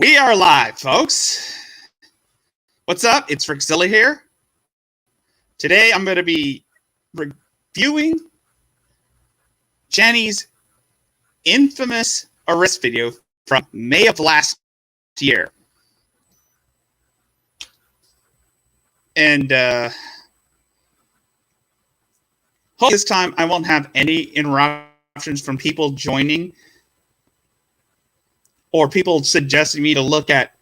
We are live, folks. What's up? It's Rickzilla here. Today I'm going to be reviewing Jenny's infamous arrest video from May of last year. And hopefully this time I won't have any interruptions from people joining or people suggesting me to look at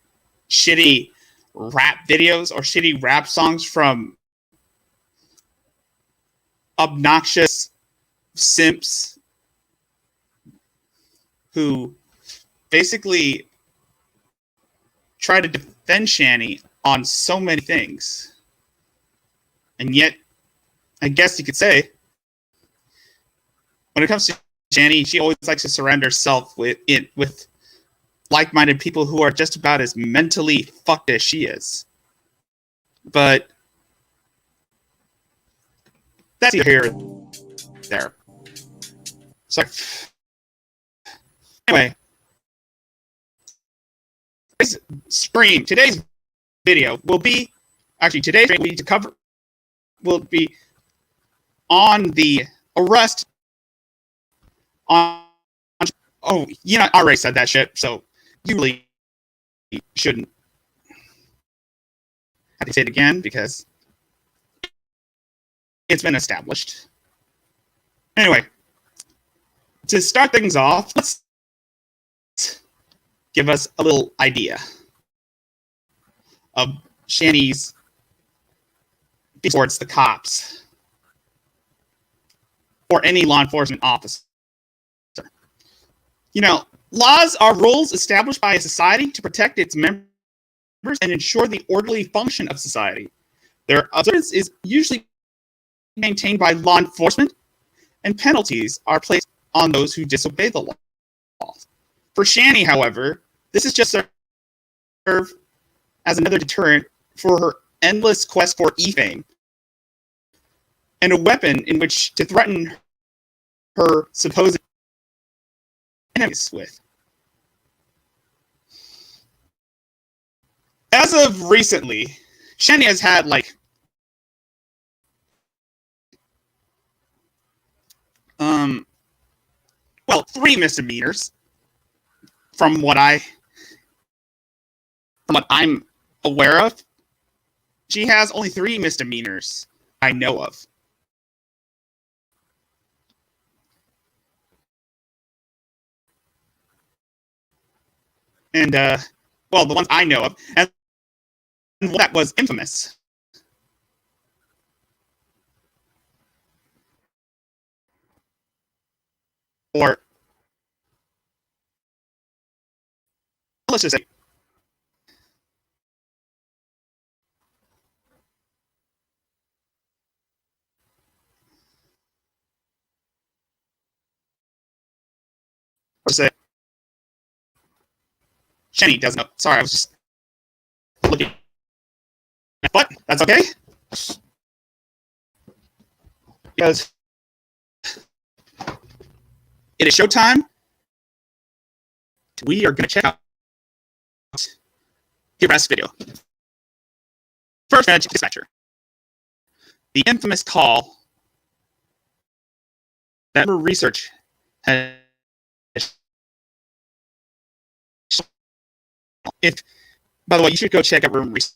shitty rap videos or shitty rap songs from obnoxious simps who basically try to defend Shanny on so many things. And yet, I guess you could say, when it comes to Shanny, she always likes to surround herself with like-minded people who are just about as mentally fucked as she is. But that's either here or there. So anyway, today's video will be will be on the arrest on. Oh, I already said that shit, so you really shouldn't have to say it again because it's been established. Anyway, to start things off, let's give us a little idea of Shanny's towards the cops or any law enforcement officer. Laws are rules established by a society to protect its members and ensure the orderly function of society. Their observance is usually maintained by law enforcement, and penalties are placed on those who disobey the law. For Shanny, however, this is just serve as another deterrent for her endless quest for e-fame and a weapon in which to threaten her supposed enemies with. As of recently, Shanny has had three misdemeanors from what I'm aware of. She has only 3 misdemeanors I know of. And, the ones I know of. And that was infamous. Or, let's just say, Shanny doesn't know. Sorry, I was just looking. But that's okay. Because it is showtime. We are going to check out the arrest video. First, dispatcher. The infamous call that research has. By the way, you should go check out Room Research.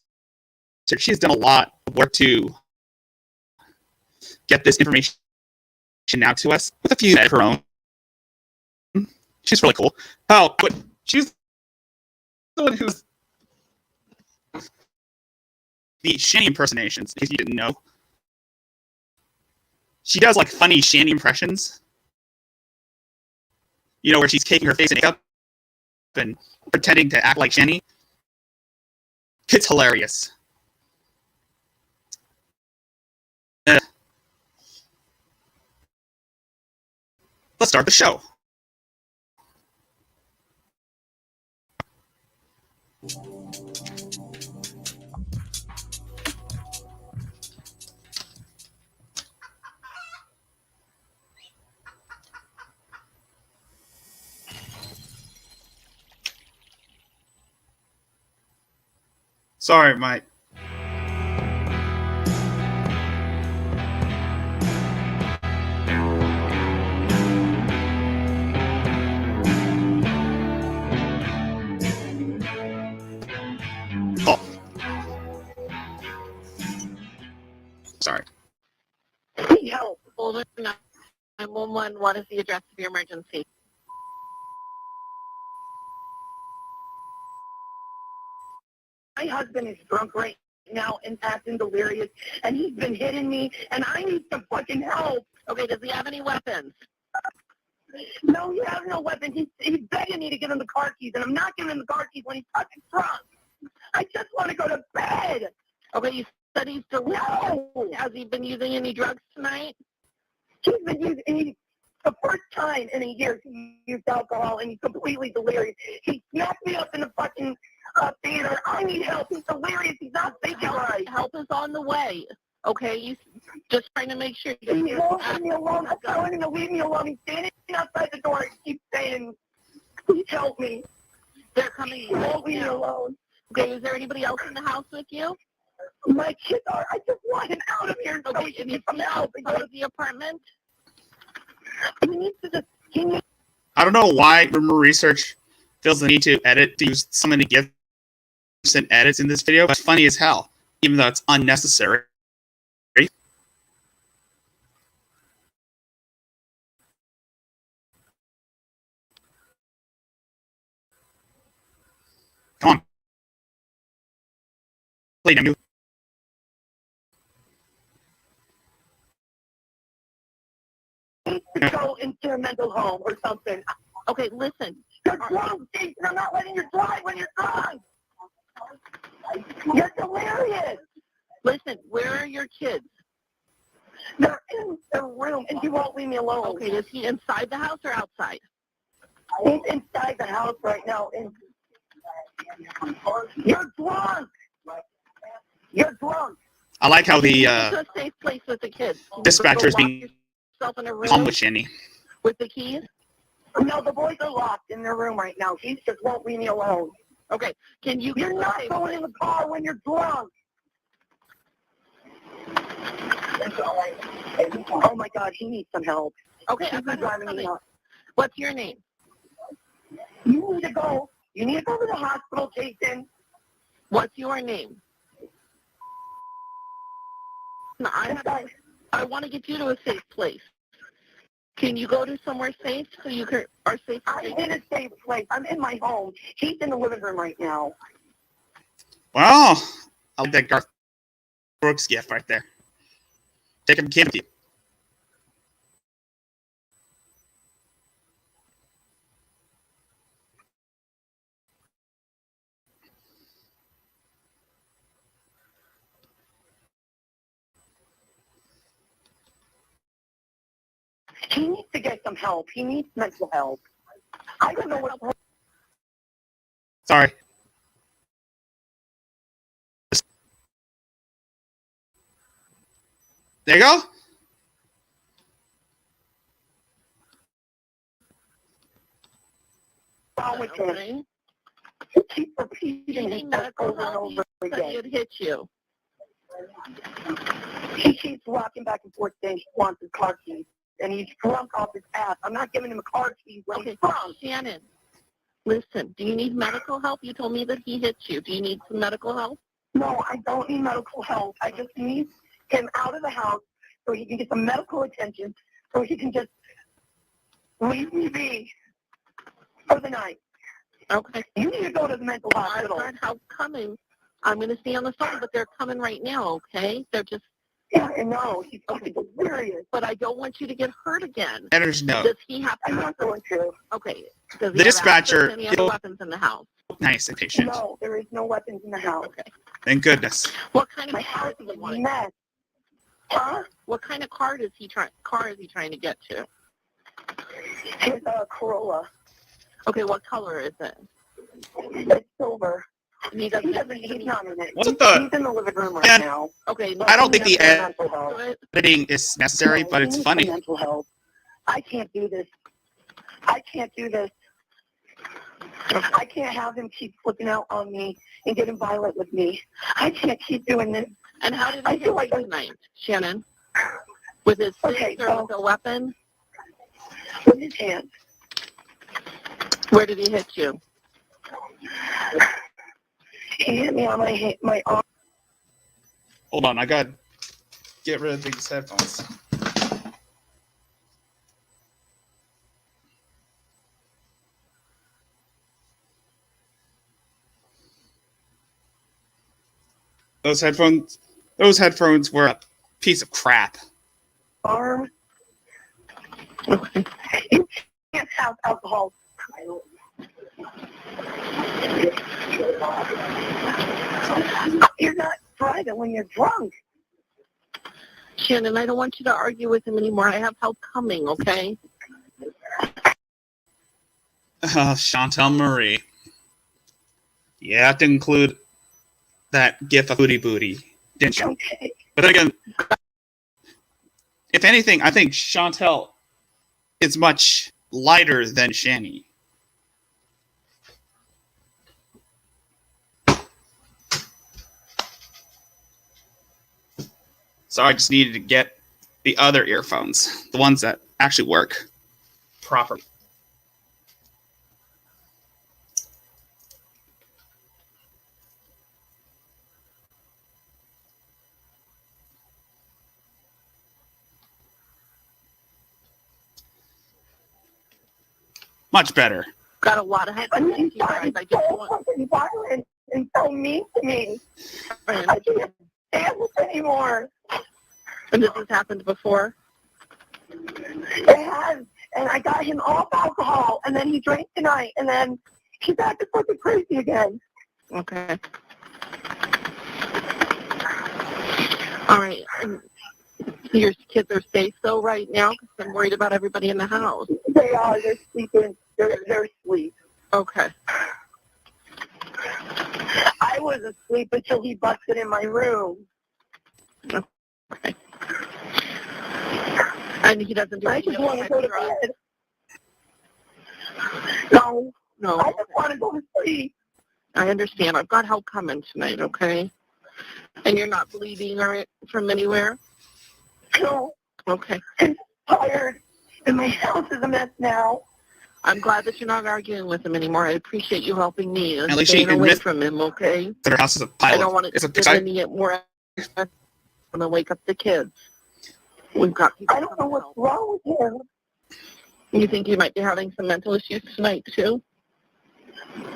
She's done a lot of work to get this information out to us with a few of her own. She's really cool. Oh, but she's the one who's the Shanny impersonations, if you didn't know. She does funny Shanny impressions. Where she's caking her face in makeup and pretending to act like Shanny. It's hilarious. Let's start the show. Sorry, Mike. Oh. Sorry. Help. Older 911. What is the address of your emergency? My husband is drunk right now and acting delirious, and he's been hitting me, and I need some fucking help. Okay, does he have any weapons? No, he has no weapons. He's begging me to give him the car keys, and I'm not giving him the car keys when he's fucking drunk. I just want to go to bed. Okay, you said he's delirious. No. Has he been using any drugs tonight? He's been using, the first time in a year he used alcohol, and he's completely delirious. He smacked me up in the fucking theater. I need help. He's delirious. He's not thinking right. Help is on the way. Okay, you just trying to make sure. He won't leave me alone. I'm telling him to leave me alone. He's standing outside the door and keeps saying, please help me. They're coming. He won't leave me alone. Okay, is there anybody else in the house with you? My kids are. I just want him out of here. Okay, you need some help. Go to the apartment. He needs to just. I don't know why rumor research feels the need to use so many gifs and edits in this video, but it's funny as hell, even though it's unnecessary. Come on. Play them. To go into a mental home or something. Okay, listen. You're drunk, Jason. I'm not letting you drive when you're drunk. You're delirious. Listen, where are your kids? They're in their room, and he won't leave me alone. Okay, is he inside the house or outside? He's inside the house right now. You're drunk. You're drunk. I like how the a safe place with the kids. dispatcher is being in a room calm with Shanny. With the keys? No, the boys are locked in their room right now. He just won't leave me alone. Okay, can you? You're not going in the car when you're drunk. Oh my God, he needs some help. Okay, I'm driving me nuts. What's your name? You need to go. You need to go to the hospital, Jason. What's your name? No, I want to get you to a safe place. Can you go to somewhere safe so you are safe? I'm in a safe place. I'm in my home. He's in the living room right now. Well, I like that Garth Brooks gift right there. Take him kid with you. He needs to get some help. He needs mental help. I don't know what else. Sorry. There you go. Wrong with him? He keeps repeating himself over and over again. It hit you. He keeps walking back and forth saying he wants his car keys. And he's drunk off his ass. I'm not giving him a car keys when he's drunk. Shannon, listen, do you need medical help? You told me that he hit you. Do you need some medical help? No, I don't need medical help. I just need him out of the house so he can get some medical attention, so he can just leave me be for the night. Okay. You need to go to the mental hospital. I've heard how coming. I'm going to stay on the phone, but they're coming right now, okay? They're just... Yeah, I know. He's fucking delirious. But I don't want you to get hurt again. Editor's note. Does he have to? I'm not going to. Okay. Does he the dispatcher. Any other weapons in the house? Nice and patient. No, there is no weapons in the house. Okay. Thank goodness. What kind of car does he want? Mess. Huh? What kind of car is he trying to get to? His Corolla. Okay, what color is it? It's silver. He's not in it. He's in the living room right now. Okay. I don't think the editing is necessary, but it's funny. Mental health. I can't do this. I can't do this. I can't have him keep flipping out on me and getting violent with me. I can't keep doing this. And how did he hit you tonight, Shannon? With his fist or with a weapon? With his hand. Where did he hit you? He hit me on my arm. Hold on, I got to get rid of these headphones. Those headphones were a piece of crap. Arm. Okay. You can't have alcohol. You're not driving when you're drunk. Shannon, I don't want you to argue with him anymore. I have help coming, okay? Chantel Marie. You have to include that gif of Booty Booty, didn't you? Okay. But then again, if anything, I think Chantel is much lighter than Shani. So I just needed to get the other earphones, the ones that actually work properly. Much better. Got a lot of headphones. He's violent and so mean to me. I can't stand this anymore. And this has happened before? It has. And I got him off alcohol, and then he drank tonight, and then he's acting fucking crazy again. Okay. All right. And your kids are safe, though, right now? Because I'm worried about everybody in the house. They are. They're sleeping. They're asleep. Okay. I was asleep until he busted in my room. Okay. And he doesn't do I any just want to other go to drugs? bed. No. No. I just want to go to sleep. I understand. I've got help coming tonight, okay? And you're not bleeding or from anywhere? No. Okay. I'm tired, and my house is a mess now. I'm glad that you're not arguing with him anymore. I appreciate you helping me and At least staying she away admits from him, okay? that her house is a pile I don't want it's to get any more. I'm going to wake up the kids. We've got people. I don't know what's wrong with him. You think you might be having some mental issues tonight, too?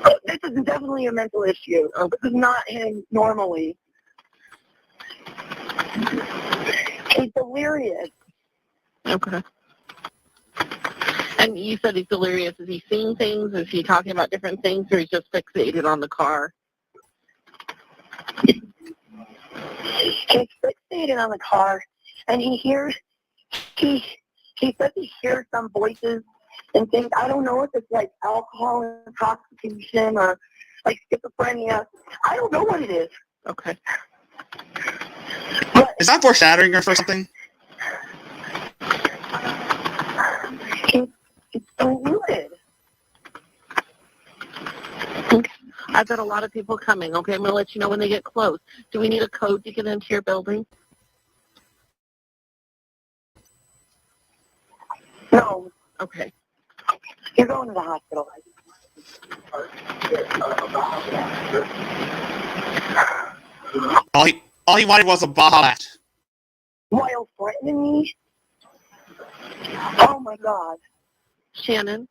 Oh, this is definitely a mental issue. Oh, this is not him normally. He's delirious. Okay. And you said he's delirious. Is he seeing things? Is he talking about different things, or he's just fixated on the car? He's fixated on the car, and he says he hears some voices and things. I don't know if it's like alcohol intoxication or like schizophrenia. I don't know what it is. Okay. But Is that foreshadowing or for something? it's diluted. Okay. I've got a lot of people coming, okay? I'm going to let you know when they get close. Do we need a code to get into your building? No, Okay. you're going to the hospital. All he wanted was a Baja bat. While threatening me? Oh my God. Shannon?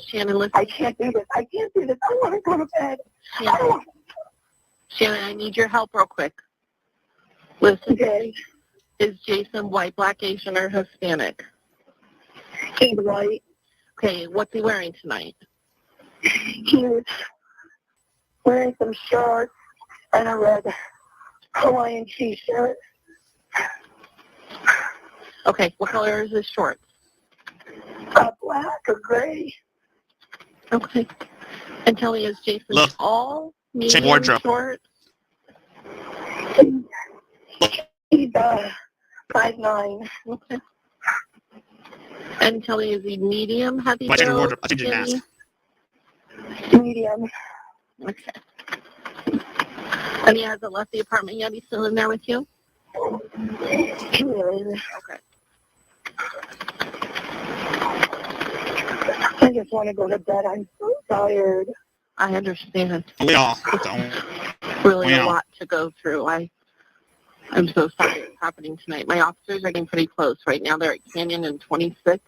Shannon, listen. I can't do this. I can't do this. I want to go to bed. Shannon, I need your help real quick. Listen. Okay. Is Jason white, black, Asian, or Hispanic? He's white. Okay, what's he wearing tonight? He's wearing some shorts and a red Hawaiian t-shirt. Okay, what color is his shorts? Black or gray. Okay. And tell me, is Jason Look. tall, Check medium, wardrobe. short? He's 5'9". Okay. And tell me, is he medium, heavy Watch your build, wardrobe. I'll change your mask. skinny? Medium. Okay. And he hasn't left the apartment yet? He's still in there with you? Good. Okay. I just want to go to bed. I'm so tired. I understand. We all don't. Really Yeah. a lot to go through. I'm so sorry it's happening tonight. My officers are getting pretty close right now. They're at Canyon and 26.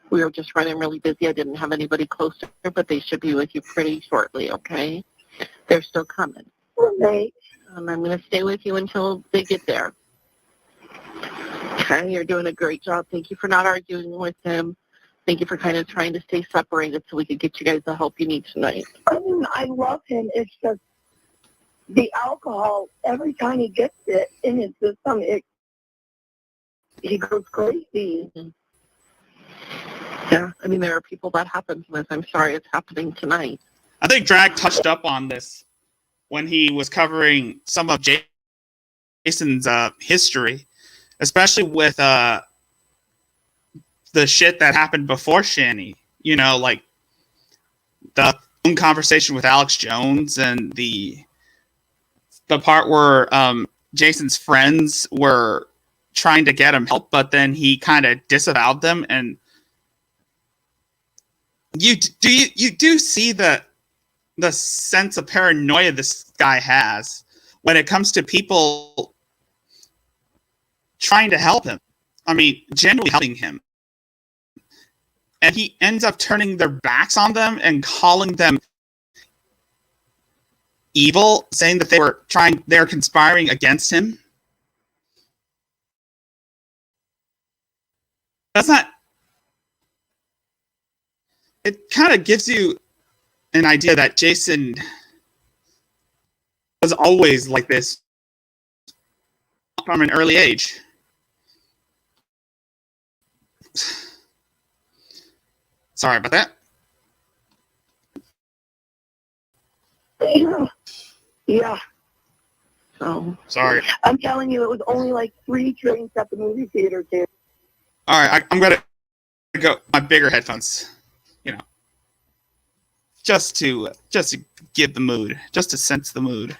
We were just running really busy. I didn't have anybody closer, but they should be with you pretty shortly, okay? They're still coming. Right. I'm going to stay with you until they get there. Okay, you're doing a great job. Thank you for not arguing with him. Thank you for kind of trying to stay separated so we could get you guys the help you need tonight. I mean, I love him. It's just the alcohol, every time he gets it in his system, he goes crazy. Mm-hmm. Yeah, I mean, there are people that happens with. I'm sorry it's happening tonight. I think Drag touched up on this when he was covering some of Jason's history, especially with the shit that happened before Shanny. You know, like the phone conversation with Alex Jones and the part where Jason's friends were trying to get him help, but then he kind of disavowed them. And you do see the sense of paranoia this guy has when it comes to people trying to help him. I mean, genuinely helping him. And he ends up turning their backs on them and calling them evil, saying that they're conspiring against him. That's not. It kind of gives you an idea that Jason was always like this from an early age. Sorry about that. Yeah. So, Sorry. I'm telling you, it was only like 3 drinks at the movie theater, too. All right, I'm gonna go my bigger headphones. You know, just to give the mood, just to sense the mood.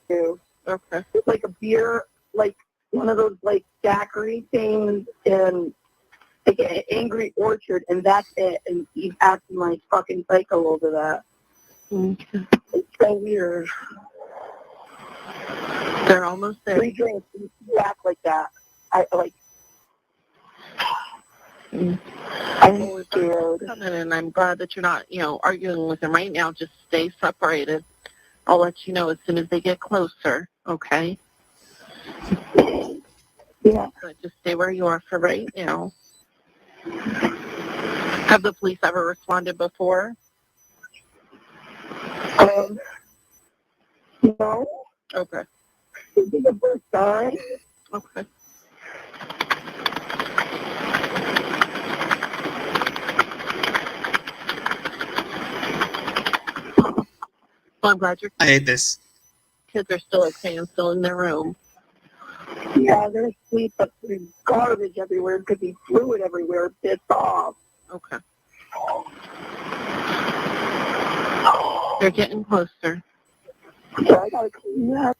Too. okay. It's like a beer, like one of those like daiquiri things, and like an Angry Orchard, and that's it. And he's acting like fucking psycho over that. Okay. It's so weird. They're almost there. 3 drinks, and you act like that. I'm scared. And I'm glad that you're not, arguing with them right now. Just stay separated. I'll let you know as soon as they get closer, okay? Yeah. But just stay where you are for right now. Have the police ever responded before? No. Okay. This is the first time. Okay. Well, I'm glad your I hate this. kids are still okay and still in their room. Yeah, they're asleep, but there's garbage everywhere because he threw it everywhere. Pissed off. Okay. They're getting closer. So I gotta clean that.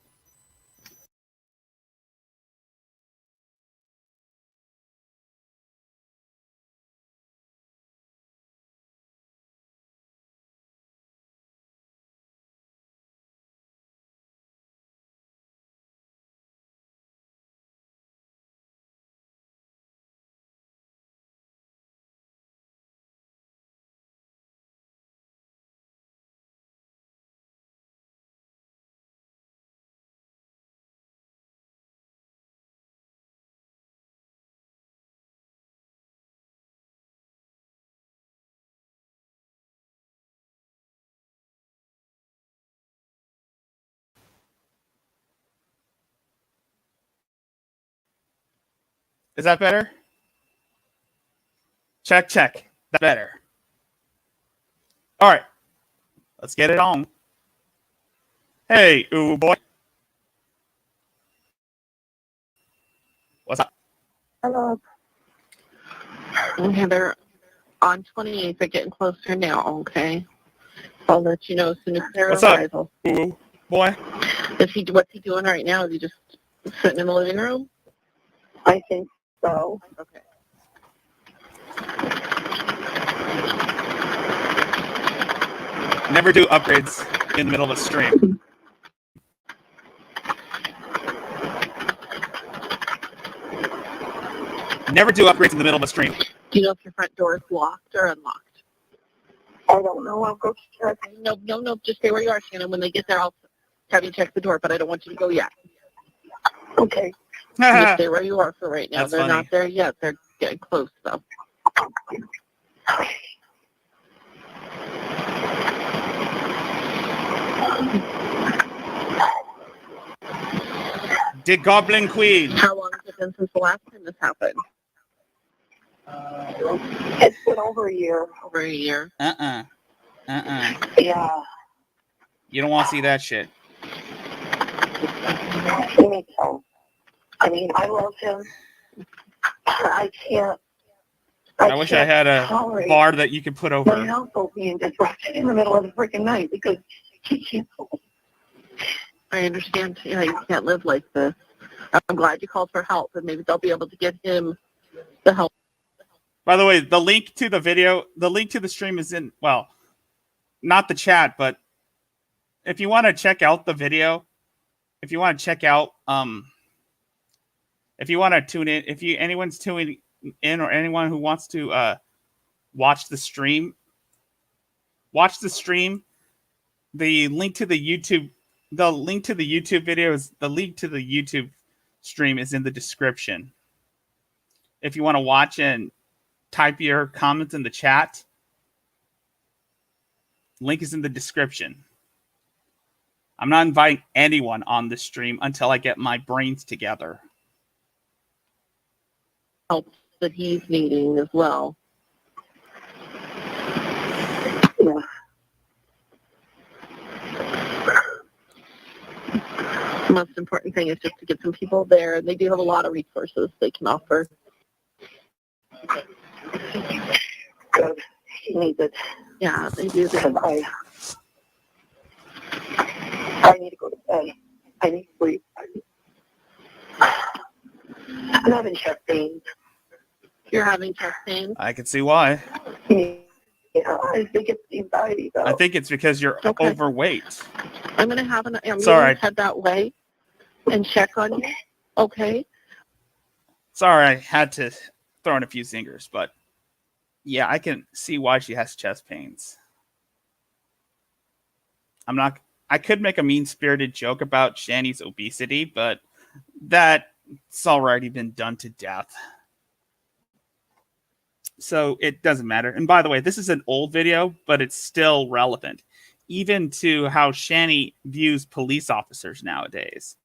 Is that better? Check. That's better. All right. Let's get it on. Hey, ooh boy. What's up? Hello. Okay, they're on 28th. They're getting closer now, okay? I'll let you know as soon as they're What's up, arrival. ooh boy? What's he doing right now? Is he just sitting in the living room? I think so. Okay. Never do upgrades in the middle of a stream. Never do upgrades in the middle of a stream. Do you know if your front door is locked or unlocked? I don't know. I'll go check. No. Just stay where you are, Shannon. When they get there, I'll have you check the door, but I don't want you to go yet. Okay. Just stay where you are for right now. That's They're funny. not there yet. They're getting close, though. The Goblin Queen. How long has it been since the last time this happened? It's been over a year. Over a year. Yeah. You don't want to see that shit. You need help. I mean, I love him. I can't. I wish I had a tolerate bar that you could put my over. household being disrupted in the middle of the freaking night because he can't. I understand. You know, you can't live like this. I'm glad you called for help, and maybe they'll be able to get him the help. By the way, the link to the video, the link to the stream is in, well, not the chat, but if you want to check out the video, if you want to check out, if you want to tune in, if you anyone's tuning in or anyone who wants to watch the stream, the link to the YouTube video is the link to the YouTube stream is in the description. If you want to watch and type your comments in the chat, link is in the description. I'm not inviting anyone on this stream until I get my brains together. Help that he's needing as well. Yeah. The most important thing is just to get some people there, and they do have a lot of resources they can offer. Good. He needs it. Yeah, they do. I need to go to bed. I need to sleep. I'm having chest pains. You're having chest pains? I can see why. Yeah, I think it's anxiety, though. I think it's because you're overweight. I'm going to have I'm It's all right. head that way and check on you. Okay? Sorry, I had to throw in a few zingers, but yeah, I can see why she has chest pains. I could make a mean-spirited joke about Shani's obesity, but that's already been done to death. So it doesn't matter. And by the way, this is an old video, but it's still relevant, even to how Shani views police officers nowadays.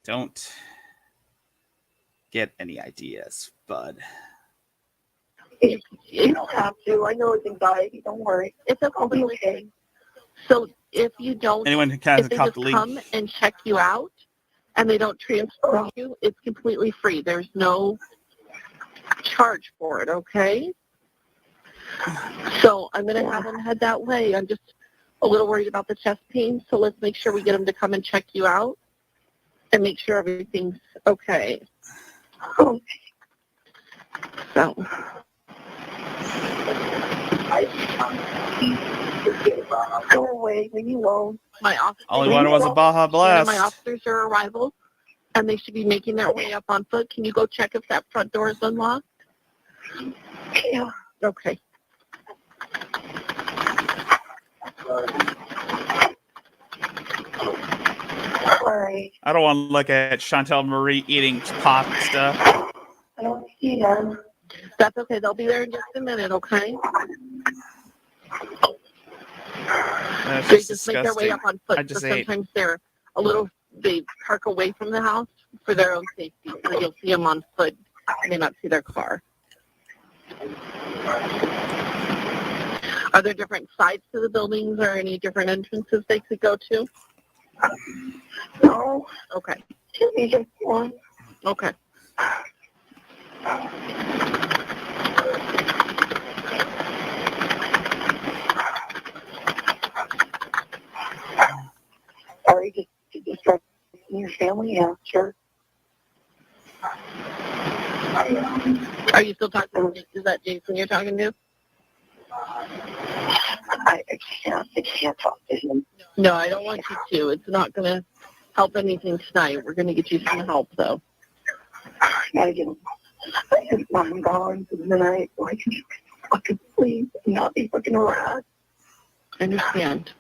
Don't get any ideas, bud. You don't have to. I know it's anxiety. Don't worry. It's okay. I'll be okay. So if you don't, Anyone who if hasn't they caught just the link, come and check you out and they don't transfer you, it's completely free. There's no charge for it, okay? So I'm going to have them head that way. I'm just a little worried about the chest pain, so let's make sure we get them to come and check you out and make sure everything's okay. So. Go away. Leave me alone. all he wanted was a Baja Blast. My officers are arrival, and they should be making their way up on foot. Can you go check if that front door is unlocked? Yeah. Okay. Sorry. I don't want to look at Chantel Marie eating pasta. I don't see them. That's okay. They'll be there in just a minute, okay? That's They just just make their way disgusting. up on foot. I just So ate. sometimes they park away from the house for their own safety. So you'll see them on foot. You may not see their car. Are there different sides to the buildings or any different entrances they could go to? No, Okay. it's just one. Okay. Sorry, to distract your family. Yeah, sure. Are you still talking? Is that Jason you're talking to? I can't talk to him. No, I don't want you to. It's not going to help anything tonight. We're going to get you some help, though. I gotta get him. I'm gone for the night. So I can fucking sleep and not be fucking harassed. I understand.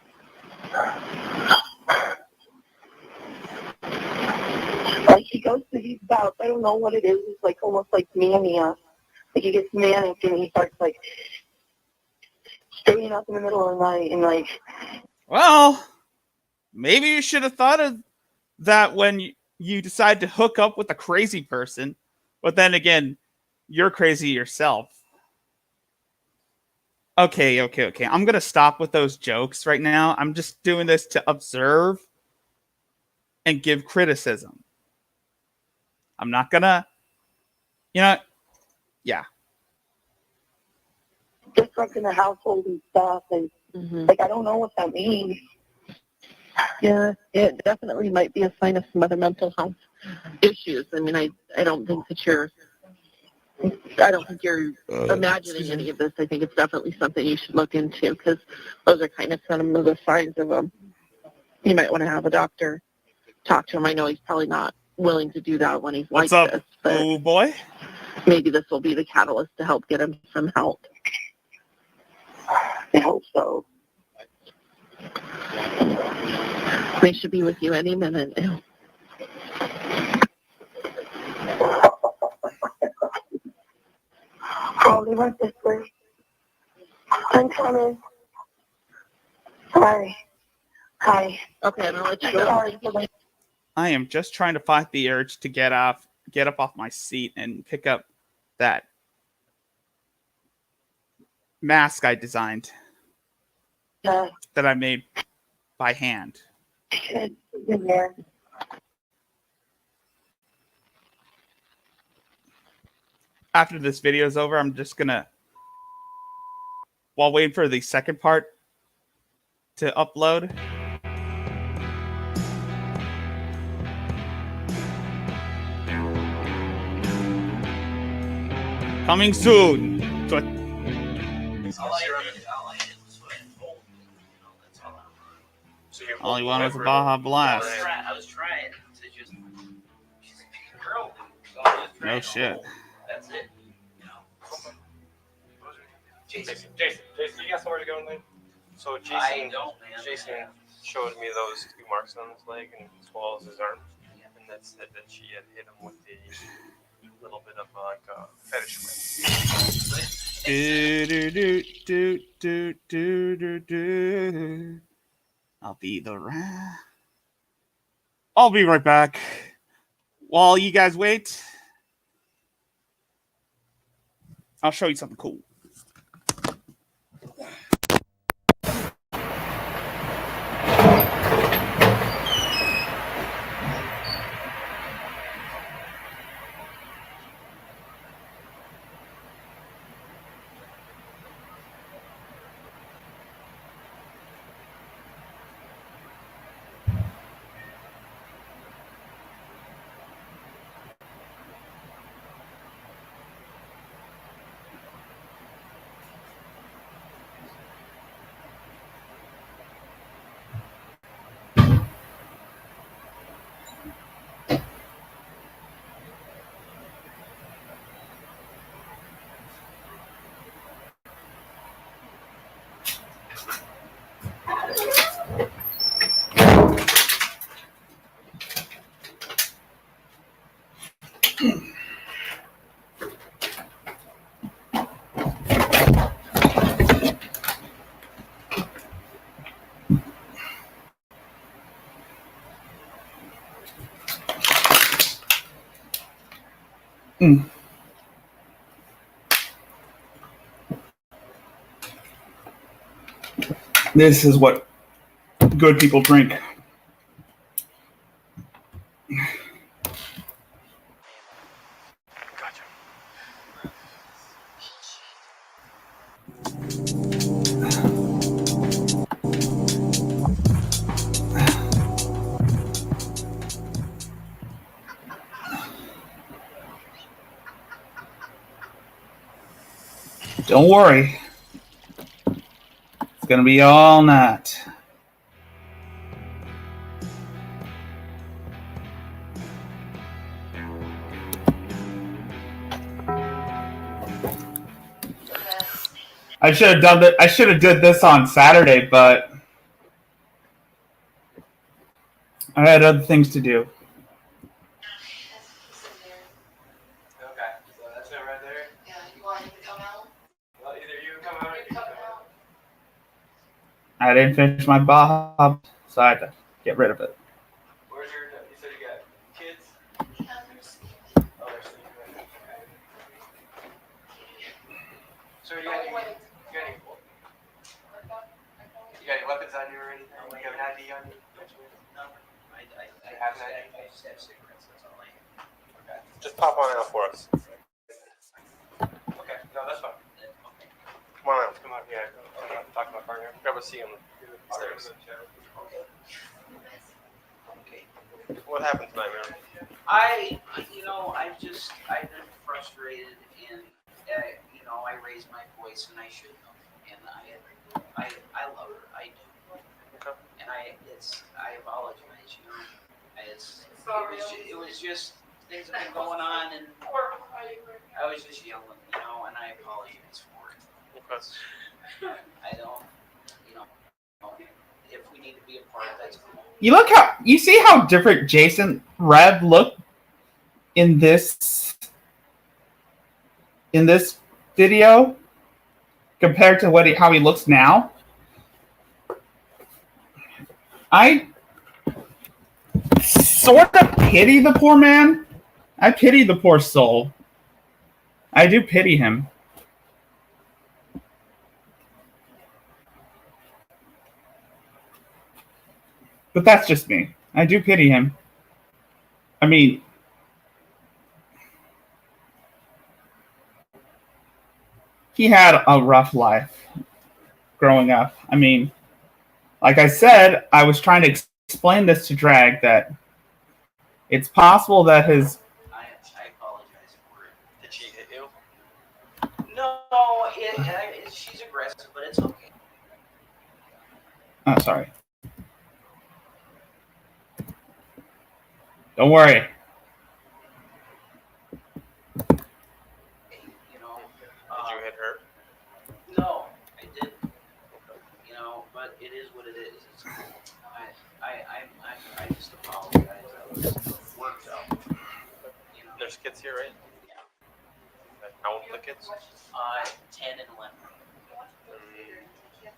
Like he goes to these bouts. I don't know what it is. It's like almost like mania. Like he gets manic and he starts like staying up in the middle of the night and like. Well, maybe you should have thought of that when you decide to hook up with a crazy person. But then again, you're crazy yourself. Okay. I'm going to stop with those jokes right now. I'm just doing this to observe and give criticism. I'm not going to, yeah. Disrupting the household and stuff, and like I don't know what that means. Yeah, it definitely might be a sign of some other mental health issues. I mean, I don't think that you're imagining any of this. I think it's definitely something you should look into because those are kind of some of the signs of them. You might want to have a doctor talk to him. I know he's probably not willing to do that when he's What's like up, this, but ooh boy? maybe this will be the catalyst to help get him some help. I hope so. They should be with you any minute now. Oh, they went this way. I'm coming. Hi. Okay, I'm gonna let you go. Sorry for the I am just trying to fight the urge to get up off my seat and pick up that mask I designed that I made by hand. shit in there. After this video is over, I'm just gonna, while waiting for the second part to upload, coming soon. All you want was a Baja Blast. I was trying to just. No shit. That's it. Jason, you got somewhere to go, Lane? So I don't, man. Jason showed me those 2 marks on his leg and as well as his arm, and that said that she had hit him with a little bit of like a fetish whip. I'll be right back. While you guys wait, I'll show you something cool. This is what good people drink. Gotcha. Don't worry. It's going to be all night. I should have done that. I should have did this on Saturday, but I had other things to do. Okay, so that's it right there. Yeah, you want him to come out? Well, either you come out or you come out. I didn't finish my Baja, so I had to get rid of it. Where's your? You said you got kids. Yeah, there's Oh, they're sleeping. Okay. So you got any weapons on you or anything? You have an ID on you? No, I have an ID? I just have cigarettes. That's all I have. Okay. Just pop on out for us. Okay, no, that's fine. Okay. Come on out. Come out here. Talk to my partner. Grab a seat on the stairs. Okay. What happened tonight, man? I've been frustrated, and I raised my voice, and I shouldn't have. And I love her, I do, Okay. and I apologize, it was just things have been going on, and I was just yelling, and I apologize for it. Okay. I don't, if we need to be apart, that's cool. You see how different Jason Red looked in this video compared to how he looks now. I sort of pity the poor man. I pity the poor soul. I do pity him. But that's just me. I do pity him. I mean, he had a rough life growing up. I mean, like I said, I was trying to explain this to Drag that it's possible that his... I apologize for it. Did she hit you? No, she's aggressive, but it's okay. Oh, sorry. Don't worry. Did you hit her? No, I didn't. But it is what it is. It's cool. I just apologize. I was worked out. There's kids here, right? Yeah. How old are the kids? 10 and 11.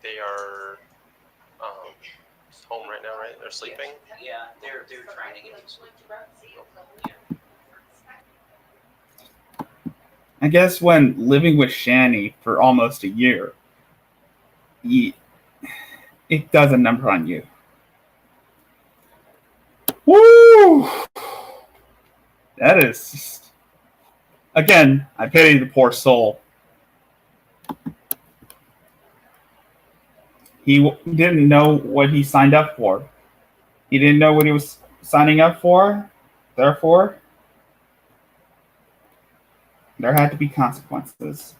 They are home right now, right? They're sleeping. Yeah, they're trying to get to sleep. Yeah. I guess when living with Shani for almost a year, it does a number on you. Woo! That is just... Again, I pity the poor soul. He didn't know what he signed up for. He didn't know what he was signing up for. Therefore, there had to be consequences.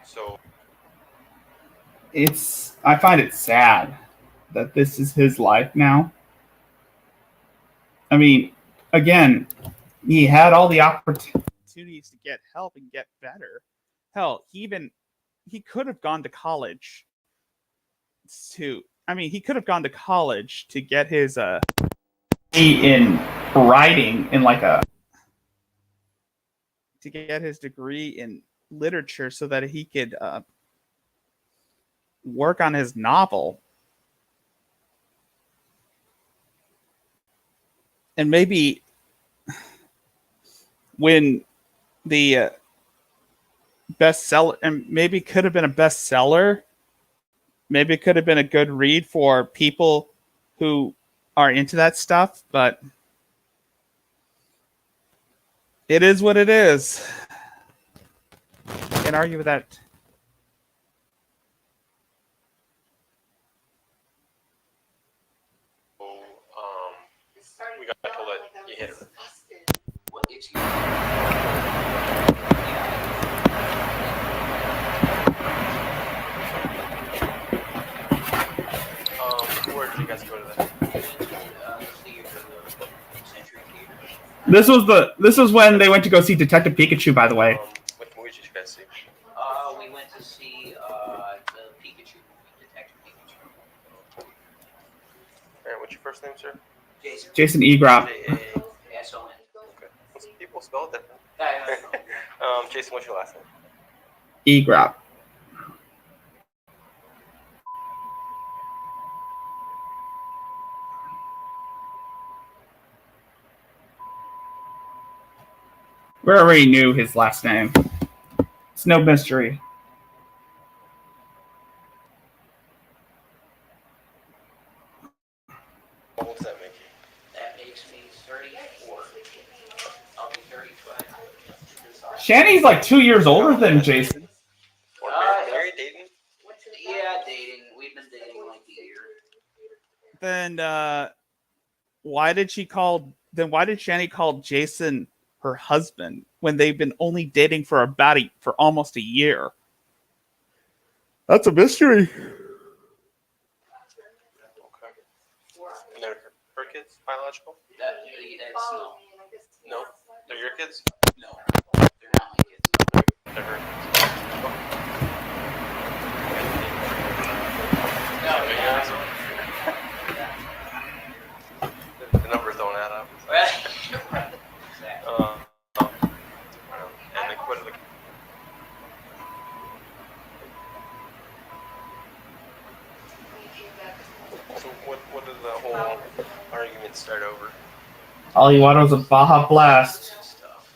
So I find it sad that this is his life now. I mean, again, he had all the opportunities to get help and get better. Hell, he could have gone to college he could have gone to college to get his in writing to get his degree in literature so that he could work on his novel. And maybe when the bestseller, and maybe could have been a bestseller. Maybe it could have been a good read for people who are into that stuff, but it is what it is. Can't argue with that. We got to let you hit her. What, excuse me? Where did you guys go to that? The theater, the Century Theater. This was when they went to go see Detective Pikachu, by the way. What movies did you guys see? We went to see the Pikachu movie, Detective Pikachu. Alright, what's your first name, sir? Jason Egrop. S-O-N. Okay. Some people spell it different. I don't know. Jason, what's your last name? Egrop. We already knew his last name. It's no mystery. What does that make you? That makes me 34. I'll be 35. Shanny's like 2 years older than Jason. Or married, dating? Yeah, dating. We've been dating like a year. Then why did Shanny call Jason her husband when they've been only dating for almost a year? That's a mystery. Okay. And they're her kids, biological? That's no. No? They're your kids? No. They're not my kids. They're her kids. No, yeah. The numbers don't add up. Exactly. And like, what are the... So what did the whole argument start over? All you wanted was a Baja Blast. Stuff.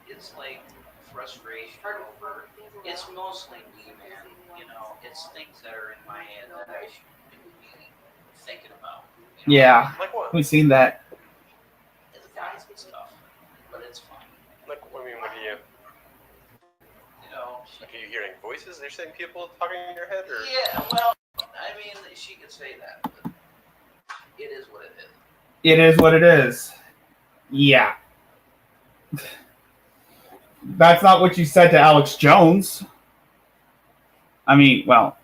It's like frustration over. It's mostly me, man. You know, it's things that are in my head that I should be thinking about. You know? Yeah, Like what? we've seen that. It's guys and stuff, but it's fine. Like, what do you... You know. Like, are you hearing voices? Are you saying people talking in your head, or? Yeah, well, I mean, she could say that, but it is what it is. It is what it is. Yeah. That's not what you said to Alex Jones. I mean, well.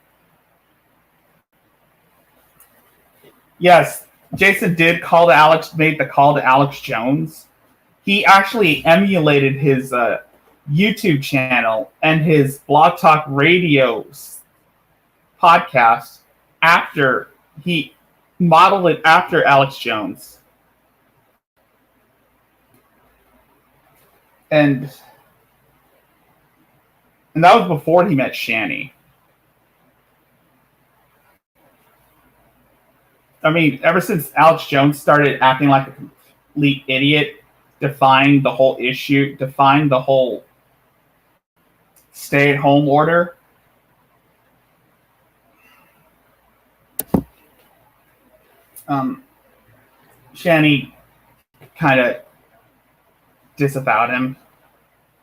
Yes, Jason made the call to Alex Jones. He actually emulated his YouTube channel and his Blog Talk Radio podcast after he modeled it after Alex Jones. And that was before he met Shanny. I mean, ever since Alex Jones started acting like a complete idiot, defying the whole issue, defying the whole stay-at-home order, Shanny kind of disavowed him,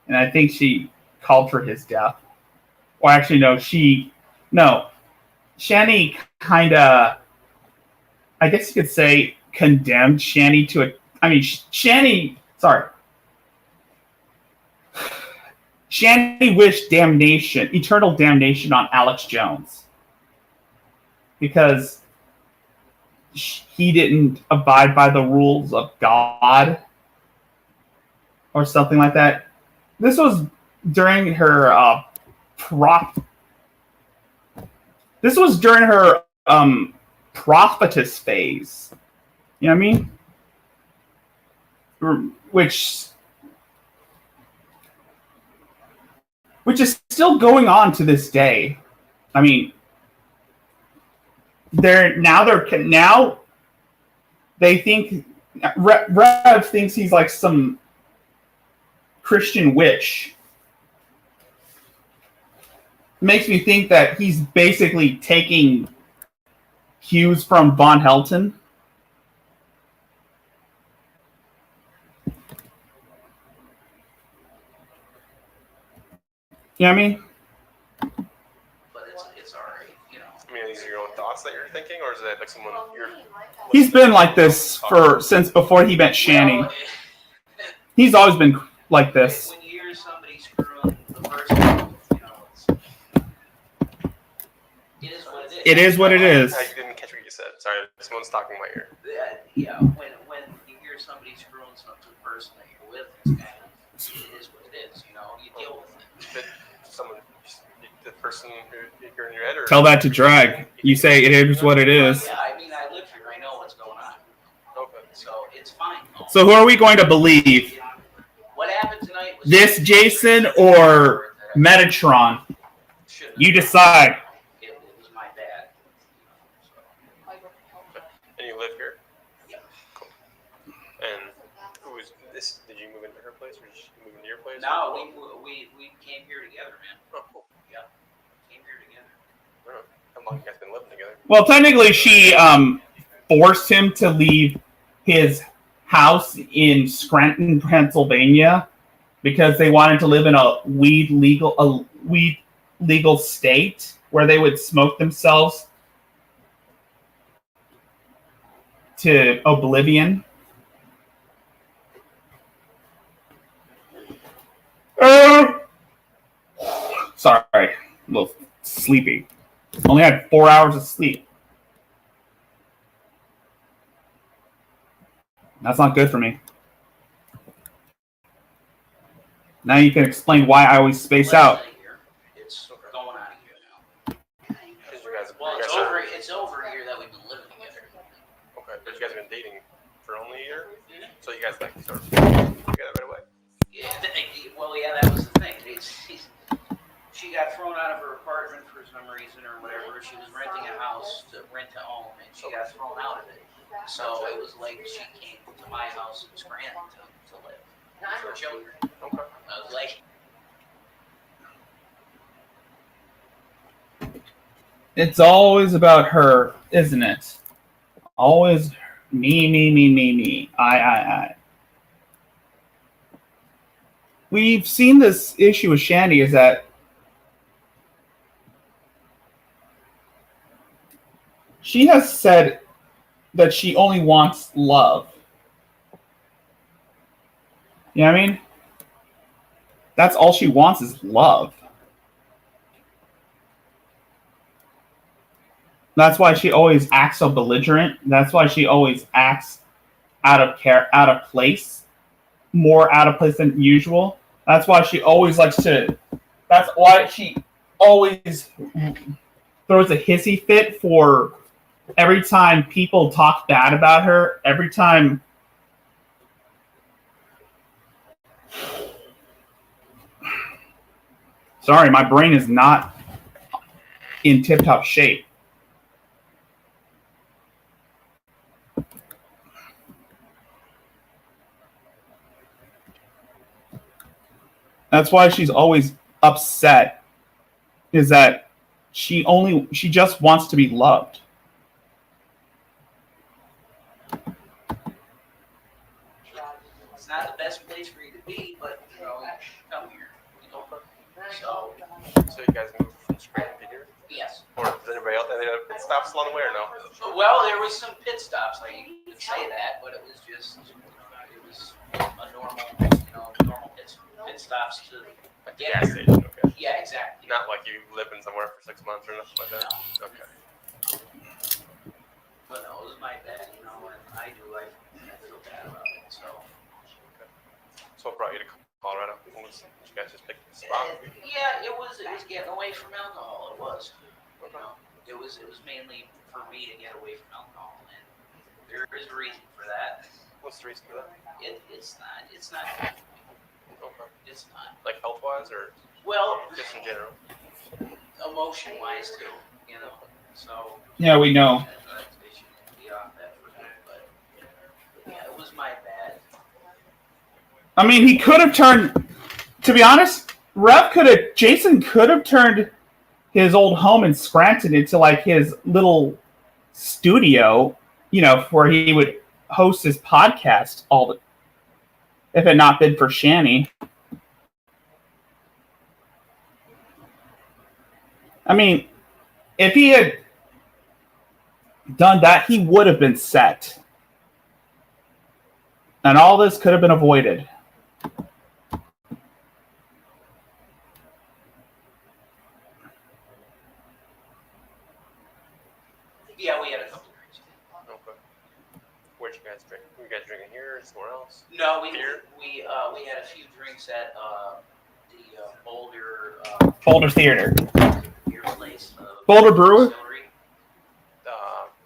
and I think she called for his death. Or actually, Shanny kind of, I guess you could say, condemned Shanny to a. I mean, Shanny wished eternal damnation on Alex Jones because he didn't abide by the rules of God or something like that. This was during her prophetess phase. You know what I mean? Which is still going on to this day. I mean, now they think Rev thinks he's like some Christian witch. Makes me think that he's basically taking cues from Von Helton. You know what I mean? But it's alright, you know. I mean, these are your own thoughts that you're thinking, or is that like someone you're? He's been like this since before he met Shanny. Well, He's always been like this. when you hear somebody screwing the person, you know, it is what it is. It is what it is. I didn't catch what you said. Sorry, someone's talking in my ear. Yeah, when you hear somebody screwing the person that you're with, it's kind of, it is what it is, you know, you deal with it. Did someone, the person you're in your head, or Tell that to Drag. You say it is what it is. Yeah, I mean, I live here, I know what's going on. Okay. So it's fine. So who are we going to believe? What happened tonight was This Jason or Metatron? You decide. It was my bad. And you live here? Yeah. Cool. And who was this? Did you move into her place, or did you move into your place? No, we came here together, man. Oh, cool. Yeah, came here together. I don't know. How long you guys been living together? Well, technically, she forced him to leave his house in Scranton, Pennsylvania, because they wanted to live in a weed legal state where they would smoke themselves to oblivion. Sorry, a little sleepy. Only had 4 hours of sleep. That's not good for me. Now you can explain why I always space out. It's going on here now. Well, Well, it's over a year that we've been living together. Okay, but you guys have been dating for only a year? So you guys like sort of together right away? Yeah, well, yeah, that was the thing. She got thrown out of her apartment for some reason or whatever. She was renting a house to rent to own, and she got thrown out of it. So it was like she came to my house in Scranton to live for children. Okay. I was like, It's always about her, isn't it? Always me. I. We've seen this issue with Shandy is that she has said that she only wants love. You know what I mean? That's all she wants is love. That's why she always acts so belligerent. That's why she always acts out of place, more out of place than usual. That's why she always likes to. That's why she always throws a hissy fit for every time people talk bad about her. Every time. Sorry, my brain is not in tip-top shape. That's why she's always upset, is that she just wants to be loved. it's not the best place for you to be, but you know, come here. You know, so So you guys moved from Scranton to here? yes. Or does anybody else have any pit stops along the way, or no? Well, there was some pit stops. I could say that, but it was just it was a normal pit stops to A get gas here. station, okay. Yeah, exactly. Not like you living somewhere for 6 months or nothing like that? Okay. But no, it was my bad, you know, and I feel bad about it. So So what brought you to Colorado? Did you guys just pick the spot? yeah, it was getting away from alcohol. It was, you know, it was mainly for me to get away from alcohol, and there is a reason for that. What's the reason for that? It's not. Okay. It's not. Like health-wise, or Well, just in general? emotion-wise too, you know. So Yeah, we know. they should be off that for me, but yeah, it was my bad. I mean, he could have turned To be honest, Jason could have turned his old home in Scranton into like his little studio, where he would host his podcast if it had not been for Shani. I mean, if he had done that, he would have been set. And all this could have been avoided. Yeah, we had a couple drinks. Okay. Where'd you guys drink? Were you guys drinking here or somewhere else? No, we Beer? we had a few drinks at the Boulder Boulder Theater. beer place. Boulder Brewer? Distillery.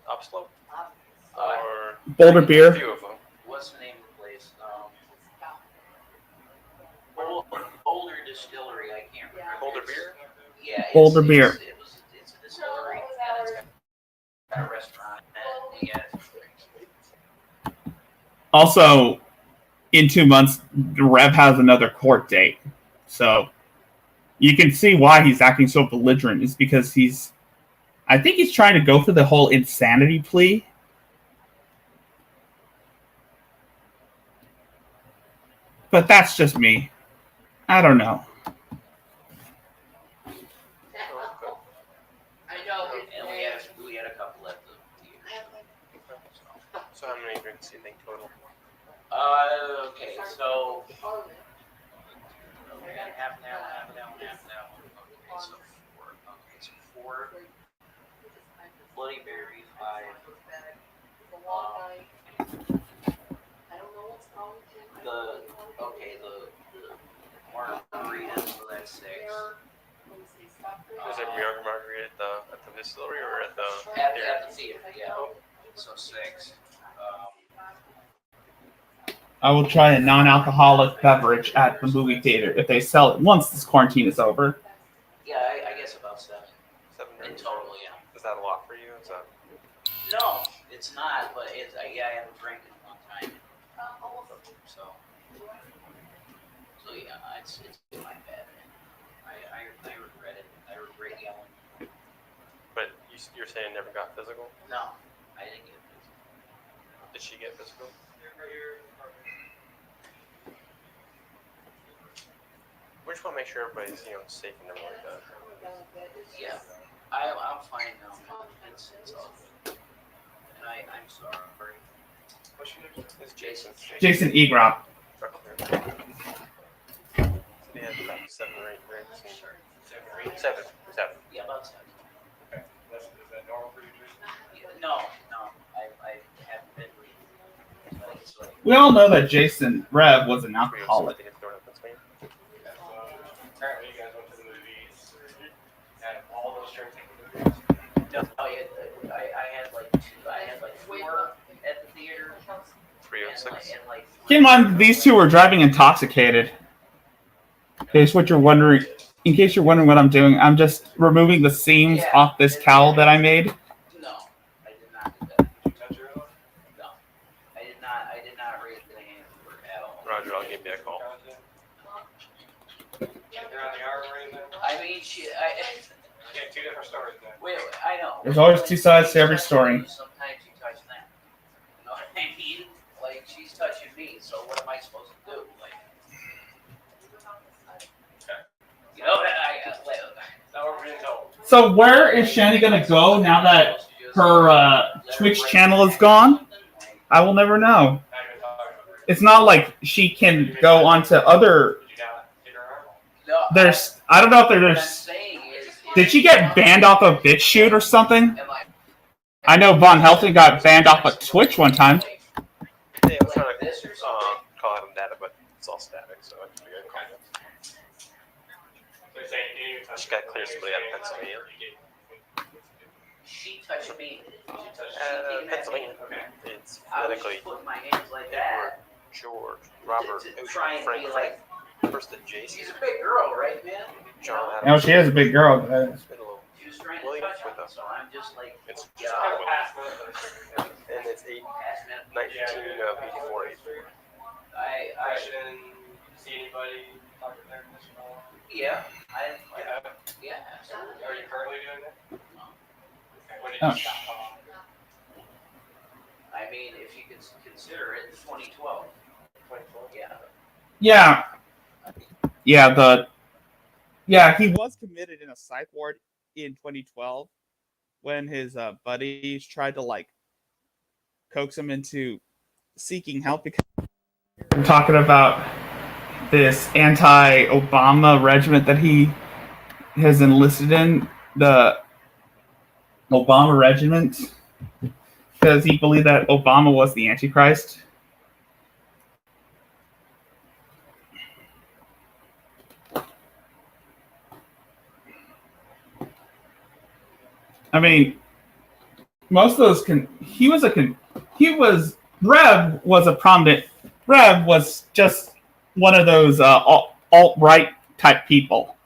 Upslope? Uh, Or Boulder a Beer. few of them. What's the name of the place? Boulder Distillery. I can't remember. Boulder Beer? Yeah. Boulder Beer. It's a distillery. And it's got a restaurant. And they had a few drinks. Also, in 2 months, Rev has another court date. So you can see why he's acting so belligerent. Is because I think he's trying to go for the whole insanity plea. But that's just me. I don't know. And we had a couple at the theater. So how many drinks do you think total? Okay, so we got half an hour. Okay, so four Bloody Berry, 5. The margarita, so that's 6. Was it margarita at the distillery or at the At the theater, yeah. So 6. I will try a non-alcoholic beverage at the movie theater if they sell it once this quarantine is over. Yeah, I guess about 7. 7 In drinks? total, yeah. Is that a lot for you? Is that... No, it's not, but I haven't drank in a long time. So yeah, it's my bad. I regret it. I regret yelling. But you're saying never got physical? No, I didn't get it. Did she get physical? We just want to make sure everybody's safe and everything like that. Yeah, I'm fine now. It's all good. And I'm sorry. What's your name? It's Jason. Jason Egrop. So they had about 7 or 8 drinks. And 7. Yeah, about 7. Okay. Is that normal for you, Jason? Yeah, no, I haven't been reading. So it's like, We all know that Jason Rev was an alcoholic. Apparently, you guys went to the movies and all those drinks at the movies. no, I had like 4 at the theater. 3 of 6. And like Keep in mind, these two were driving intoxicated. In case you're wondering what I'm doing, I'm just removing the seams off this cowl that I made. No, I did not do that. Did you touch her at all? No, I did not raise the hand at all. Roger, I'll give you a call. I mean, Yeah, 2 different stories then. wait, I know. There's always 2 sides to every story. Sometimes you touch them. You know what I mean? Like, she's touching me, so what am I supposed to do? Like, you know, So where is Shani gonna go now that her Twitch channel is gone? I will never know. It's not like she can go onto other. I don't know if there's. Did she get banned off of BitChute or something? I know Von Helsing got banned off of Twitch one time. Yeah, I'm trying to call out data, but it's all static, so I can figure out. Just got to clear somebody out of Pennsylvania. she touched me. Pennsylvania. It's I was phonetically just putting my hands like that. George, Robert, to Ocean, try and Frank, be like, first the Jason, she's a big girl, right, man? John No, Adams. she is a big girl. But Middle She was trying to William touch with me, us. so I'm just like, It's get just out. and it's 8, Pass me. 1984. I see anybody talk to therapists at all? Yeah, yeah, absolutely. Are you currently doing that? No. Okay, when did Oh, you stop? I mean, if you could consider it, 2012. 2012? Yeah. He was committed in a psych ward in 2012 when his buddies tried to like coax him into seeking help because we're talking about this anti-Obama regiment that he has enlisted in, the Obama regiment, because he believed that Obama was the Antichrist. I mean, most of those Rev was just one of those alt-right type people.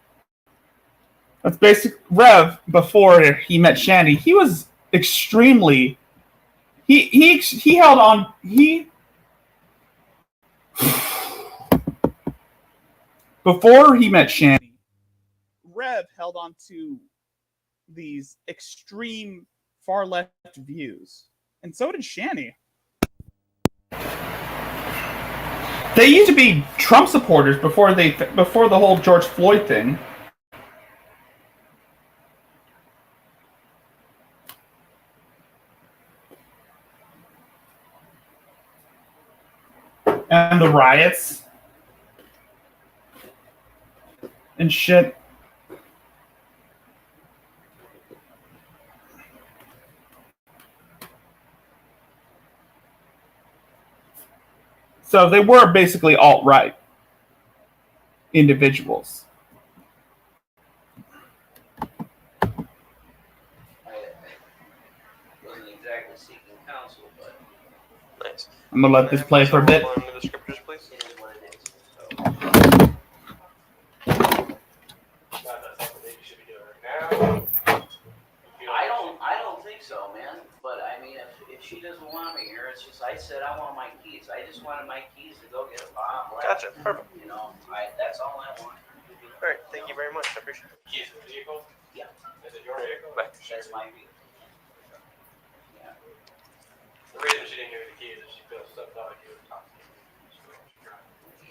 That's basic. Rev, before he met Shandy, he was extremely he held on before he met Shandy. Rev held on to these extreme far left views, and so did Shanny. They used to be Trump supporters before the whole George Floyd thing. And the riots and shit. So they were basically alt-right individuals. Wasn't exactly seeking counsel, but Nice. I'm gonna let this play for a bit. One of the scriptures, please. it is what it is. So, That's something that you should be doing right now. I don't think so, man. But I mean, if she doesn't want me here, it's just I said I want my keys. I just wanted my keys to go get a bomb. Gotcha. Perfect. You know, that's all I want. All right. Thank you very much. I appreciate it. Keys to the vehicle? Yeah. Is it your vehicle? Bye. That's my view. Yeah. The reason she didn't give you the keys is she feels so bad you would talk to you.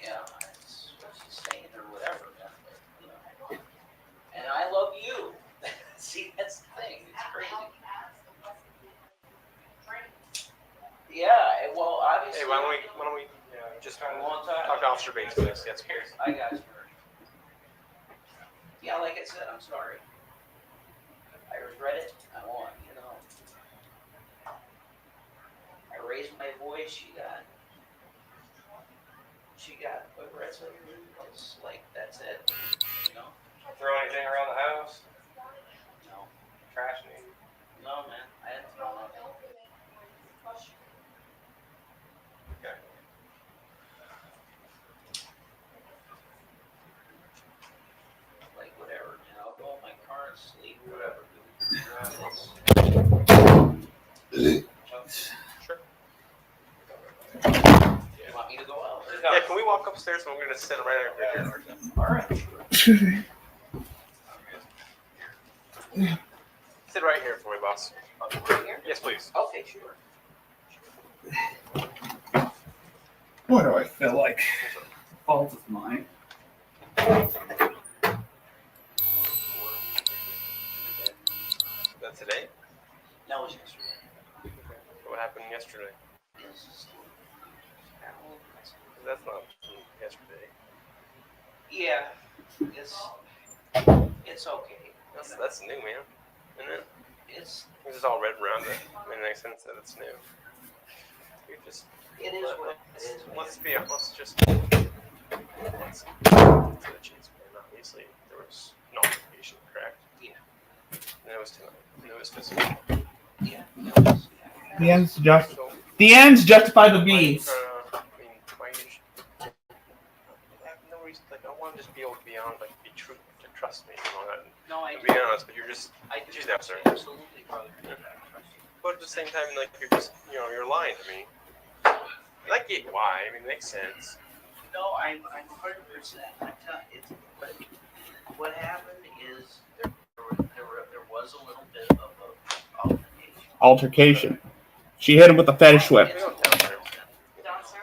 Yeah, that's what she's saying or whatever. Man. But, you know. And I love you. See, that's the thing. It's crazy. Yeah, well, obviously. Hey, why don't we just talk to Officer Bates, please? Yes, please. I got you. Yeah, like I said, I'm sorry. I regret it. I won't, you know. I raised my voice. She got aggressive. It's like, that's it. You know? Throw anything around the house? No. Trash me. No, man. I didn't throw nothing. Okay. Like, whatever, man. I'll go in my car and sleep, whatever, dude. Sure. You want me to go out? Yeah, can we walk upstairs and we're going to sit right over here? All right. Sit right here for me, boss. Right here? Yes, please. Okay, sure. What do I feel like? Fault is mine. That's today? That was yesterday. What happened yesterday? That's not from yesterday. Yeah, it's okay. That's new, man. Isn't it? It's This is all red around it. I mean, it makes sense that it's new. We just it is what it is. let's just to the chase, man. Obviously, there was notification, correct? Yeah. And it was tonight. And it was physical. Yeah. The ends justify the means. I mean, why you I have no reason. Like, I want to just be able to be on, like, be true, to trust me, you know, No, I and be honest. But you're just, she's the officer. absolutely, brother. But at the same time, like, you're just, you're lying to me. And I get why. I mean, it makes sense. No, I'm 100%. I'm telling you, but what happened is there was a little bit of a Altercation. She hit him with a fetish whip.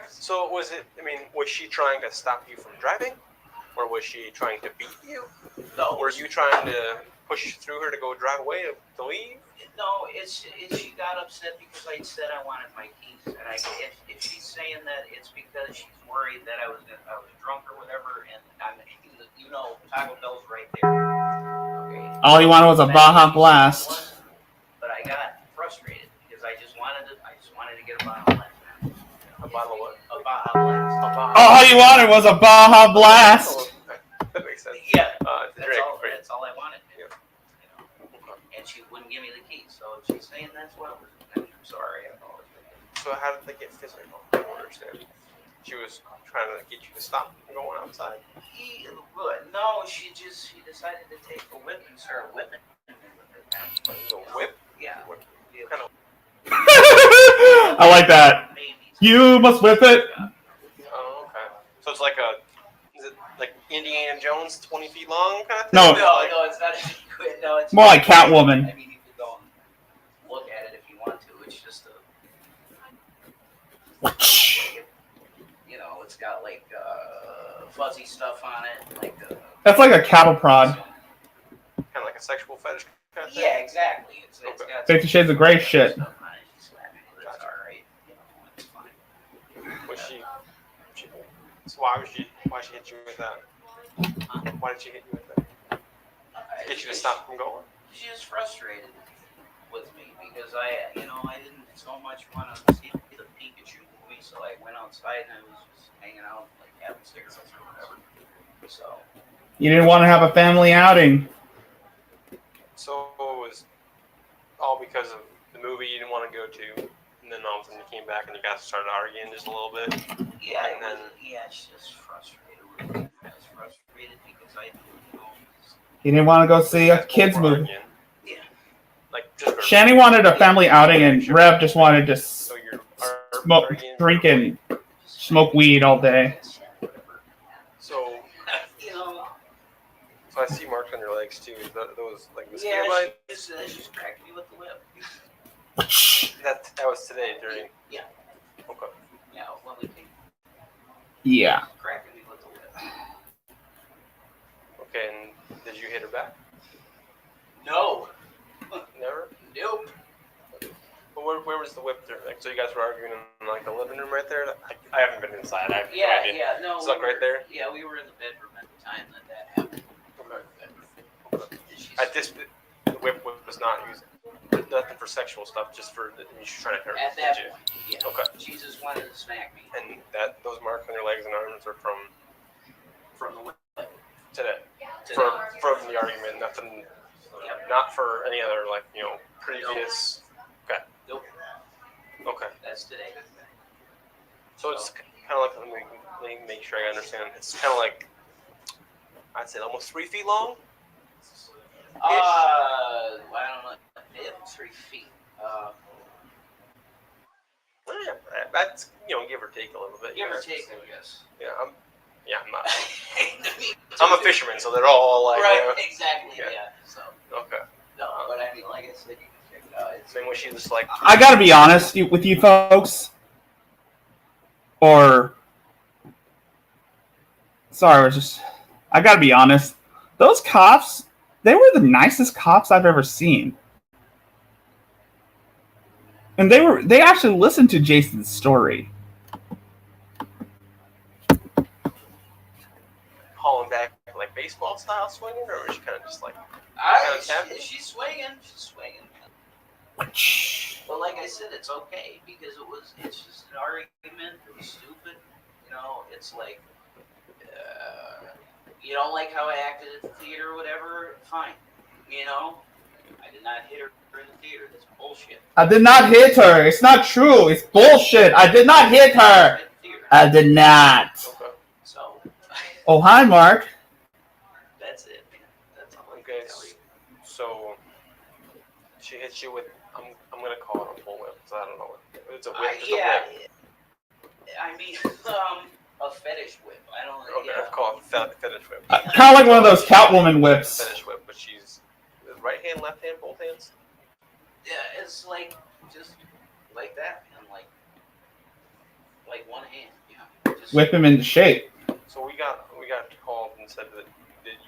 So was it? I mean, was she trying to stop you from driving, or was she trying to beat you? No. Were you trying to push through her to go drive away to leave? No, she got upset because I said I wanted my keys, and if she's saying that, it's because she's worried that I was drunk or whatever, and Taco Bell's right there. Okay. All he wanted was a Baja Blast. But I got frustrated because I just wanted to get a bottle of Blast. A bottle of what? A Baja Blast. All you wanted was a Baja Blast. That makes sense. Yeah. That's all I wanted. Yeah. And she wouldn't give me the keys. So if she's saying that's what I'm sorry. So how did they get physical? I don't understand. She was trying to get you to stop going outside. No, she decided to take a whip and start whipping. A whip? Yeah. What kind of? I like that. You must whip it. Oh, okay. So it's like is it like Indiana Jones, 20 feet long kind of thing? No. No, it's not. No, it's More like Catwoman. I mean, you could go and look at it if you want to. It's just it's got like fuzzy stuff on it, That's like a cattle prod. Kind of like a sexual fetish kind of thing? Yeah, exactly. It's got 50 Shades of Grey shit. stuff on it. She slapped me with it. It's all right. It's fine. Was she so why she hit you with that? Why did she hit you with that? Get you to stop from going? She was frustrated with me because I didn't so much want to see the Pikachu movie, so I went outside and I was just hanging out, like having cigarettes or whatever. So. You didn't want to have a family outing. So it was all because of the movie you didn't want to go to, and then all of a sudden you came back and you guys started arguing just a little bit. Yeah, and then she's just frustrated with me. I was frustrated because I He didn't want to go see a kids movie. Yeah. Like just Shanny wanted a family outing, and Rev just wanted to so you're drink and smoke weed all day. So I see marks on your legs too. Those like mosquito Yeah, bites. she's cracked me with the whip. That was today during. Yeah. Okay. Yeah, when we came. Yeah. Cracking me with the whip. Okay, and did you hit her back? No. Never. Nope. But where was the whip there? Like, so you guys were arguing in like the living room right there? I haven't been inside. I have no idea. No. It's like right there? Yeah, we were in the bedroom at the time that happened. At this, the whip was not used, nothing for sexual stuff, just for she's trying to hurt. At that point, yeah. Okay. She just wanted to smack me. And those marks on your legs and arms are from the whip. today. From the argument, nothing. Yep. Not for any other previous. Okay. Nope. Okay. That's today. So it's kind of like, let me make sure I understand. It's kind of like, I'd say almost 3 feet long. I don't know. 3 feet. That's give or take a little bit. Give or take, I guess. Yeah, I'm not. I'm a fisherman, so they're all like. Right. Exactly. Yeah. So. Okay. No, but I mean, like I said, you can check it out. Same way she was like. I gotta be honest with you folks. I gotta be honest. Those cops, they were the nicest cops I've ever seen. And they actually listened to Jason's story. Hauling back like baseball style swinging, or was she kind of just like. She's swinging. But like I said, it's okay because it's just an argument. It was stupid. It's like, you don't like how I acted at the theater or whatever, fine. I did not hit her in the theater. That's bullshit. I did not hit her. It's not true. It's bullshit. I did not hit her. I did not. Okay. So. Oh, hi, Mark. That's it, man. That's all I Okay. can tell you. So she hits you with. I'm gonna call it a bullwhip because I don't know. It's a whip. Just yeah. a whip. I mean, A fetish whip. I don't. Okay, Yeah. I'll call it fetish whip. Kind of like one of those Catwoman whips. Fetish whip, but she's right hand, left hand, both hands. Yeah, it's like just like that, and like one hand. Yeah. Just, Whip him into shape. So we got called and said that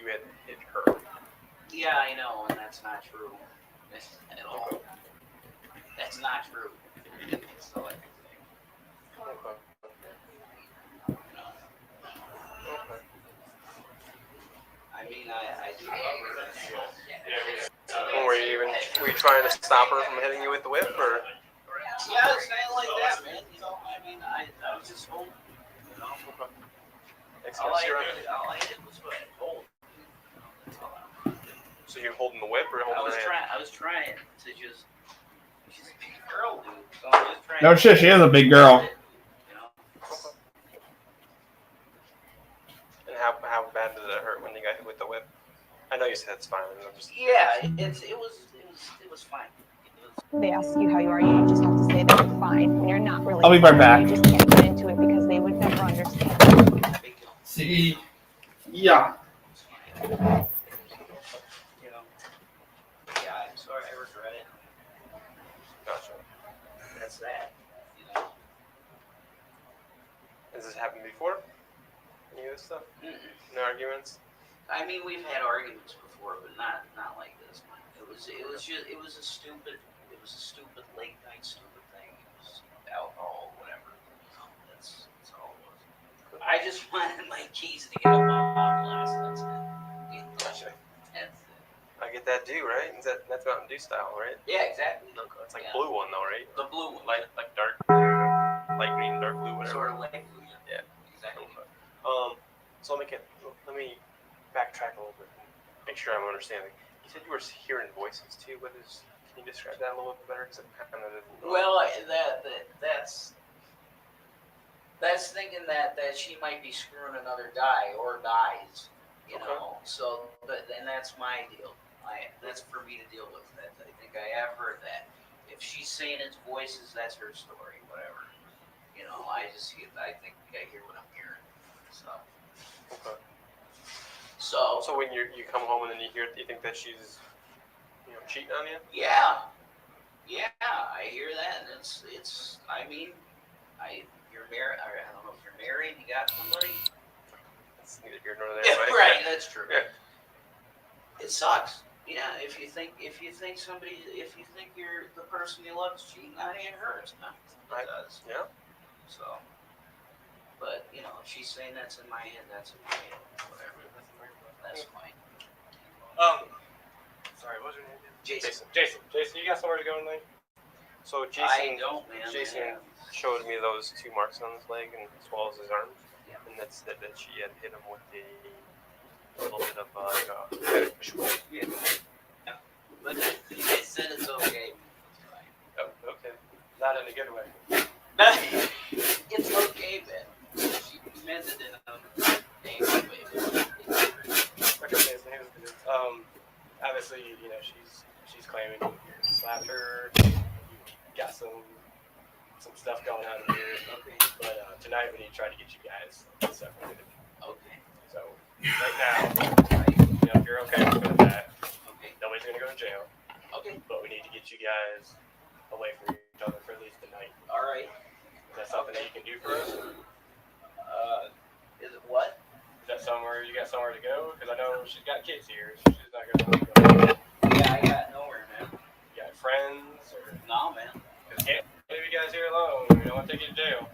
you had hit her. Yeah, I know, and that's not true at all. That's not true. That's all I can say. Okay. Okay. I mean, I do love her. Were you trying to stop her from hitting you with the whip, or? Yeah, it's kind of like that, man. You know, I mean, I was just holding. You know, all I did was what hold. That's all I. So you're holding the whip or holding her hand? I was trying to just. She's a big girl, dude. So I'm just trying. No shit, she is a big girl. You know. And how bad did it hurt when you got hit with the whip? I know you said it's fine. Yeah, it was fine. They ask you how you are, you just have to say that you're fine when you're not really. I'll be right back. You just can't get into it because they would never understand. See, yeah. You know, yeah, I'm sorry, I regret it. Gotcha. That's that. You know. Has this happened before? Any of this stuff? Mm-mm. No arguments? I mean, we've had arguments before, but not like this one. It was a stupid late night stupid thing. It was alcohol, whatever. That's all it was. I just wanted my keys to get a mom last. That's it. Gotcha. That's it. I get that too, right? That's Mountain Dew style, right? Yeah, exactly. It's like blue one though, right? The blue one. Like dark, light green, dark blue, whatever. Sort of light blue. Yeah. Exactly. So let me backtrack a little bit and make sure I'm understanding. You said you were hearing voices too. Can you describe that a little bit better? Because it kind of didn't. Well, that's thinking that she might be screwing another guy or dies, you know. So, and that's my deal. That's for me to deal with. That I think I have heard that. If she's saying it's voices, that's her story. Whatever, you know. I think I hear what I'm hearing. So. Okay. So when you come home and then you think that she's, cheating on you? Yeah, I hear that. And it's. I mean, you're married. I don't know if you're married. You got somebody. That's neither here nor there. Yeah, right. That's true. Yeah. It sucks. Yeah, if you think you're the person you love is cheating on you, it hurts. No, it does. Yeah. So, but if she's saying that's in my head, that's in my head. Whatever. That's fine. Sorry, what was your name? Jason, you got somewhere to go tonight? So I don't, man. Jason showed me those 2 marks on his leg and as well as his arm. Yeah. And that she had hit him with a little bit of a switch. Yeah. But I said it's okay. It's fine. Oh, okay. Not in a good way. It's okay, man. She meant it in a angry way. Obviously, she's claiming you slapped her. You got some stuff going on here. Okay. But tonight we need to try to get you guys separated. Okay. So right now, if you're okay with that, nobody's gonna go to jail. Okay. But we need to get you guys away from each other for at least the night. All right. Is that something that you can do for us? Is it what? Is that somewhere you got somewhere to go? Because I know she's got kids here. So she's not gonna go. Yeah, I got nowhere, man. You got friends or? No, man. Because can't leave you guys here alone. We don't want to take you to jail.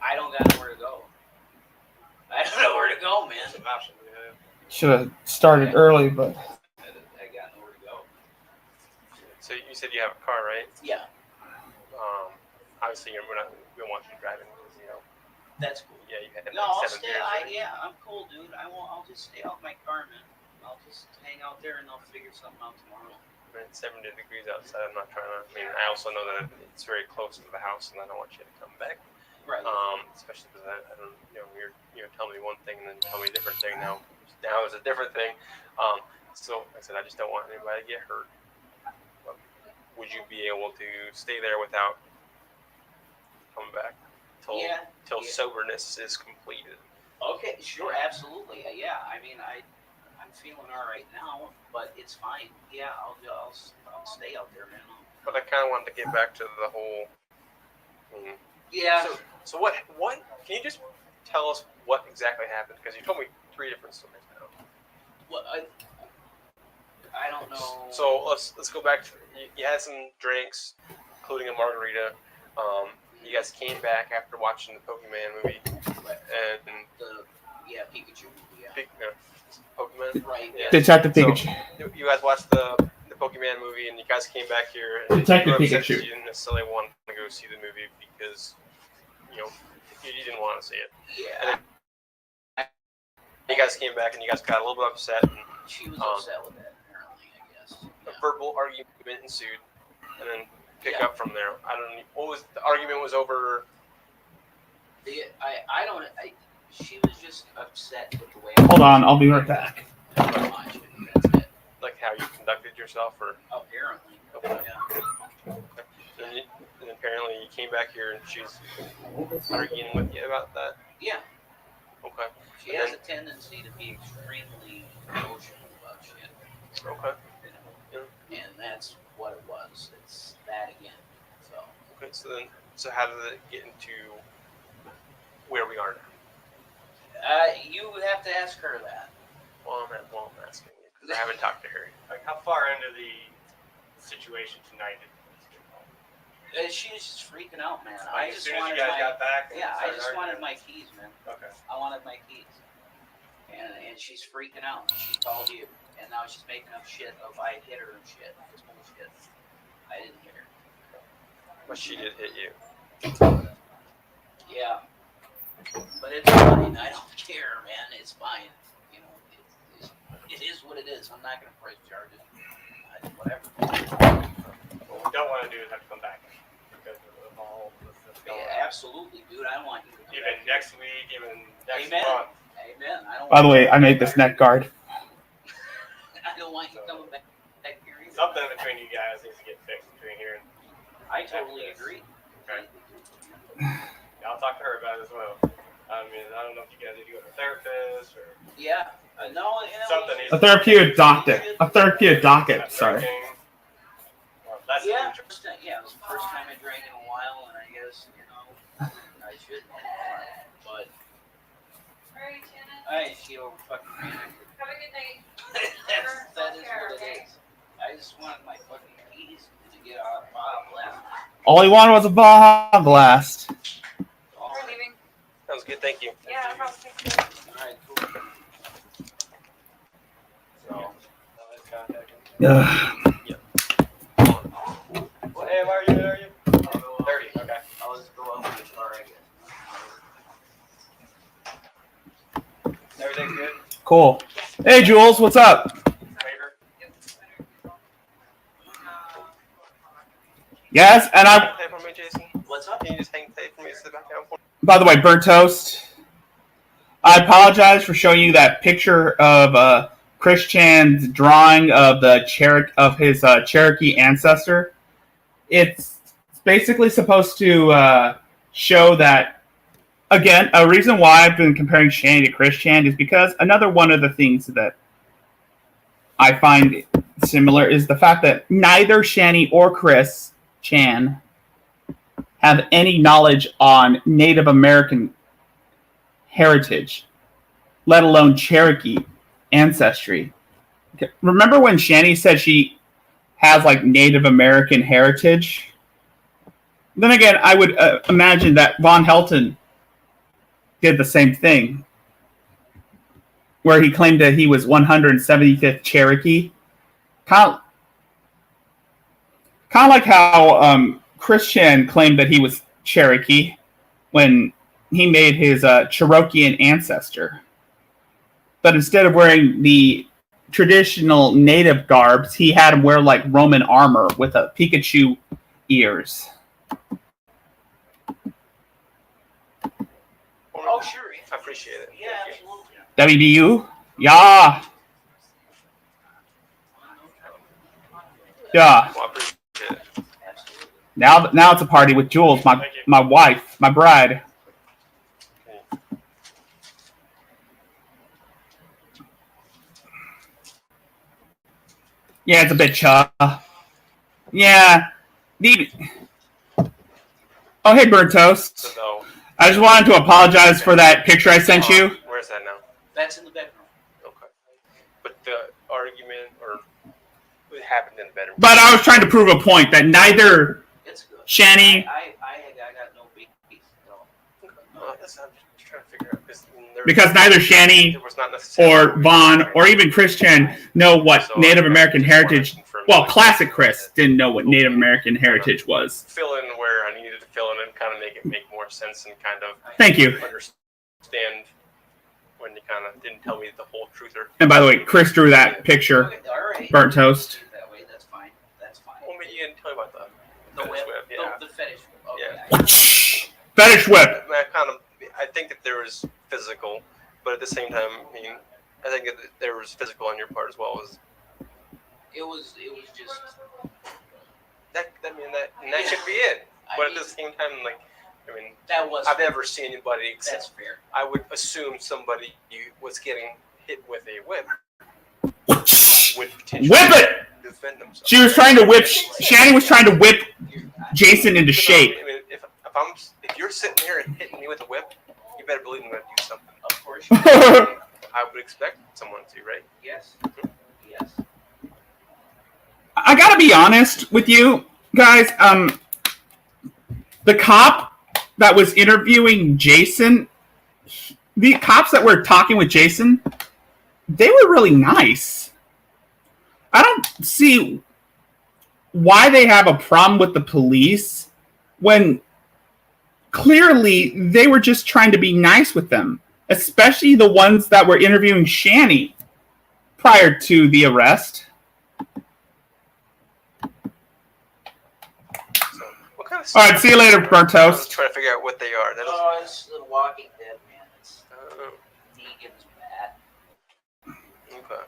I don't got nowhere to go. I don't know where to go, man. That's an option we have. Should have started early, but I got nowhere to go. So you said you have a car, right? Yeah. Obviously, we don't want you driving because That's cool. Yeah, you had No, like I'll 7 stay. beers. Right? Yeah, I'm cool, dude. I'll just stay out my car, man. I'll just hang out there and I'll figure something out tomorrow. It's 70 degrees outside. I'm not trying to. I mean, I also know that it's very close to the house, and I don't want you to come back. Right. Especially because I don't. You're telling me one thing and then tell me a different thing. Now it's a different thing. So like I said, I just don't want anybody to get hurt. Would you be able to stay there without coming back till Yeah. soberness is completed. Okay, sure, absolutely. Yeah, I mean, I'm feeling all right now, but it's fine. Yeah, I'll stay out there, man. But I kind of wanted to get back to the whole. Yeah. So what? Can you just tell us what exactly happened? Because you told me 3 different stories now. Well, I don't know. So let's go back to you had some drinks, including a margarita. You guys came back after watching the Pokemon movie, and Pikachu movie. Yeah. Pokemon. Right. Yeah. Detective Pikachu. So, you guys watched the Pokemon movie, and you guys came back here. And Detective you were upset Pikachu. that you didn't necessarily want to go see the movie because you didn't want to see it. Yeah. And you guys came back, and you guys got a little bit upset. And, She was upset with that, apparently. I guess. A verbal argument ensued, and then pick up from there. I don't know. What was the argument? Was over. She was just upset with the way. Hold on, I'll be right back. That's it. Like how you conducted yourself, or Apparently. okay. Yeah. And apparently you came back here and she's arguing with you about that. Yeah. Okay. She has a tendency to be extremely emotional about shit. Okay. And that's what it was. It's that again. So. Okay. So how did it get into where we are now? You have to ask her that. Well, I'm asking you because I haven't talked to her. Like, how far into the situation tonight did this get involved? She's just freaking out, man. Like, as soon as you guys got back, I started just wanted arguing? my keys, man. Okay. I wanted my keys. And she's freaking out. She called you, and now she's making up shit of I hit her and shit. It's bullshit. I didn't hit her. But she did hit you. Yeah. But it's fine. I don't care, man. It's fine. It is what it is. I'm not going to press charges. Whatever. What we don't want to do is have to come back because of all this that's going on. Absolutely, dude. I don't want you to come Even back. next week, even next Amen. month. Amen. I don't By the want way, I made this neck guard. I don't want you coming back here either. Something between you guys needs to get fixed between here and I totally agree. okay. I'll talk to her about it as well. I mean, I don't know if you guys need to go to a therapist or Yeah. No, something. A therapeutic docket. Sorry. Well, that's Yeah. It was the first time I drank in a while, and I guess I should. But she over fucking ran. Have a good night. That is what it is. I just wanted my fucking keys to get out of Baja Blast. All he wanted was a Baja Blast. We're leaving. Sounds good. Thank you. Yeah, no problem. Alright, cool. So, let's contact him. Well, hey, where are you? 30. Okay. I'll just go out to the car, I guess. Everything good? Cool. Hey, Jules, what's up? Favor? Yes, and I. Hey, for me, Jason. What's up? Can you just hang tight for me? Sit back down for me. By the way, Burnt Toast, I apologize for showing you that picture of Chris Chan's drawing of his Cherokee ancestor. It's basically supposed to show that, again, a reason why I've been comparing Shanny to Chris Chan is because another one of the things that I find similar is the fact that neither Shanny or Chris Chan have any knowledge on Native American heritage, let alone Cherokee ancestry. Okay. Remember when Shanny said she has like Native American heritage? Then again, I would imagine that Von Helton did the same thing, where he claimed that he was 175th Cherokee. Kind of like how Chris Chan claimed that he was Cherokee when he made his Cherokean ancestor. But instead of wearing the traditional native garbs, he had him wear like Roman armor with a Pikachu ears. Oh, sure. I appreciate it. Yeah, Thank you. absolutely. WBU? Yeah. Yeah. Well, I appreciate it. Absolutely. Now it's a party with Jules, my wife, my bride. Yeah, it's a bit Yeah. Oh, hey, Bird Toast. So no. I just wanted to apologize for that picture I sent you. Where's that now? That's in the bedroom. Okay. But the argument or it happened in the bedroom. But I was trying to prove a point that neither It's good. Shani I got no big piece. No. I'm just trying to figure out because neither Shani there was not necessarily or Vaughn or even Christian know what Native American heritage. Well, classic Chris didn't know what Native American heritage was. Fill in where I needed to fill in and kind of make it make more sense and kind of Thank you. Understand when you kind of didn't tell me the whole truth. And by the way, Chris drew that picture. Okay, all right. Burnt toast. That way, that's fine. That's fine. Well, but you didn't tell me about The fetish whip. whip. Yeah. The fetish whip. Okay. Yeah. Fetish whip. I think that there was physical, but at the same time, I mean, I think that there was physical on your part as well as. It was just. That should be it. But at the same time, like, I mean, that was. I've never seen anybody. That's fair. I would assume somebody was getting hit with a whip. Would potentially Whip it! defend themselves. She was trying to whip. Shani was trying to whip Jason into shape. I mean, if you're sitting here and hitting me with a whip, you better believe I'm gonna do something. Of course. I would expect someone to, right? Yes. Yes. I gotta be honest with you guys. The cop that was interviewing Jason, the cops that were talking with Jason, they were really nice. I don't see why they have a problem with the police when clearly they were just trying to be nice with them, especially the ones that were interviewing Shani prior to the arrest. All right, see you later, Burnt I was Toast. trying to figure out what they are. Oh, it's The Walking Dead, man. It's Negan's bad. Okay.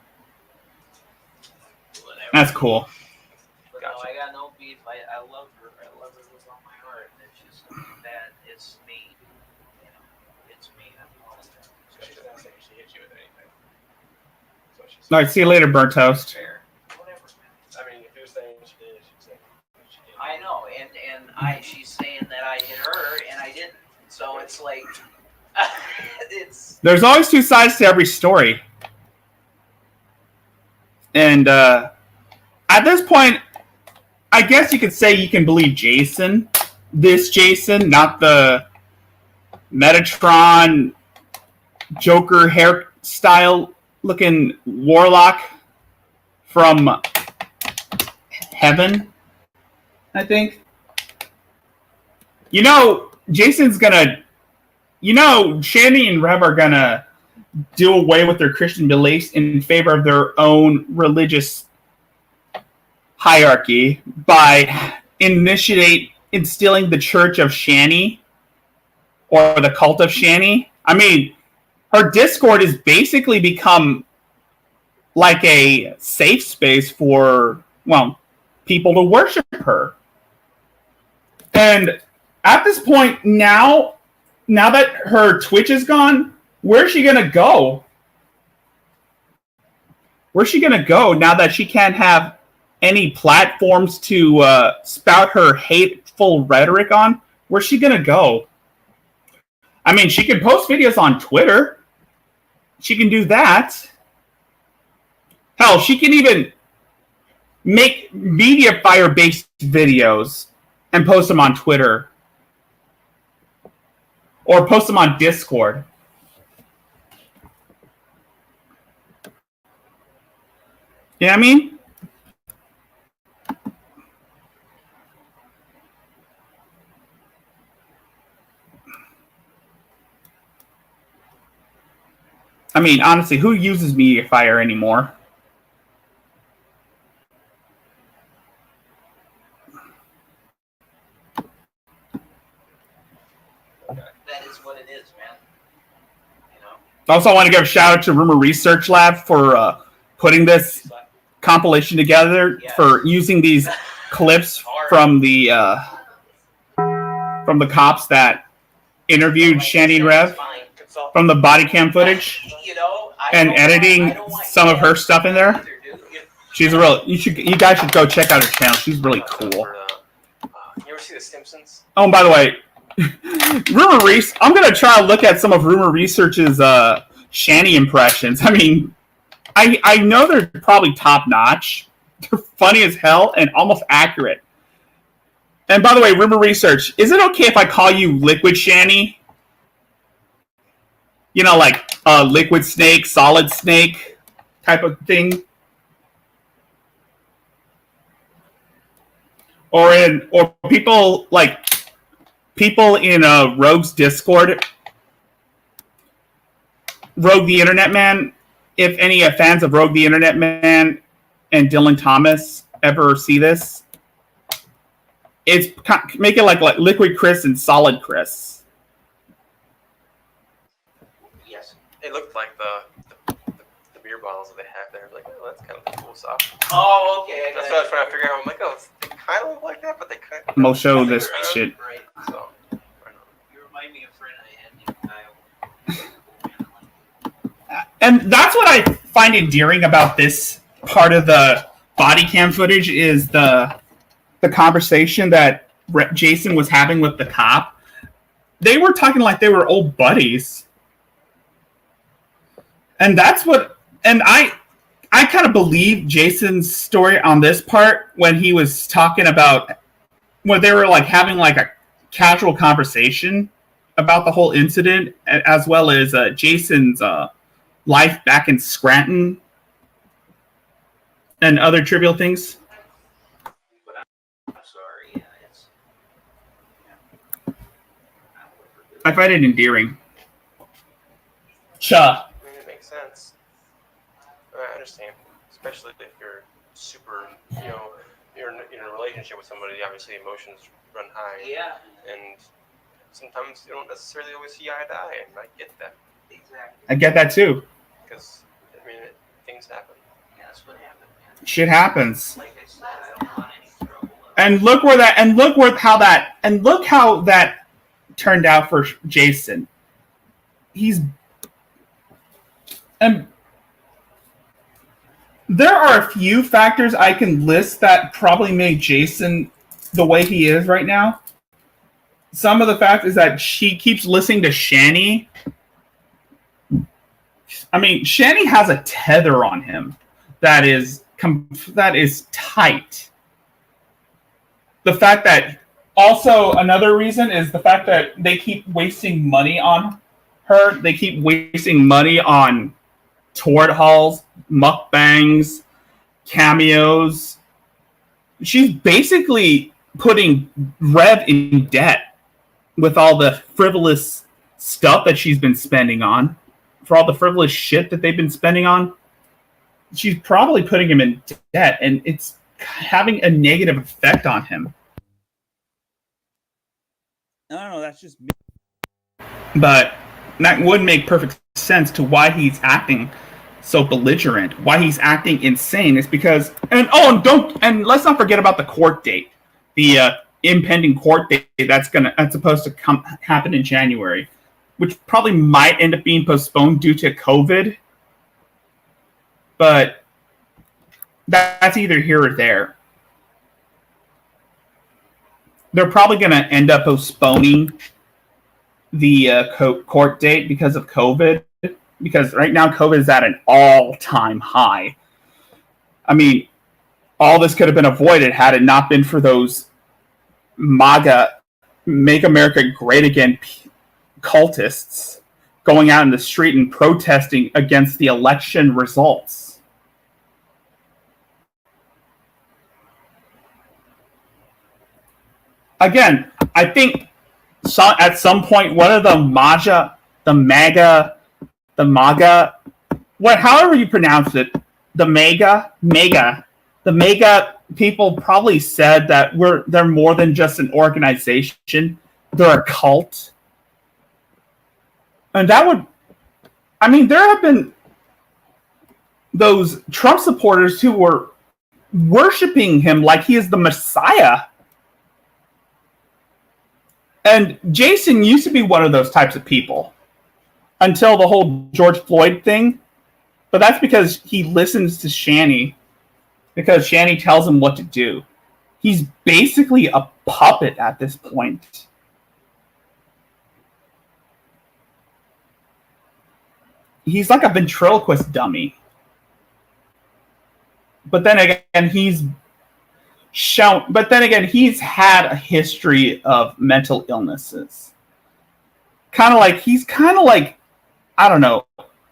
Whatever. That's cool. But Gotcha. no, I got no beef. I love her. I love her with all my heart. It's just that it's me. You know, it's me. I'm all the time. So she's not saying she hit you with anything. So she's All right, see you later, Burnt Toast. Fair. Whatever, man. I mean, if you're saying she did, she'd say she did. I know, and she's saying that I hit her and I didn't. So it's like, it's. There's always two sides to every story. And at this point, I guess you could say you can believe Jason. This Jason, not the Metatron Joker hairstyle looking warlock from Heaven, I think. You know, Jason's gonna, Shani and Rev are gonna do away with their Christian beliefs in favor of their own religious hierarchy by instilling the Church of Shani or the Cult of Shani. I mean, her Discord has basically become like a safe space for, people to worship her. And at this point, now that her Twitch is gone, where's she going to go? Where's she going to go now that she can't have any platforms to spout her hateful rhetoric on? Where's she going to go? I mean, she can post videos on Twitter. She can do that. Hell, she can even make MediaFire-based videos and post them on Twitter. Or post them on Discord. You know what I mean? I mean, honestly, who uses MediaFire anymore? That is what it is, man. You know? Also, I want to give a shout out to Rumor Research Lab for putting this compilation together, for using these clips from the cops that interviewed Shani and Rev from the body cam footage, You know, and editing some of her stuff in there. She's a real. You guys should go check out her channel. She's really cool. You ever see The Simpsons? Oh, and by the way, Rumor Reese. I'm gonna try to look at some of Rumor Research's Shanny impressions. I mean, I know they're probably top notch. They're funny as hell and almost accurate. And by the way, Rumor Research, is it okay if I call you Liquid Shanny? You know, like liquid snake, solid snake type of thing. Or people in Rogue's Discord, Rogue the Internet Man. If any fans of Rogue the Internet Man and Dylan Thomas ever see this, make it like Liquid Chris and Solid Chris. Yes. It looked like the beer bottles that they have there. Like, oh, that's kind of cool stuff. Oh, okay. That's what I was trying to figure out. I'm like, oh, they kind of look like that, but they kind of. I'm gonna show this shit. Right. So, You remind me of a friend I had named Kyle. And that's what I find endearing about this part of the body cam footage is the conversation that Jason was having with the cop. They were talking like they were old buddies. And that's what, and I kind of believe Jason's story on this part when he was talking about, when they were like having like a casual conversation about the whole incident, as well as Jason's life back in Scranton and other trivial things. But I'm sorry. Yeah, I find it endearing. Cha. I mean, it makes sense. I understand, especially if you're super, you're in a relationship with somebody. Obviously, emotions run high. Yeah. And sometimes you don't necessarily always see eye to eye, and I get that. Exactly. I get that too. Because, I mean, things happen. Yeah, that's what happened, man. Shit happens. Like I said, I don't want any trouble. And look how that turned out for Jason. And there are a few factors I can list that probably make Jason the way he is right now. Some of the fact is that she keeps listening to Shanny. I mean, Shanny has a tether on him that is tight. The fact that also another reason is the fact that they keep wasting money on her. They keep wasting money on tour hauls, mukbangs, cameos. She's basically putting Rev in debt with all the frivolous stuff that she's been spending on. For all the frivolous shit that they've been spending on, she's probably putting him in debt, and it's having a negative effect on him. I don't know, that's just me. But that would make perfect sense to why he's acting so belligerent, why he's acting insane. Is because, and let's not forget about the court date, the impending court date that's supposed to happen in January, which probably might end up being postponed due to COVID. But that's either here or there. They're probably going to end up postponing the court date because of COVID. Because right now COVID is at an all-time high. I mean, all this could have been avoided had it not been for those MAGA, Make America Great Again cultists going out in the street and protesting against the election results. Again, I think at some point one of the MAGA, however you pronounce it, the MAGA people probably said that they're more than just an organization, they're a cult. And there have been those Trump supporters who were worshiping him like he is the Messiah. And Jason used to be one of those types of people until the whole George Floyd thing. But that's because he listens to Shanny. because Shanny tells him what to do. He's basically a puppet at this point. He's like a ventriloquist dummy. But then again, he's had a history of mental illnesses. He's kind of like, I don't know,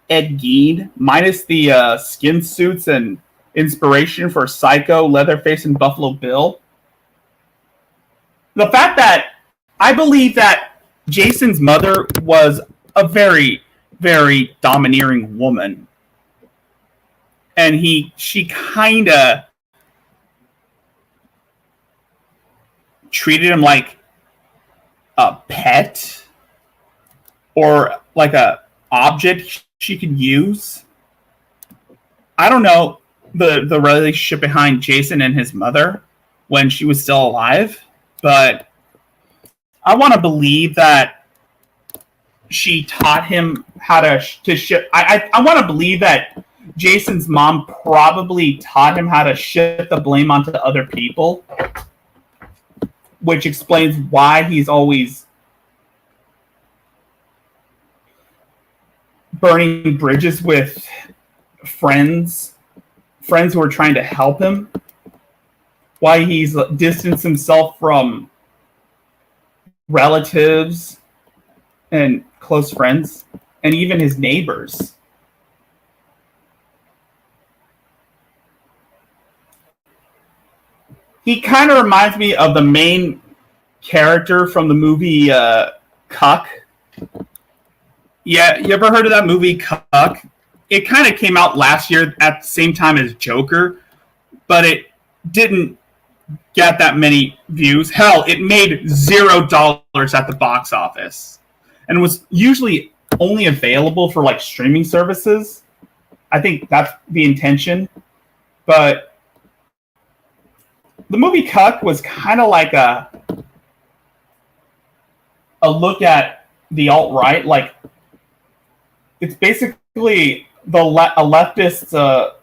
Ed Gein, minus the skin suits and inspiration for Psycho, Leatherface, and Buffalo Bill. The fact that I believe that Jason's mother was a very, very domineering woman. And she kind of treated him like a pet or like a object she could use. I don't know the relationship behind Jason and his mother when she was still alive, but I want to believe that she taught him how to shift. I want to believe that Jason's mom probably taught him how to shift the blame onto other people, which explains why he's always burning bridges with friends who are trying to help him, why he's distanced himself from relatives and close friends and even his neighbors. He kind of reminds me of the main character from the movie Cuck. Yeah, you ever heard of that movie Cuck? It kind of came out last year at the same time as Joker, but it didn't get that many views. Hell, it made $0 at the box office and was usually only available for like streaming services. I think that's the intention. But the movie Cuck was kind of like a look at the alt-right. Like, it's basically a leftist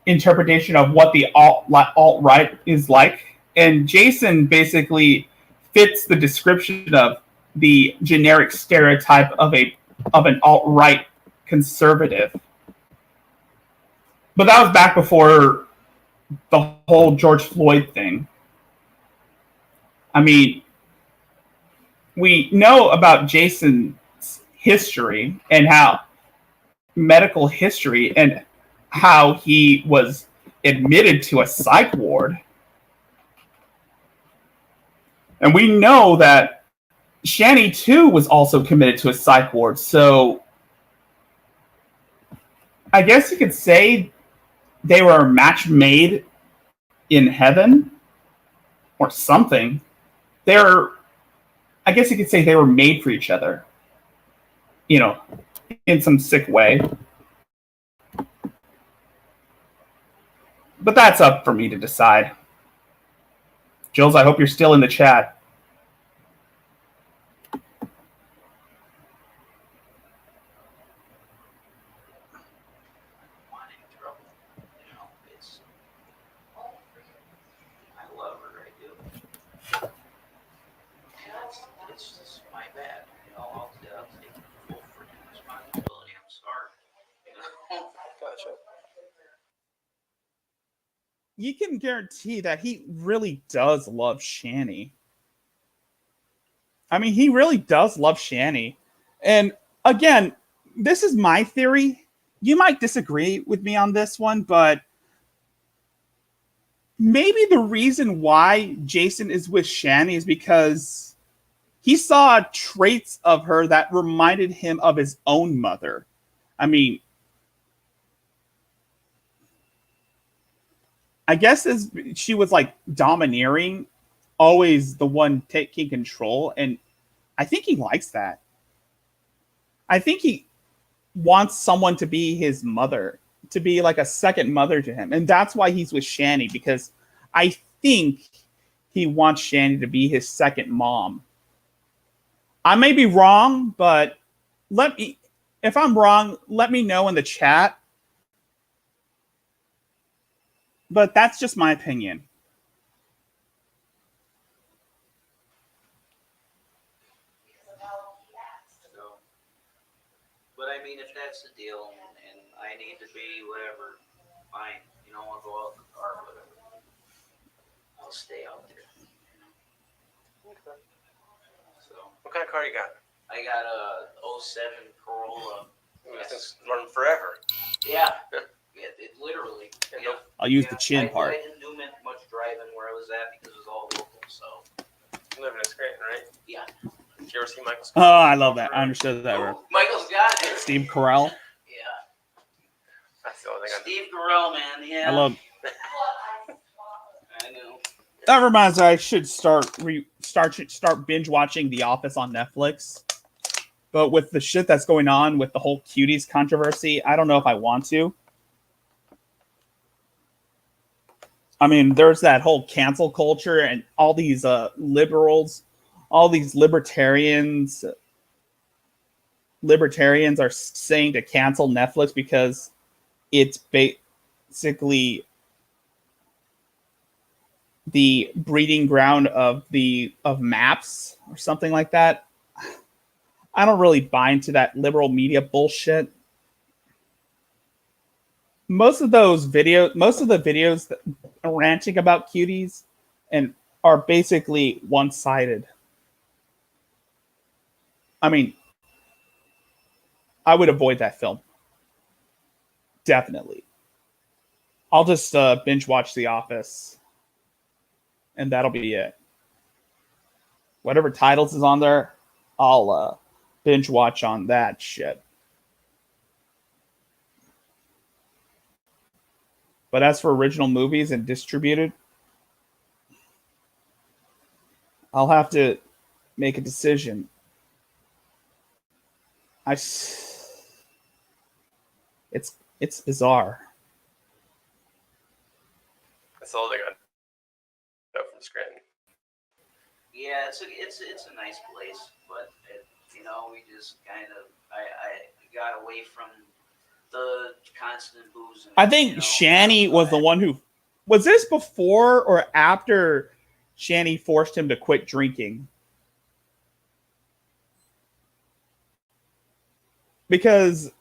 interpretation of what the alt-right is like. And Jason basically fits the description of the generic stereotype of an alt-right conservative. But that was back before the whole George Floyd thing. I mean, we know about Jason's history and how medical history and how he was admitted to a psych ward. And we know that Shanny, too, was also committed to a psych ward. So I guess you could say they were a match made in heaven or something. I guess you could say they were made for each other, you know, in some sick way. But that's up for me to decide. Jules, I hope you're still in the chat. I love her, I do. It's just my bad. I'll take full freaking responsibility. I'm sorry. Gotcha. You can guarantee that he really does love Shanny. I mean, he really does love Shanny. And again, this is my theory. You might disagree with me on this one, but maybe the reason why Jason is with Shanny is because he saw traits of her that reminded him of his own mother. I mean, I guess as she was like domineering, always the one taking control, and I think he likes that. I think he wants someone to be his mother, to be like a second mother to him, and that's why he's with Shanny, because I think he wants Shanny to be his second mom. I may be wrong, but if I'm wrong, let me know in the chat. but that's just my opinion. So, but I mean, if that's the deal, and I need to be whatever, fine. You know, I'll go out in the car, whatever. I'll stay out there. Okay. So What kind of car you got? I got a '07 Corolla. Ooh, this thing's running forever. Yeah, it literally. And Yeah. I'll use the chin part. I didn't do much driving where I was at because it was all local. So you live in Scranton, right? yeah. Did you ever see Michael's Oh, car? I love that. I understood that. Oh, Michael's got it. Steve Carell. Yeah. That's the only thing I know. Steve Carell, man. Yeah. I love. I know. That reminds me, I should start binge watching The Office on Netflix. But with the shit that's going on with the whole cuties controversy, I don't know if I want to. I mean, there's that whole cancel culture and all these liberals, all these libertarians are saying to cancel Netflix because it's basically the breeding ground of maps or something like that. I don't really buy into that liberal media bullshit. Most of the videos that are ranting about cuties and are basically one-sided. I mean, I would avoid that film. Definitely. I'll just binge watch The Office, and that'll be it. Whatever titles is on there, I'll binge watch on that shit. But as for original movies and distributed, I'll have to make a decision. It's bizarre. That's all they got from Scranton. Yeah, it's a nice place, but we just kind of I got away from the constant booze. I think Shani was the one who was this before or after Shani forced him to quit drinking. Because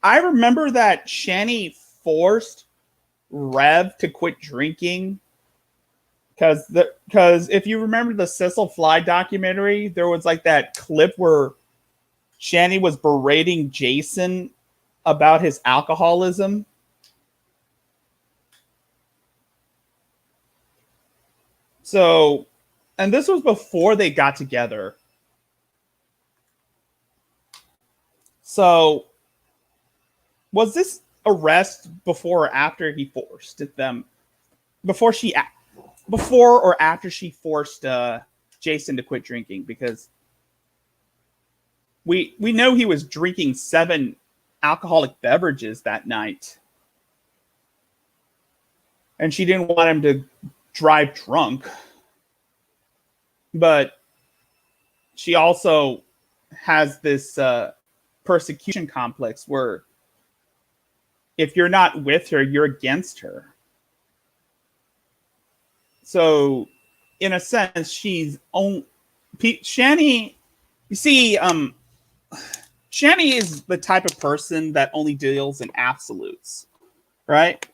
I remember that Shani forced Rev to quit drinking. Because if you remember the Cecil Fly documentary, there was like that clip where Shani was berating Jason about his alcoholism. So, and this was before they got together. So, was this arrest before or after he forced them? Before or after she forced Jason to quit drinking? Because we know he was drinking 7 alcoholic beverages that night. And she didn't want him to drive drunk. But she also has this persecution complex where if you're not with her, you're against her. So, in a sense, she's Shani. You see, Shani is the type of person that only deals in absolutes, right?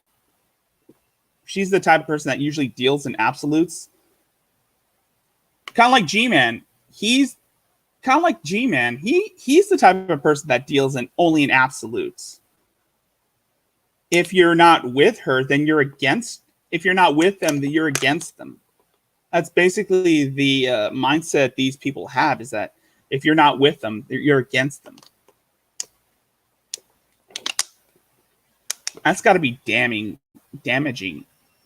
She's the type of person that usually deals in absolutes. Kind of like G-Man. He's kind of like G-Man. He's the type of person that deals in only in absolutes. If you're not with her, then you're against. If you're not with them, then you're against them. That's basically the mindset these people have, is that if you're not with them, you're against them. That's got to be damaging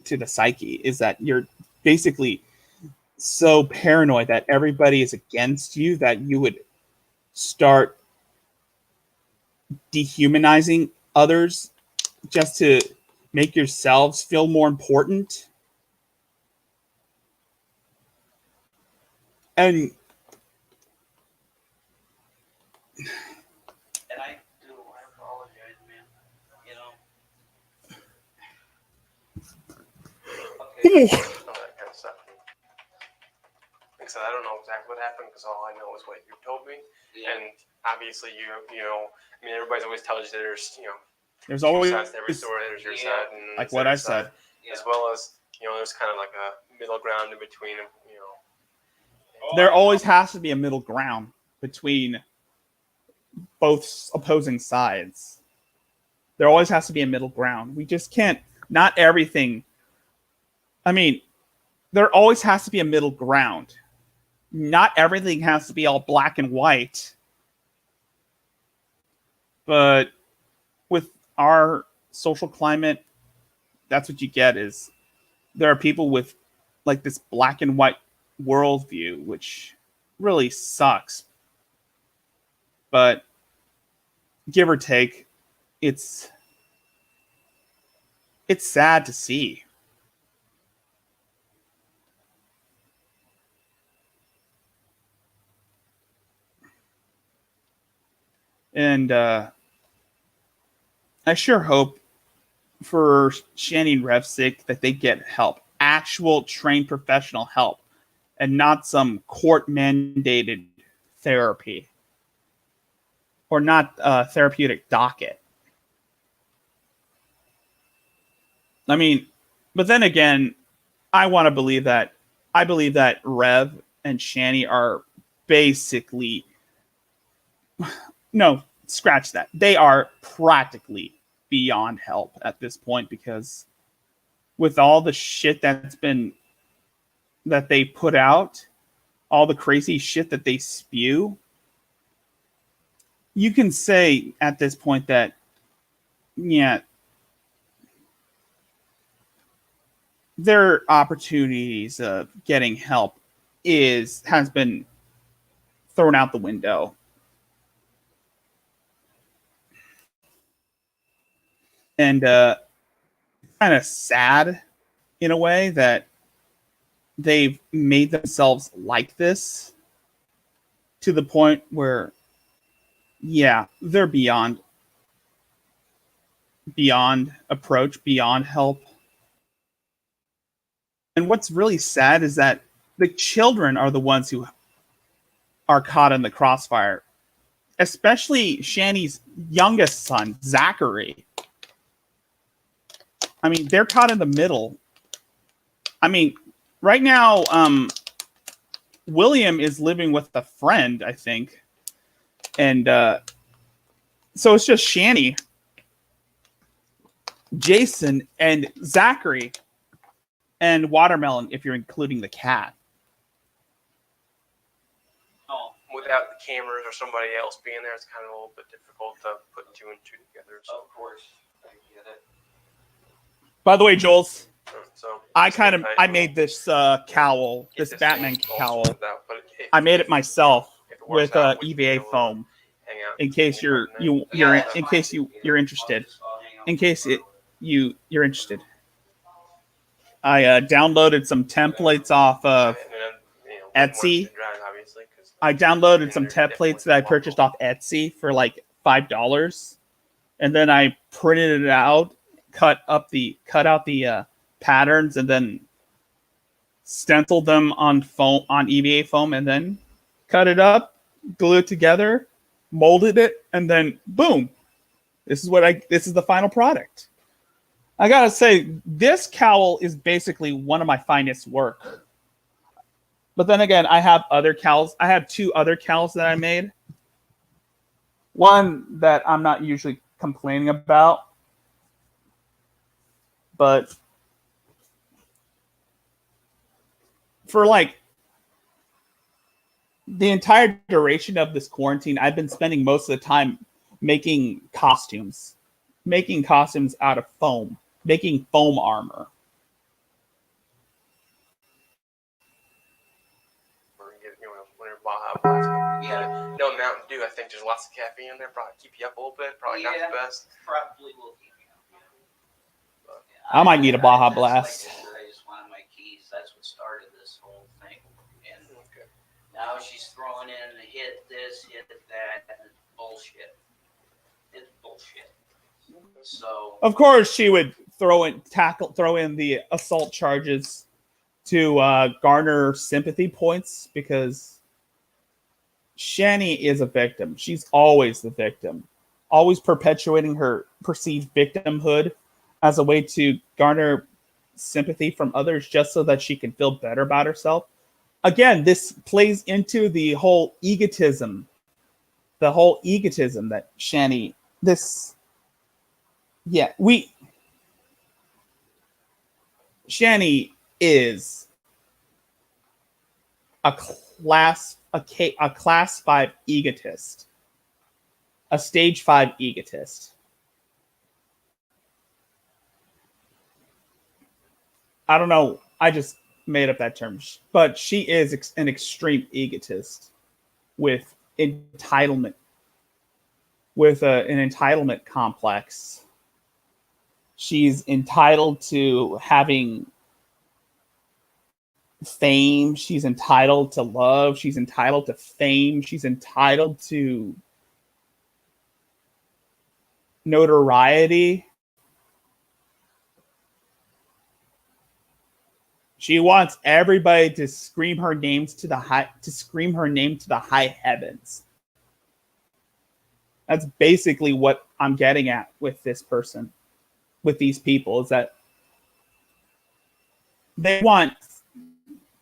to the psyche, is that you're basically so paranoid that everybody is against you that you would start dehumanizing others just to make yourselves feel more important. And I apologize, man. all that kind of stuff. Like I said, I don't know exactly what happened because all I know is what you told me. Yeah. And obviously, you know, I mean, everybody's always tells you there's, you know, There's two always sides to every story. There's your Yeah. side and like there's what their I side, said. Yeah. as well as, you know, there's kind of like a middle ground in between, you know. There always has to be a middle ground between both opposing sides. There always has to be a middle ground. We just can't. Not everything. I mean, there always has to be a middle ground. Not everything has to be all black and white. But with our social climate, that's what you get is there are people with like this black and white worldview, which really sucks. But give or take, it's sad to see. And I sure hope for Shanny and Rev's sake that they get help, actual trained professional help, and not some court mandated therapy or not therapeutic docket. I mean, but then again, I believe that Rev and Shanny are basically no, scratch that. They are practically beyond help at this point because with all the shit that they put out, all the crazy shit that they spew, you can say at this point that yeah, their opportunities of getting help has been thrown out the window. And kind of sad in a way that they've made themselves like this to the point where, yeah, they're beyond approach, beyond help. And what's really sad is that the children are the ones who are caught in the crossfire, especially Shanny's youngest son, Zachary. I mean, they're caught in the middle. I mean, right now, William is living with a friend, I think. And so it's just Shanny, Jason, and Zachary, and Watermelon, if you're including the cat. Without the cameras or somebody else being there, it's kind of a little bit difficult to put two and two together. So. Of course, I get it. By the way, Jules, so I made this cowl, this Batman cowl. I made it myself with EVA foam. In case you're interested. In case you're interested. I downloaded some templates off of Etsy. I downloaded some templates that I purchased off Etsy for like $5, and then I printed it out, cut out the patterns, and then stenciled them on EVA foam, and then cut it up, glue it together, molded it, and then boom, this is the final product. I gotta say, this cowl is basically one of my finest work. But then again, I have other cowls. I have two other cowls that I made. One that I'm not usually complaining about, but for like the entire duration of this quarantine, I've been spending most of the time making costumes out of foam, making foam armor. Baja Blast. Yeah. No Mountain Dew. I think there's lots of caffeine in there. Probably keep you up a little bit. Probably not the best. Probably will keep you up. I might need a Baja Blast. I just wanted my keys. That's what started this whole thing. And now she's throwing in hit this, hit that, and it's bullshit. It's bullshit. So of course she would throw in the assault charges to garner sympathy points, because Shani is a victim. She's always the victim, always perpetuating her perceived victimhood as a way to garner sympathy from others just so that she can feel better about herself. Again, this plays into the whole egotism that Shani, Shani is a class 5 egotist, a stage 5 egotist. I don't know. I just made up that term, but she is an extreme egotist with entitlement, with an entitlement complex. She's entitled to having fame. She's entitled to love. She's entitled to fame. She's entitled to notoriety. She wants everybody to scream her name to the high heavens. That's basically what I'm getting at with this person, with these people, is that they want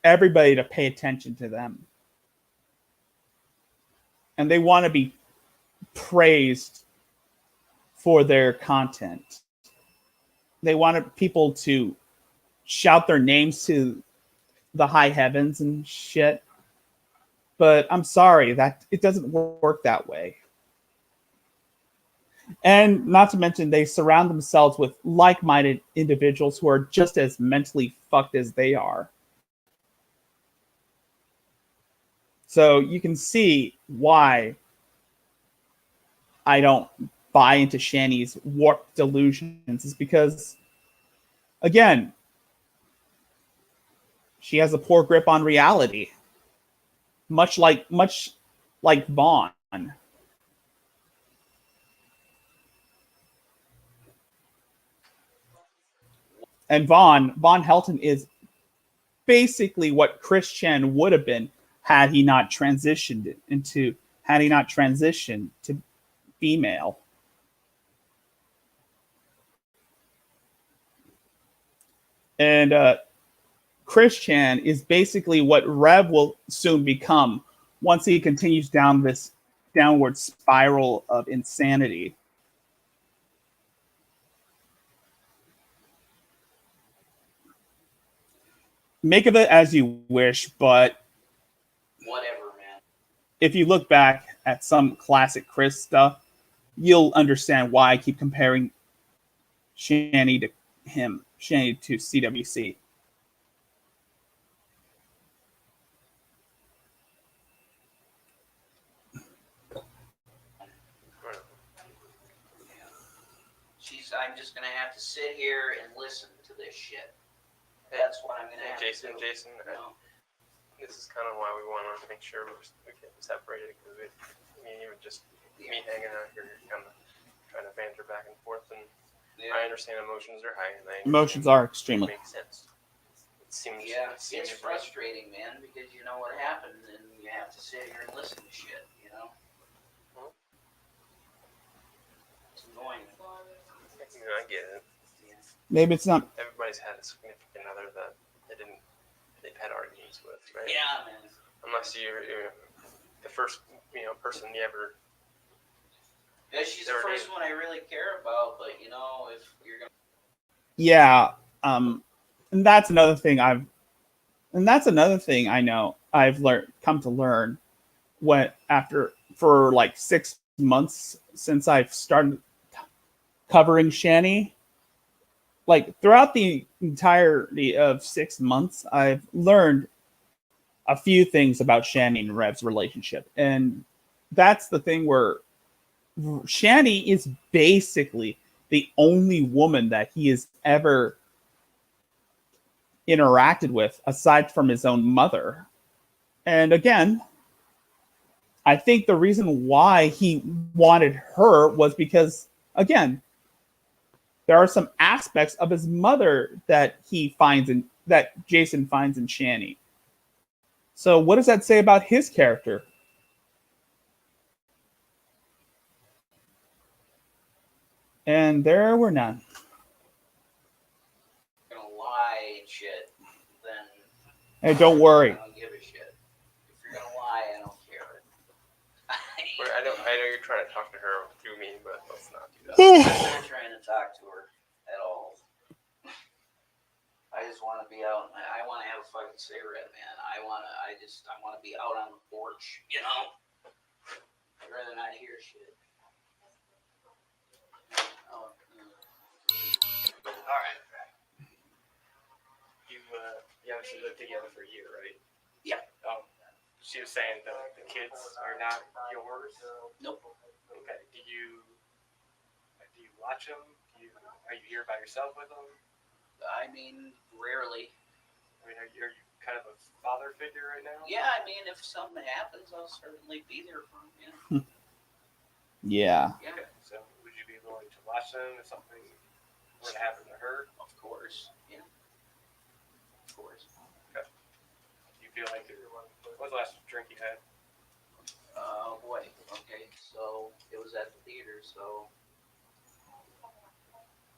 everybody to pay attention to them. And they want to be praised for their content. They want people to shout their names to the high heavens and shit. But I'm sorry, that it doesn't work that way. And not to mention, they surround themselves with like-minded individuals who are just as mentally fucked as they are. So you can see why I don't buy into Shani's warped delusions, is because, again, she has a poor grip on reality, much like Vaughn. And Von Helton is basically what Chris Chen would have been had he not transitioned to female. And Chris Chan is basically what Rev will soon become once he continues down this downward spiral of insanity. Make of it as you wish, but Whatever, man. if you look back at some classic Chris stuff, you'll understand why I keep comparing Shani to CWC. I'm just gonna have to sit here and listen to this shit. That's what I'm gonna have Jason, to do. Jason, this is kind of why we want to make sure we get separated, because me hanging out here, kind of trying to banter back and forth, and yeah. I understand emotions are high, and emotions are extremely. Makes sense. It seems it's frustrating, man, because you know what happened, and you have to sit here and listen to shit, you know. It's annoying. I get it. Maybe it's not. Everybody's had a significant other that they've had arguments with, right? Yeah, man. Unless you're the first, person you ever. Yeah, she's the first one I really care about, but if you're gonna. Yeah, and that's another thing I know I've come to learn for like 6 months since I've started covering Shani. Like throughout the entirety of 6 months, I've learned a few things about Shani and Rev's relationship. And that's the thing where Shani is basically the only woman that he has ever interacted with aside from his own mother. And again, I think the reason why he wanted her was because, again, there are some aspects of his mother that Jason finds in Channy. So what does that say about his character? And there were none. Gonna lie and shit, then Hey, don't worry. I don't give a shit. If you're gonna lie, I don't care. I know you're trying to talk to her through me, but let's not do that. I'm not trying to talk to her at all. I just want to be out. I want to have a fucking cigarette, man. I want to be out on the porch, you know? I'd rather not hear shit. Oh, all right. You obviously lived together for a year, right? Yeah. She was saying that the kids are not yours. Nope. Okay. Do you watch them? Are you here by yourself with them? I mean, rarely. I mean, are you kind of a father figure right now? Yeah, I mean, if something happens, I'll certainly be there for him. Yeah. Yeah. Okay. So, would you be willing to watch them if something were to happen to her? Of course. Yeah. Of course. Okay. Do you feel like what was the last drink you had? Oh boy. Okay. So it was at the theater. So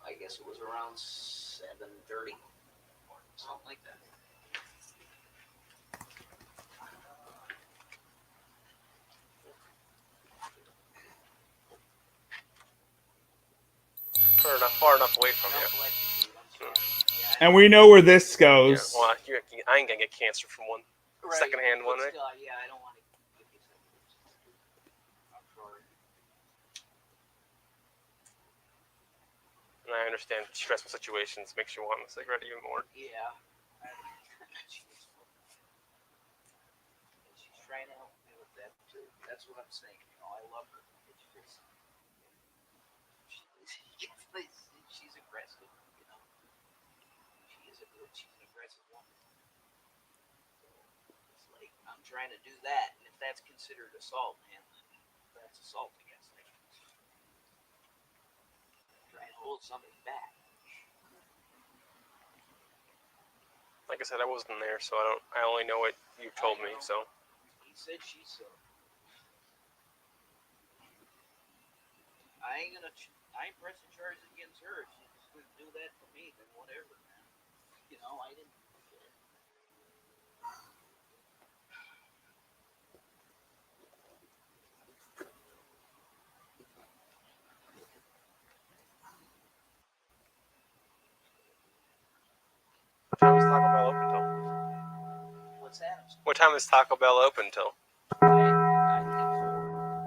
I guess it was around 7:30, something like that. Far enough away from you. And we know where this Yeah, goes. well, I ain't gonna get cancer from one secondhand one, right? Still, yeah, I don't want to give you some. I'm sorry. And I understand stressful situations makes you want a cigarette even more. Yeah. She's trying to help me with that too. That's what I'm saying. You know, I love her. It's just she's aggressive. You know, she's an aggressive woman. So it's like I'm trying to do that, and if that's considered assault, man, then that's assault against me. Trying to hold somebody back. Like I said, I wasn't there, so I only know what you told me. So He said she's so. I ain't pressing charges against her. If she's gonna do that to me, then whatever, man. You know, I didn't. what time is Taco Bell open till? What's that? What time is Taco Bell open till? I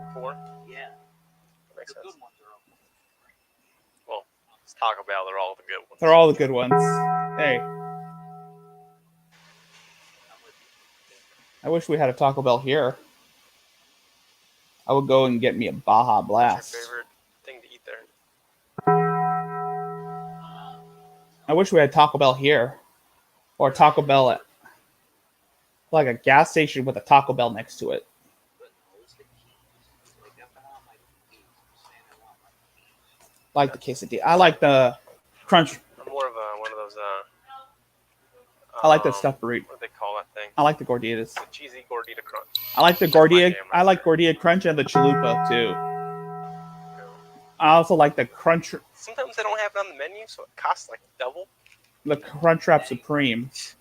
think 4? yeah. That makes The sense. good ones are open. Well, it's Taco Bell. They're all the good ones. They're all the good ones. Hey, I'm with you. I wish we had a Taco Bell here. I would go and get me a Baja What's Blast. your favorite thing to eat there? I wish we had Taco Bell here. Or Taco Bell at like a gas station with a Taco Bell next to it. But no, it's the keys. Like I found my keys. I'm saying I want my keys. Like the quesadilla. I like the crunch. I'm more of one of those. I like the stuffed burrito. What do they call that thing? I like the gorditas. The cheesy gordita crunch. I like the That's my gordita. jam I right like there. gordita crunch and the chalupa too. I also like the crunch, Sometimes they don't have it on the menu, so it costs like double. the Crunchwrap Supreme. It's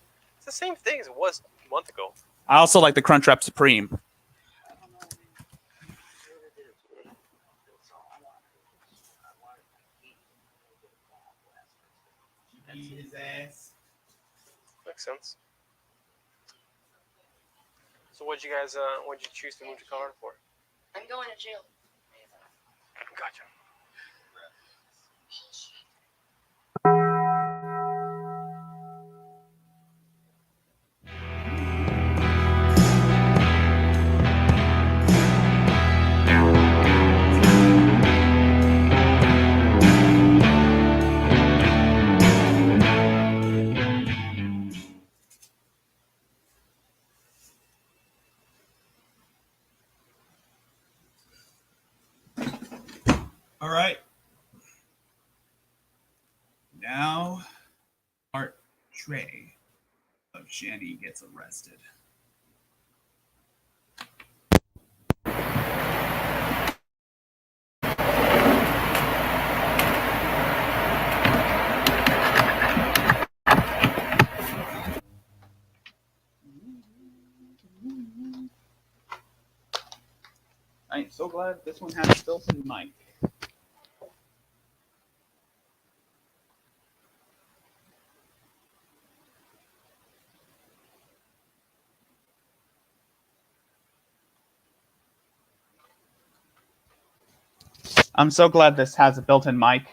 the same thing as it was a month ago. I also like the Crunchwrap Supreme. I don't know, man. Whatever it is, man. That's all I want. I want my keys. I'm gonna get a Baja Blast. That's it. Makes sense. So what'd you choose to move to Colorado for? I'm going to jail. Gotcha. All right. Trey of Jenny gets arrested. I am so glad this one has a built-in mic. I'm so glad this has a built-in mic.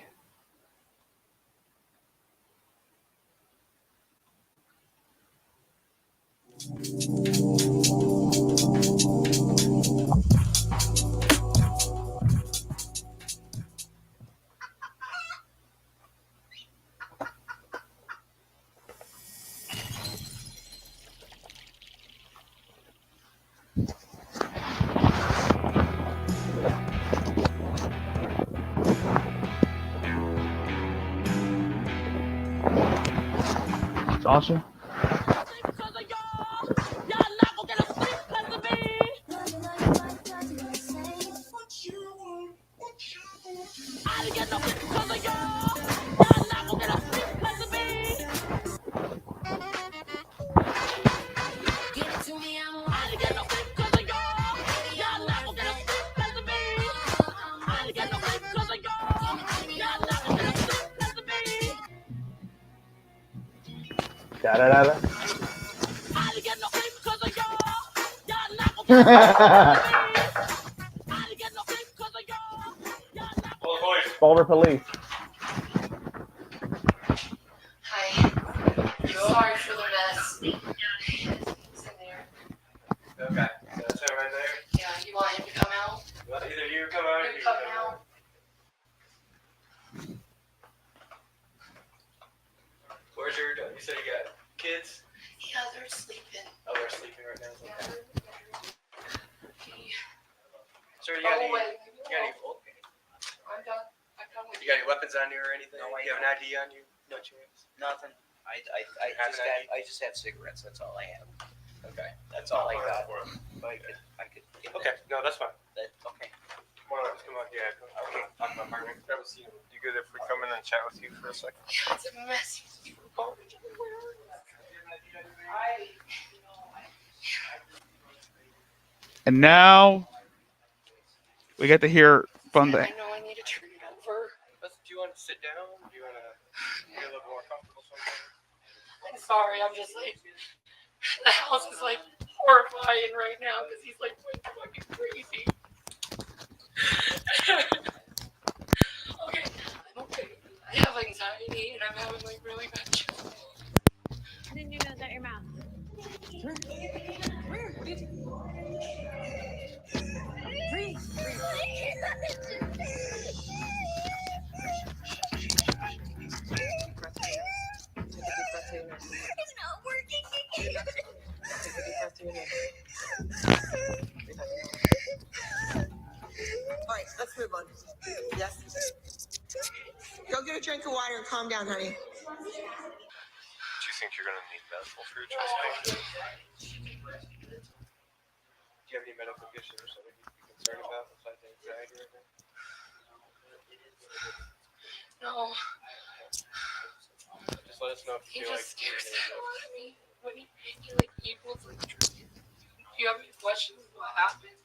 Sasha? Da-da-da-da. Boulder Police. Hi. Sorry for the mess. It's in there. Okay, so that's it right there. Yeah, you want him to come out? Well, either you come out or You're you coming come out? Where's your, you said you got kids? Yeah, they're sleeping. Oh, they're sleeping right now. Yeah, Okay. they're in the bedroom. Sir, you got Oh, any, wait. you got any, okay. I'm done. I'm done with You got any weapons on you or anything? No, I You have an ID on you? No chance. Nothing. I just have cigarettes. That's all I have. Okay. That's all I got. I could get Okay, no, that's fine. that. Okay. Why don't I just come out here? Okay. Talk about partner. Grab a seat. You good if we come in and chat with you for a second? Yeah, it's a mess. People garbage everywhere. And now we get to hear from the. I know I need to turn it over. Do you want to sit down? Do you want to get a little more comfortable somewhere? I'm sorry. I'm just like, the house is like horrifying right now because he's like going fucking crazy. Okay, I'm okay. I have anxiety and I'm having like really bad chills. I didn't even know that your mouth. It's not working. All right, let's move on. Yes. Go get a drink of water and calm down, honey. Do you think you're going to need medical for your chest pain? Do you have any medical conditions or something you'd be concerned about besides anxiety right now? No, Just let us know if he you feel just like scares the hell out of me. When he like equals like drinking. Do you have any questions what happened?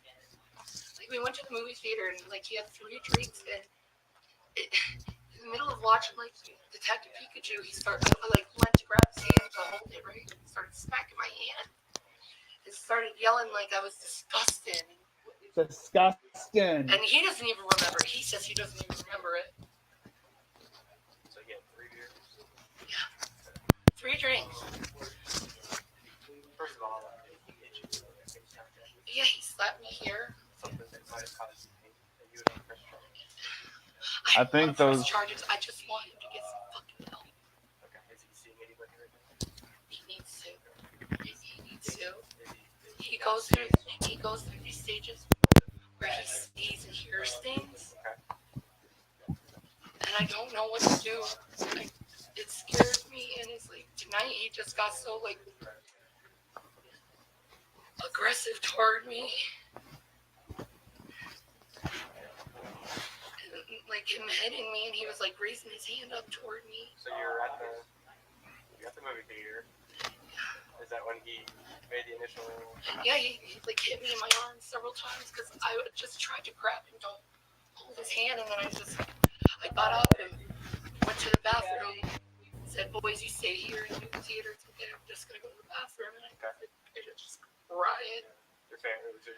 Like we went to the movie theater and like he had 3 drinks and in the middle of watching like Detective Pikachu, he started like went to grab his hand to hold it, right? He started smacking my hand and started yelling like I was disgusting. Disgusting. And he doesn't even remember. He says he doesn't even remember it. So you had 3 beers? Yeah. 3 drinks. First of all, Yeah, he slapped me here. something that might have caused you pain that you would have pressed charge. I think don't wanna those- press charges. I just want him to get some fucking help. Okay, is he seeing anybody right now? He needs to. He needs to. Is He goes through these stages where he sees and hears things, Okay. and I don't know what to do. it scares me, and it's like tonight he just got so like aggressive toward me. And, like him hitting me, and he was like raising his hand up toward me. So you're at the movie theater. Is that when he made the initial? Yeah, he like hit me in my arm several times because I just tried to grab him to hold his hand, and then I got up and went to the bathroom. Said, "Boys, you stay here in the movie theater. It's okay. I'm just gonna go to the bathroom." And I just cried. Your family was in.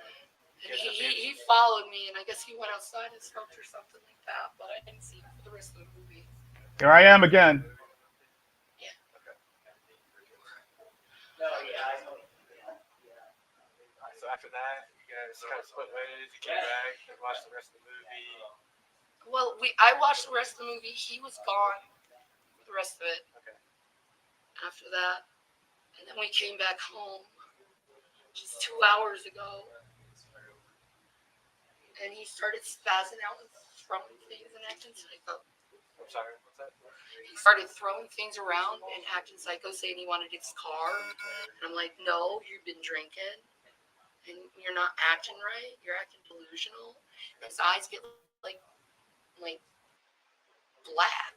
And he followed me, and I guess he went outside and smoked or something like that. But I didn't see him for the rest of the movie. Here I am again. Yeah. So after that, you guys kind of split ways. You came back, you watched the rest of the movie. Well, I watched the rest of the movie. He was gone for the rest of it. Okay. After that, and then we came back home just 2 hours ago, and he started spazzing out and throwing things and acting psycho. I'm sorry, what's that? He started throwing things around and acting psycho, saying he wanted his car. And I'm like, no, you've been drinking, and you're not acting right. You're acting delusional. And his eyes get like black,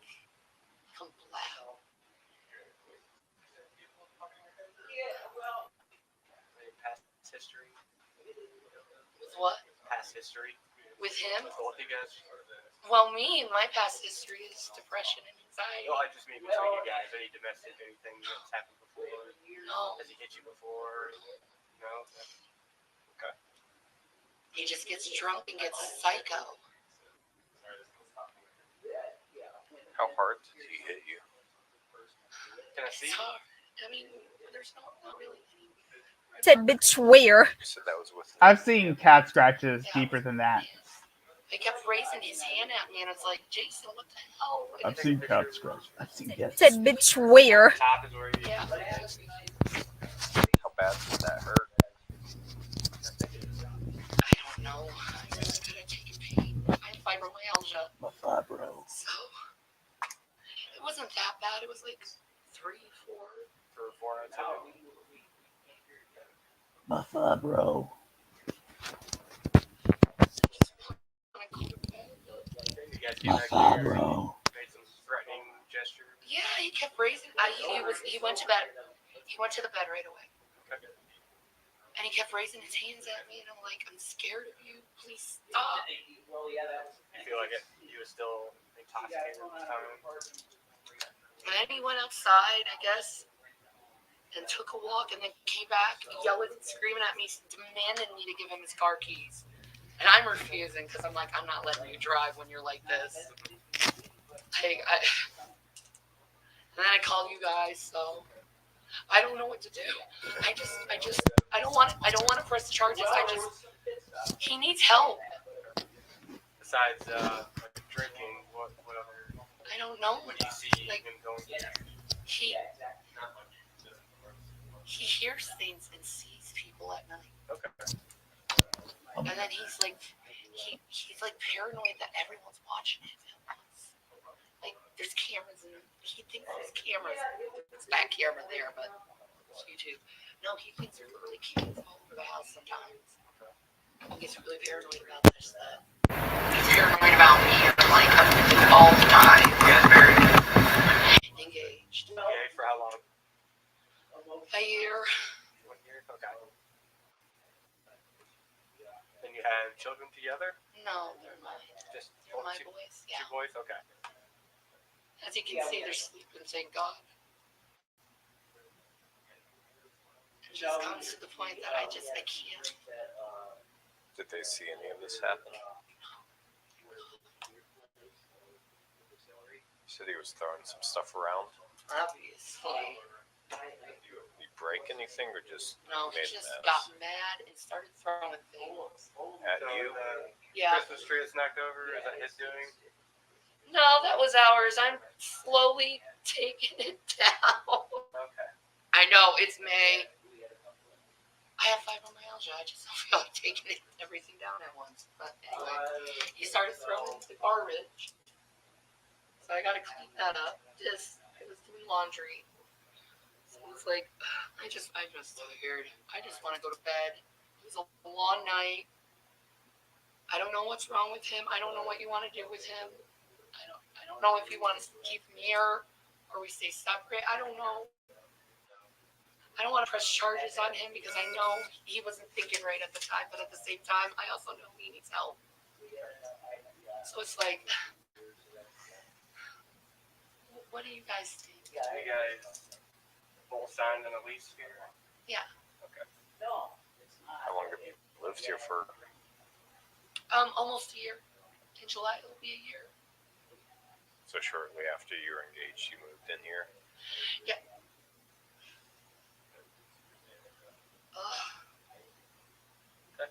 become black. Past history. With what? Past history. With him? With both you guys. Well, my past history is depression and anxiety. Well, I just mean between you guys. Any domestic, anything that's happened before? No. Has he hit you before? No. Okay. He just gets drunk and gets psycho. How hard did he hit you? Can I see? It's hard. I mean, there's not really any. Said bitch where? You said that was with. I've seen cat scratches deeper than that. He kept raising his hand at me, and it's like, Jason, what the hell? I've seen cat scratches. I've seen cat. Said bitch where? Top is where you. Yeah. How bad did that hurt? I don't know. I'm really good at taking pain. I have fibromyalgia. My fibro. So, it wasn't that bad. It was like 3, 4. 3 or 4 nights. My fibro. My fibro. Made some threatening gestures. Yeah, he kept raising. He went to bed. He went to the bed right away. Okay. And he kept raising his hands at me, and I'm like, I'm scared of you. Please stop. You feel like he was still intoxicated at the time? And then he went outside, I guess, and took a walk, and then came back, yelling and screaming at me, demanding me to give him his car keys. And I'm refusing because I'm like, I'm not letting you drive when you're like this. And then I called you guys, so I don't know what to do. I don't want to press the charges. He needs help. Besides drinking, what other? I don't know. What do you see him going through? He hears things and sees people at night. Okay. And then he's like paranoid that everyone's watching him at once. Like there's cameras and he thinks there's cameras. There's back camera there, but it's YouTube. No, he thinks there's really cameras all over the house sometimes. He gets really paranoid about this stuff. He's paranoid about me like all the time. You guys married? Engaged. Engaged for how long? A year. 1 year? Okay. And you had children together? No, they're mine. Just They're my boys. Yeah. 2 boys? Okay. As you can see, they're sleeping, thank God. It just comes to the point that I can't. Did they see any of this happen? You said he was throwing some stuff around. Obviously. You break anything or just No, he made just a mess? got mad and started throwing things. At So you? the Yeah. Christmas tree that's knocked over, is that his doing? No, that was ours. I'm slowly taking it down. Okay. I know, it's May. I have fibromyalgia. I just don't feel like taking everything down at once. But anyway, he started throwing the garbage. So I got to clean that up. It was do laundry. So it's like, I'm just tired. I just want to go to bed. It was a long night. I don't know what's wrong with him. I don't know what you want to do with him. I don't know if you want to keep him here or we stay separate. I don't know. I don't want to press charges on him because I know he wasn't thinking right at the time, but at the same time, I also know he needs help. So it's like, what do you guys think? You guys both signed on a lease here? Yeah. Okay. How long have you lived here for? Almost a year. In July, it'll be a year. So shortly after you were engaged, you moved in here? Yeah. Okay.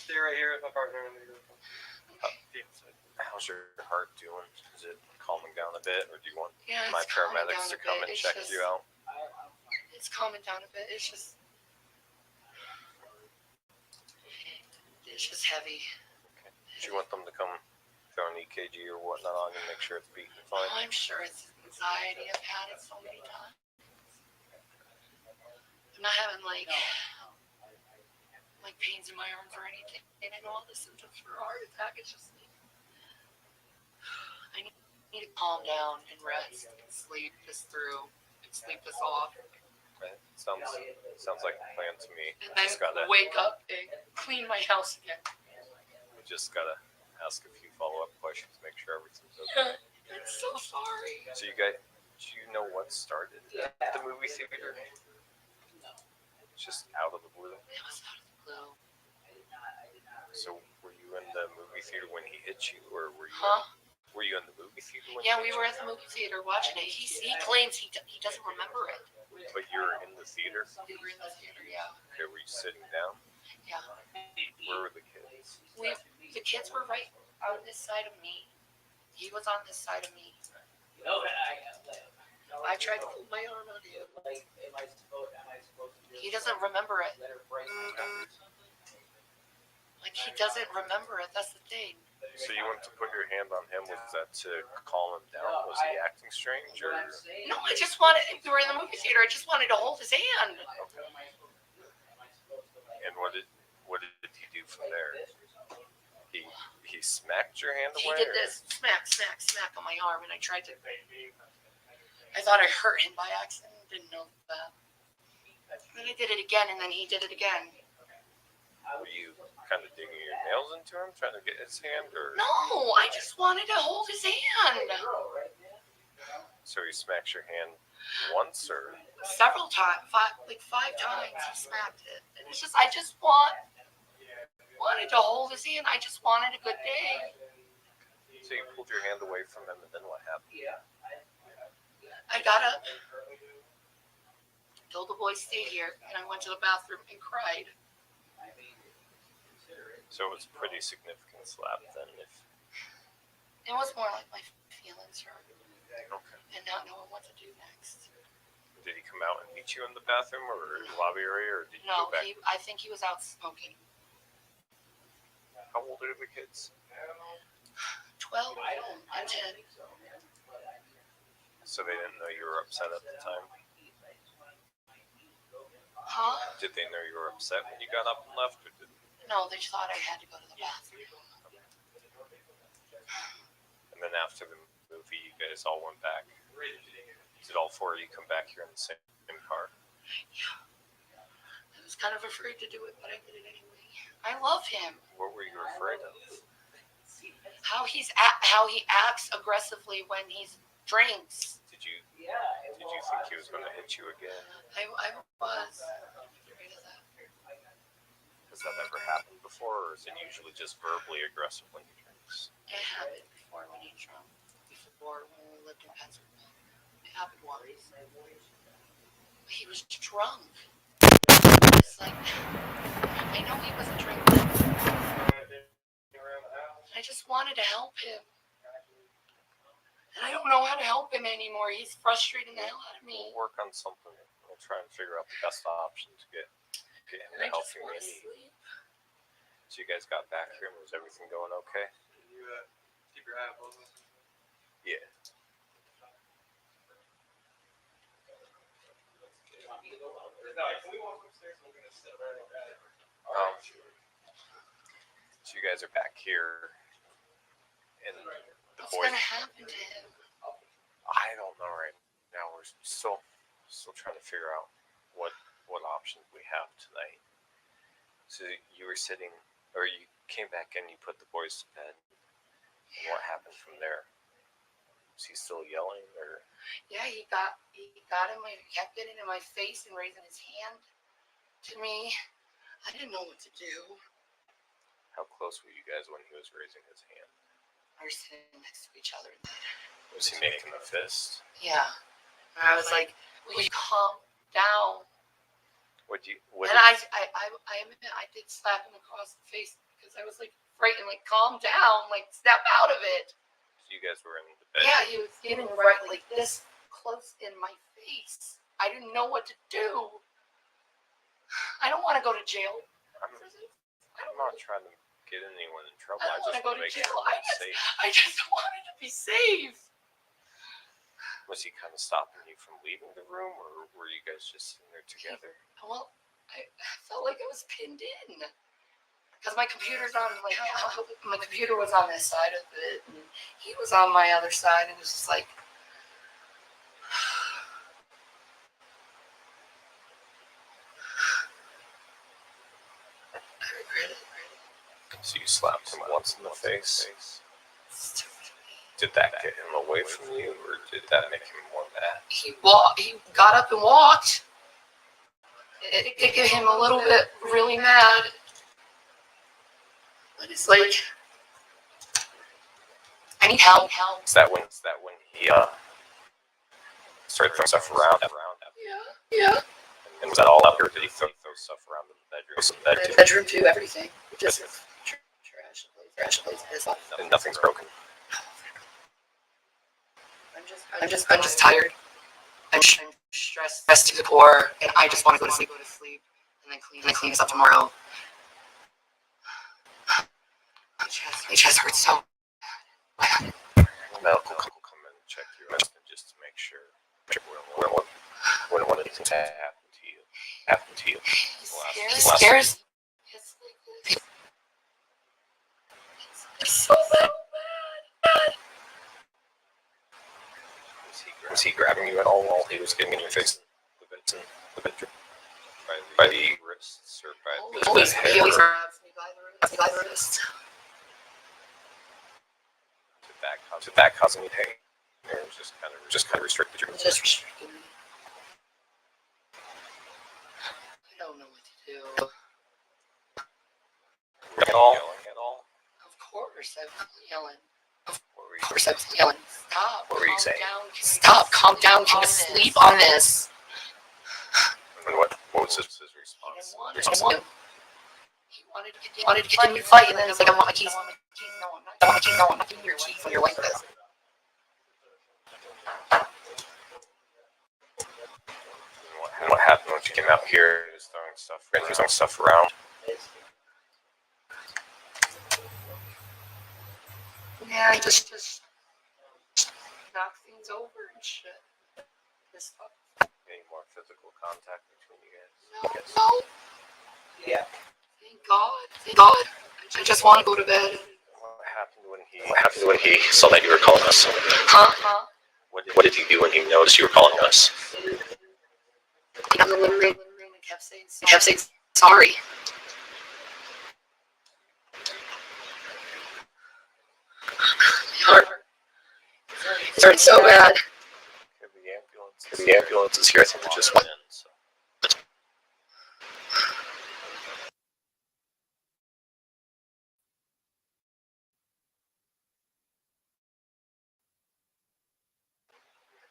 Stay right here with my partner. How's your heart doing? Is it calming down a bit, or do you want Yeah, my it's calming paramedics down to a come bit. and It's check just- you out? It's calming down a bit. It's just heavy. Okay. Do you want them to come throw an EKG or whatnot on you and make sure it's beating fine? Oh, I'm sure it's anxiety. I've had it so many times. I'm not having like pains in my arms or anything. And I know all the symptoms for a heart attack. It's just I need to calm down and rest and sleep this through and sleep this off. Okay. Sounds like a plan to me. And then Just gotta wake up and clean my house again. we just gotta ask a few follow-up questions, make sure everything's okay. Yeah, I'm so sorry. So you guys, do you know what started at the movie theater? It's just out of the blue. It was out of the blue. So were you in the movie theater when he hit you, or were you? Huh? Were you in the movie theater when? Yeah, he we hit were you? at the movie theater watching it. He claims he doesn't remember it. But you're in the theater. We were in the theater, yeah. Okay, were you sitting down? Yeah. Where were the kids? The kids were right on this side of me. He was on this side of me. I tried to pull my arm on him. He doesn't remember it. Like, he doesn't remember it. That's the thing. So you went to put your hand on him. Was that to calm him down? Was he acting strange, or? No, I just wanted, we were in the movie theater. I just wanted to hold his hand. And what did he do from there? He smacked your hand He away. did this smack, smack, smack on my arm, and I tried to. I thought I hurt him by accident. Didn't know that. And then I did it again, and then he did it again. Were you kind of digging your nails into him, trying to get his hand, or? No, I just wanted to hold his hand. So he smacks your hand once, or? Several times, five times he smacked it. And it's just, I just wanted to hold his hand. I just wanted a good day. So you pulled your hand away from him, and then what happened? I got up, told the boys stay here, and I went to the bathroom and cried. So it was a pretty significant slap then, if. It was more like my feelings hurt Okay. and not knowing what to do next. Did he come out and meet you in the bathroom or lobby area, or did you No, go back? I think he was out smoking. How old are the kids? 12 and 10. So they didn't know you were upset at the time. Huh? Did they know you were upset when you got up and left, or did? No, they thought I had to go to the bathroom. And then after the movie, you guys all went back. Did all four of you come back here in the same car? Yeah. I was kind of afraid to do it, but I did it anyway. I love him. What were you afraid of? How he acts aggressively when he drinks. Did you think he was going to hit you again? I was afraid of that. Has that ever happened before, or is it usually just verbally aggressive when he drinks? It happened before when he drunk. Before when we lived in Pennsylvania. It happened once. He was drunk. It's like, I know he wasn't drinking. I just wanted to help him. And I don't know how to help him anymore. He's frustrating the hell out of me. We'll work on something. We'll try and figure out the best option to get him the I help just he want may to need. sleep. So you guys got back here, and was everything going okay? You keep your eye on both of us. Yeah. So you guys are back here, and the What's boys. gonna happen to him? I don't know right now. We're still trying to figure out what options we have tonight. So you were sitting, or you came back and you put the boys to bed. And what happened from there? Was he still yelling, or? Yeah, he got him. He kept getting in my face and raising his hand to me. I didn't know what to do. How close were you guys when he was raising his hand? We were sitting next to each other. Was he making a fist? Yeah. And I was like, will you calm down? And I admit I did slap him across the face because I was like frightened, like calm down, like snap out of it. So you guys were in the bed. Yeah, he was getting right like this close in my face. I didn't know what to do. I don't want to go to jail. I'm not trying to get anyone in trouble. I don't want to go to make jail. sure I'm safe. I just wanted to be safe. Was he kind of stopping you from leaving the room, or were you guys just sitting there together? Well, I felt like I was pinned in because my computer's on my computer was on this side of it, and he was on my other side, and it was just like. I regret it. So you slapped him once in the face. Did that get him away from you, or did that make him more mad? He got up and walked. It did get him a little bit really mad. But it's like, I need help. Is that when he started throwing stuff around? Yeah. And was that all up, or did he throw stuff around in the bedroom? The bedroom too, everything. Just trash plates, piss off. And nothing's broken. I'm just tired. I'm stressed to the core, and I just want to go to sleep, and then clean this up tomorrow. My chest hurts so bad. Medical will come in and check you out just to make sure we don't want anything to happen to you. He scares me. It's so bad. Was he grabbing you at all while he was getting in your face? The bedroom? By the wrists or by the head? He always grabs me by the wrist. Did that cause any pain? Or it was just kind of restricted your movement? Just restricted me. I don't know what to do. At all? Of course, I was yelling. What were Of course, I was yelling. Stop. What were you saying? Stop. Calm down. Can you sleep on this? And what was his response? He wanted to continue to fight, and then it's like, I want my keys. No, I'm not giving your keys when you're like this. And what happened when you came out here? He was throwing stuff around. Yeah, I just knock things over and shit. Any more physical contact between you guys? No. Yeah. Thank God. I just want to go to bed. What happened when he saw that you were calling us? Huh? What did he do when he noticed you were calling us? He got in the living room and kept saying sorry. My heart hurt so bad. The ambulance is here. I think it just went in. So.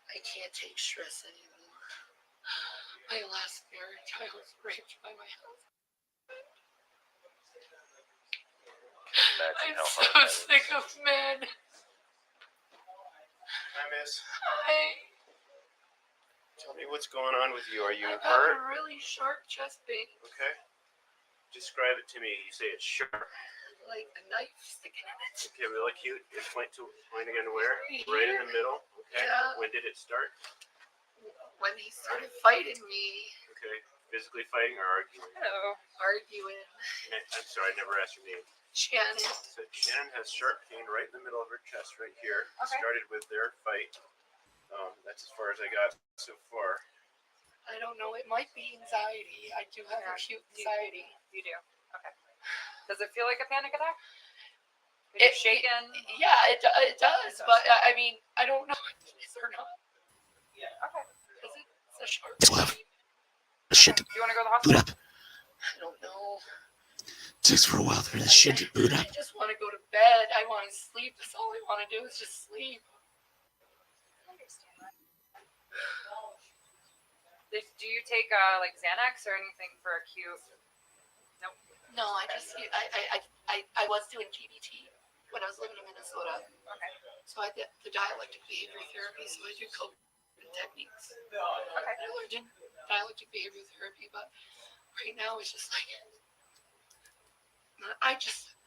I can't take stress anymore. My last marriage, I was raped by my husband. I'm so sick of men. Hi, miss. Hi. Tell me what's going on with you. Are you I got hurt? a really sharp chest pain. Okay. Describe it to me. You say it's sharp. Like a knife sticking in it. Okay, really cute. It's pointing in where? Right in the middle. Okay. Yeah. When did it start? when he started fighting me. Okay. Physically fighting or arguing? Hello. Arguing. I'm sorry, I never asked your name. Shannon. So Shannon has sharp pain right in the middle of her chest, right here. Okay. Started with their fight. That's as far as I got so far. I don't know. It might be anxiety. I do have acute anxiety. You do. Okay. Does it feel like a panic attack? Are you shaking? Yeah, it does. But I mean, I don't know if it is or not. Yeah. Okay. Because it's a sharp pain. Shit to Do you want to go to the boot hospital? up. I don't know. Takes for a while for this shit to boot up. I just want to go to bed. I want to sleep. That's all I want to do is just sleep. I understand that. Do you take like Xanax or anything for acute? Nope. No, I was doing GBT when I was living in Minnesota. Okay. So I did the dialectic behavior therapy. So I do coping techniques. Okay. I learned in dialectic behavior therapy, but right now it's just like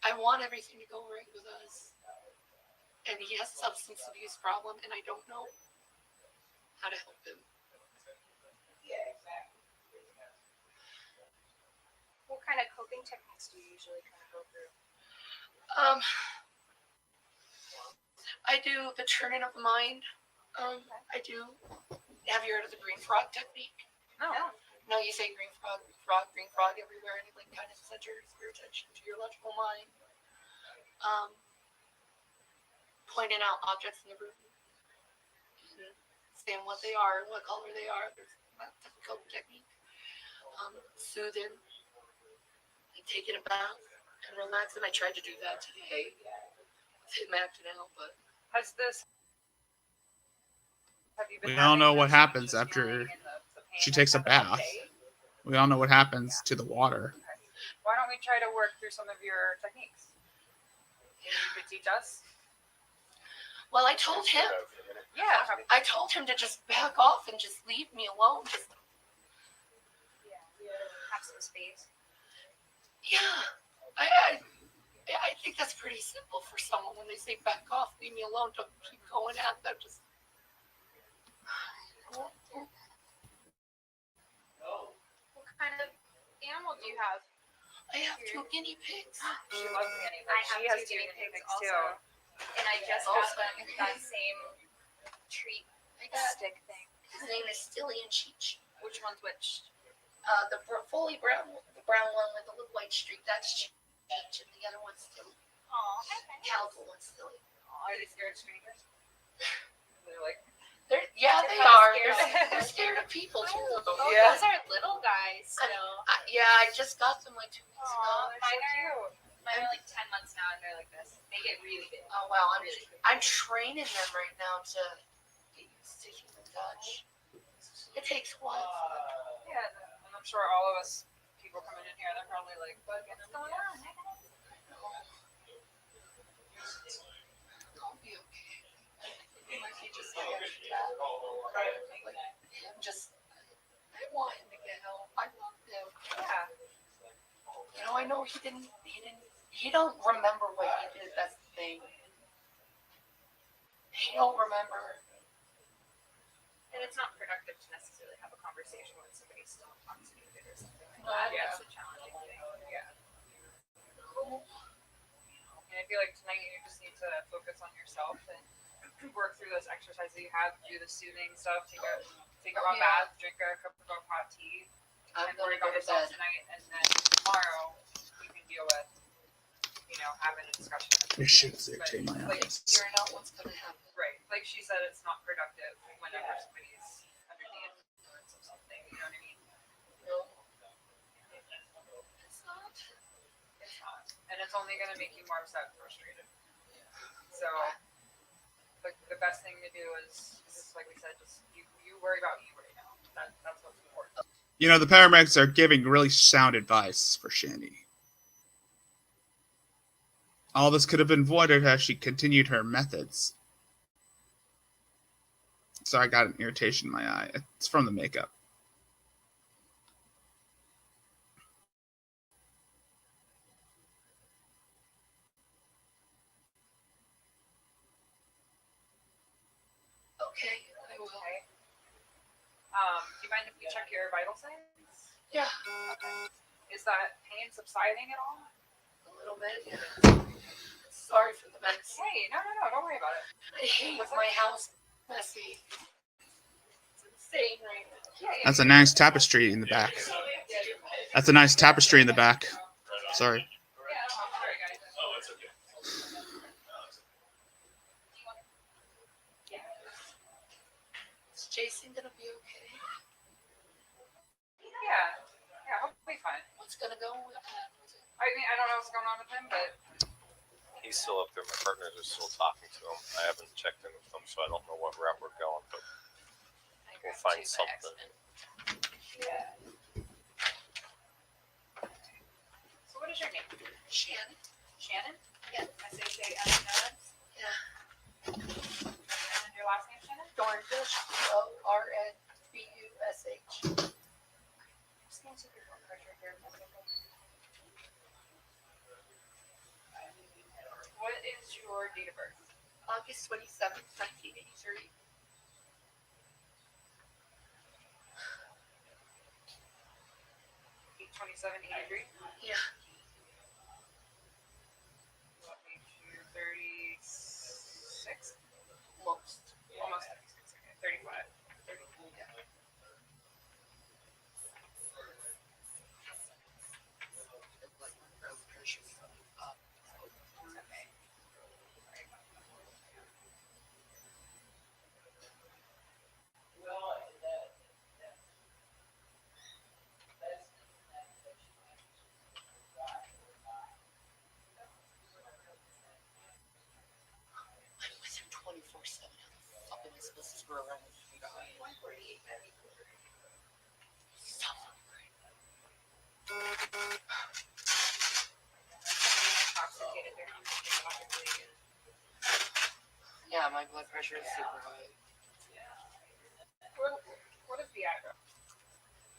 I want everything to go right with us. And he has a substance abuse problem, and I don't know how to help him. What kind of coping techniques do you usually kind of go through? I do the turning of the mind. I do. Have you heard of the green frog technique? No. No, you say green frog everywhere, and it like kind of centers your attention to your logical mind. Pointing out objects in the room, and saying what they are, what color they are. There's that typical technique. Soothing, like taking a bath and relaxing. I tried to do that today. It's him acting out, but Has this? Have you been We all know having what this happens just after feeling in the pain she and takes a kind of bath. day? We all know what happens to the water. Why don't we try to work through some of your techniques? Maybe you could teach us. well, I told him. Yeah. I told him to just back off and just leave me alone. Just Have some space. yeah. I think that's pretty simple for someone when they say back off, leave me alone, don't keep going at them. Just What kind of animal do you have? I have 2 guinea pigs. She loves guinea pigs. I have She has 2 guinea pigs too. also. And I just got them that same treat I got stick thing. his name is Stilly and Cheech. Which one's which? The fully brown, the brown one with the little white streak, that's Cheech, and the other one's Stilly. Aw. Calico one's Stilly. Are they scared of strangers? They're like, They They're are. kinda They're scared of people too. Oh, Yeah. those are little guys still. I just got them like 2 weeks Aw, ago. mine are like 10 months now, and they're like this. They get really big. Oh wow, I'm training them right now to get used to human touch. It takes a while. yeah. And I'm sure all of us people coming in here, they're probably like, what's going on? I'll be okay. It might be just like him just. I want him to get help. I love him. Yeah. You know, I know he don't remember what he did. That's the thing. He don't remember. And it's not productive to necessarily have a conversation when somebody's still intoxicated or something like Oh, that. yeah. That's a challenging thing. Yeah. And I feel like tonight you just need to focus on yourself and work through those exercises you have, do the soothing stuff, take a hot bath, drink a cup of hot tea, I'm and gonna worry go about to yourself bed. tonight, and then tomorrow you can deal with, having a discussion. Your shit's irritating my Like, eyes. Figuring out what's gonna happen. right. Like she said, it's not productive whenever somebody's under the influence of something, you know what I mean? No. It's not. It's not. And it's only going to make you more upset and frustrated. So, the best thing to do is like we said, just you worry about you right now. That's what's important. You know, the paramedics are giving really sound advice for Shandy. All this could have been avoided had she continued her methods. So I got an irritation in my eye. It's from the makeup. Okay, I will. Okay. Do you mind if we check your vital signs? Yeah. Okay. Is that pain subsiding at all? A little bit, yeah. Sorry for the mess. Hey, no, don't worry about it. I hate my house messy. It's insane right now. That's a nice tapestry in the back. That's a nice tapestry in the back. Sorry. Is Jason gonna be okay? Yeah, he'll be fine. What's gonna go with that? I mean, I don't know what's going on with him, but He's still up there. My partners are still talking to him. I haven't checked in with them, so I don't know what route we're going, but we'll find something. yeah. So what is your name? Shannon? Shannon? Yeah. S-H-A-N-N? Yeah. And your last name, Shannon? Dornbush, Dornbush. Just answer your blood pressure here. What is your date of birth? August 27th, 1983. Eight 2783. Yeah. 36. Almost 36. Okay. 35. 30. Yeah. I'm with him 24/7. How the fuck am I supposed to screw around with you guys? Stop. Intoxicated. They're intoxicated. Yeah, my blood pressure is super high. What is the address?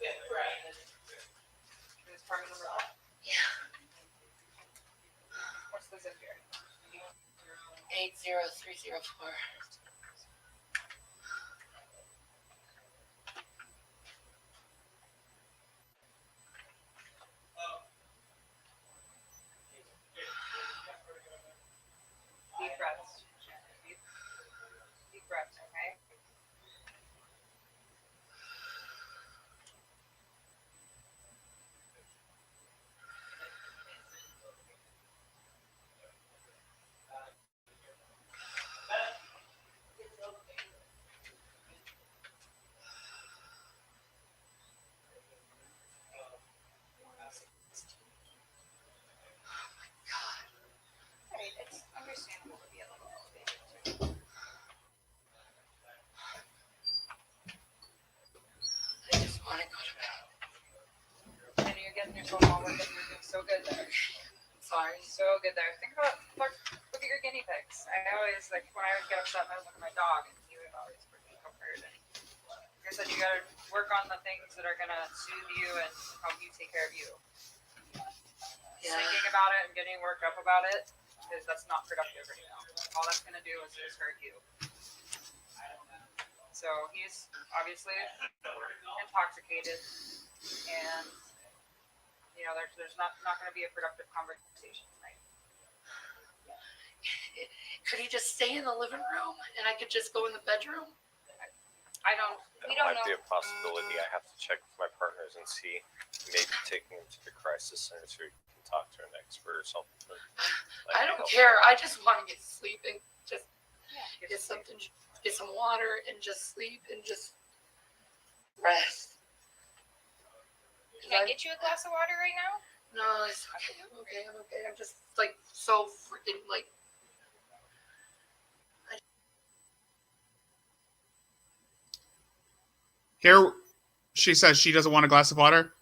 Is apartment number 1? Yeah. What's the zip here? 80304. Deep breaths. Deep breaths, okay? Right, it's understandable to be a little elevated too. I just want to go to bed. And you're getting yourself all worked up. You're doing so good there. Sorry. So good there. Think about, look at your guinea pigs. I always, like, when I would get upset, I would look at my dog, and he would always bring me comfort. And like I said, you gotta work on the things that are gonna soothe you and help you take care of you. Yeah. Thinking about it and getting worked up about it, because that's not productive right now. All that's gonna do is hurt you. So he's obviously intoxicated, and you know there's not going to be a productive conversation tonight. Could he just stay in the living room and I could just go in the bedroom? We That don't might know. be a possibility. I have to check with my partners and see. Maybe taking him to the crisis center so he can talk to an expert or something. I don't care. I just want to get sleep and just get something, get some water and just sleep and just rest. Can I get you a glass of water right now? No, it's okay. I'm okay. I'm okay. I'm just like so freaking like. Here, she says she doesn't want a glass of water.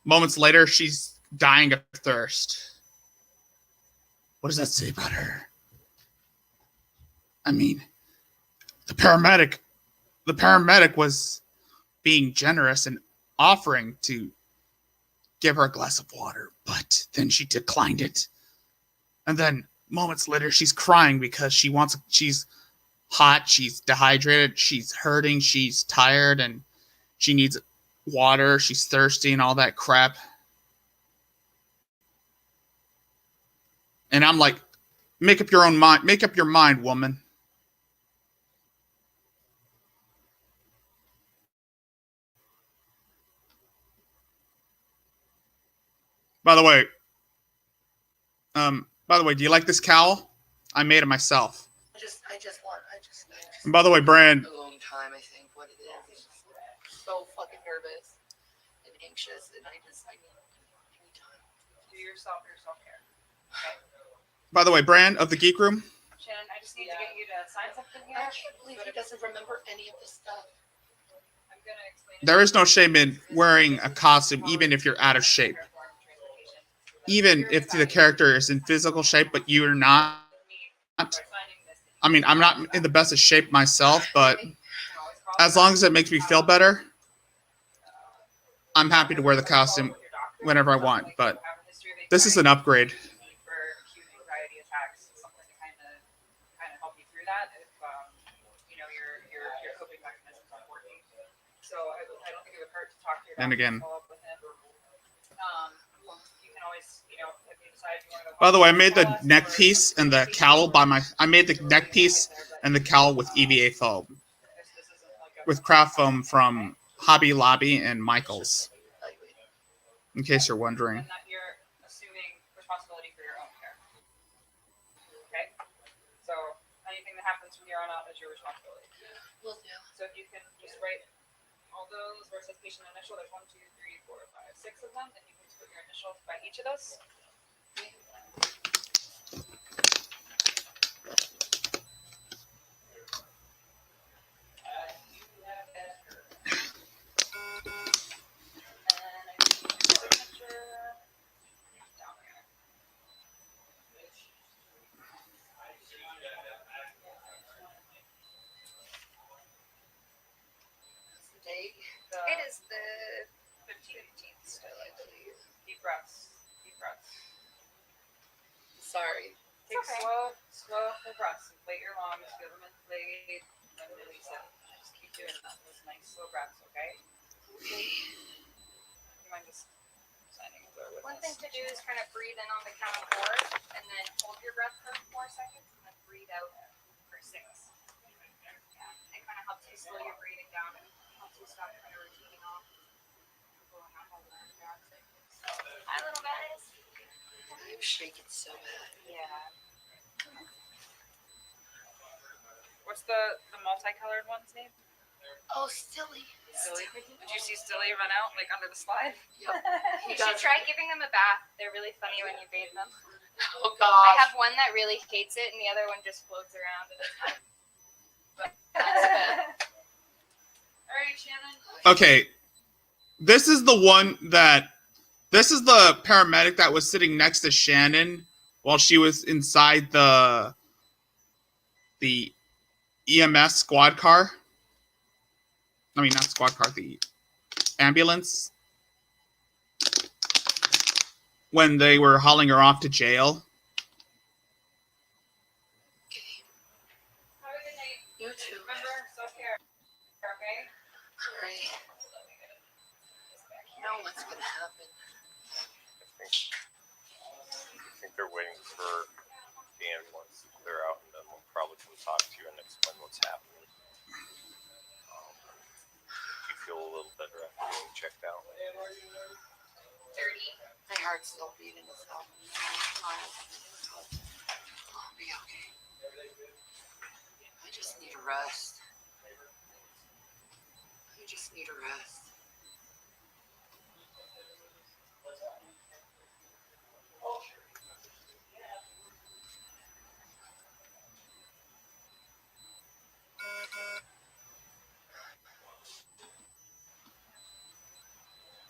Moments later, she's dying of thirst. What does that say about her? I mean, the paramedic was being generous and offering to give her a glass of water, but then she declined it. And then moments later, she's crying because she's hot, she's dehydrated, she's hurting, she's tired, and she needs water, she's thirsty, and all that crap. And I'm like, make up your own mind. Make up your mind, woman. By the way, do you like this cowl? I made it myself. I just And by the way, Brand, a long time, I think, what it is. So fucking nervous and anxious, and I need time. Do your self-care. by the way, Brand of the Geek Room, Shannon, I just need to get you to sign something here. I can't believe he doesn't remember any of this stuff. I'm gonna explain. there is no shame in wearing a costume, even if you're out of shape. Even if the character is in physical shape, but you are not. I mean, I'm not in the best of shape myself, but as long as it makes me feel better, I'm happy to wear the costume whenever I want. But this is an upgrade. For acute anxiety attacks, something to kind of help you through that if your coping mechanisms aren't working. So I don't think it would hurt to talk to your doctor. And again. Follow up with him. You can always, if you decide you want to go. By the way, I made the neck piece and the cowl I made the neck piece and the cowl with EVA foam, with craft foam from Hobby Lobby and Michaels. In case you're wondering. And that you're assuming responsibility for your own care. Okay? So anything that happens from here on out is your responsibility. Will do. So if you can just write all those where it says patient initial, there's 1, 2, 3, 4, 5, 6 of them, and you can just put your initials by each of those. It is the 15th still, I believe. Deep breaths. Deep breaths. Sorry. Take Okay. slow breaths. Inflate your lungs, feel them inflate, then release it. Just keep doing that. Those nice slow breaths, okay? Okay. You mind just signing over with one us? thing to do is kind of breathe in on the count of 4, and then hold your breath for 4 seconds, and then breathe out for 6. Yeah, it kind of helps you slow your breathing down and helps you stop kind of routine off. Hi, little guys. I'm shaking so bad. Yeah. What's the multicolored one's name? Oh, silly. Stilly. Did you see Stilly run out like under the slide? Yep. You should try giving them a bath. They're really funny when you bathe them. Oh, I gosh. have one that really hates it, and the other one just floats around. And it's fine. All right, Shannon. Okay, this is the paramedic that was sitting next to Shannon while she was inside the EMS squad car. I mean, not squad car, the ambulance. When they were hauling her off to jail. Have a good night. You too. Remember, self-care. Okay? Alright. You know what's gonna happen. I think they're waiting for the ambulance to clear out, and then we'll probably come talk to you and explain what's happening. Do you feel a little better after getting checked out? 30. My heart's still beating, so I'll be okay. I just need a rest. I just need a rest.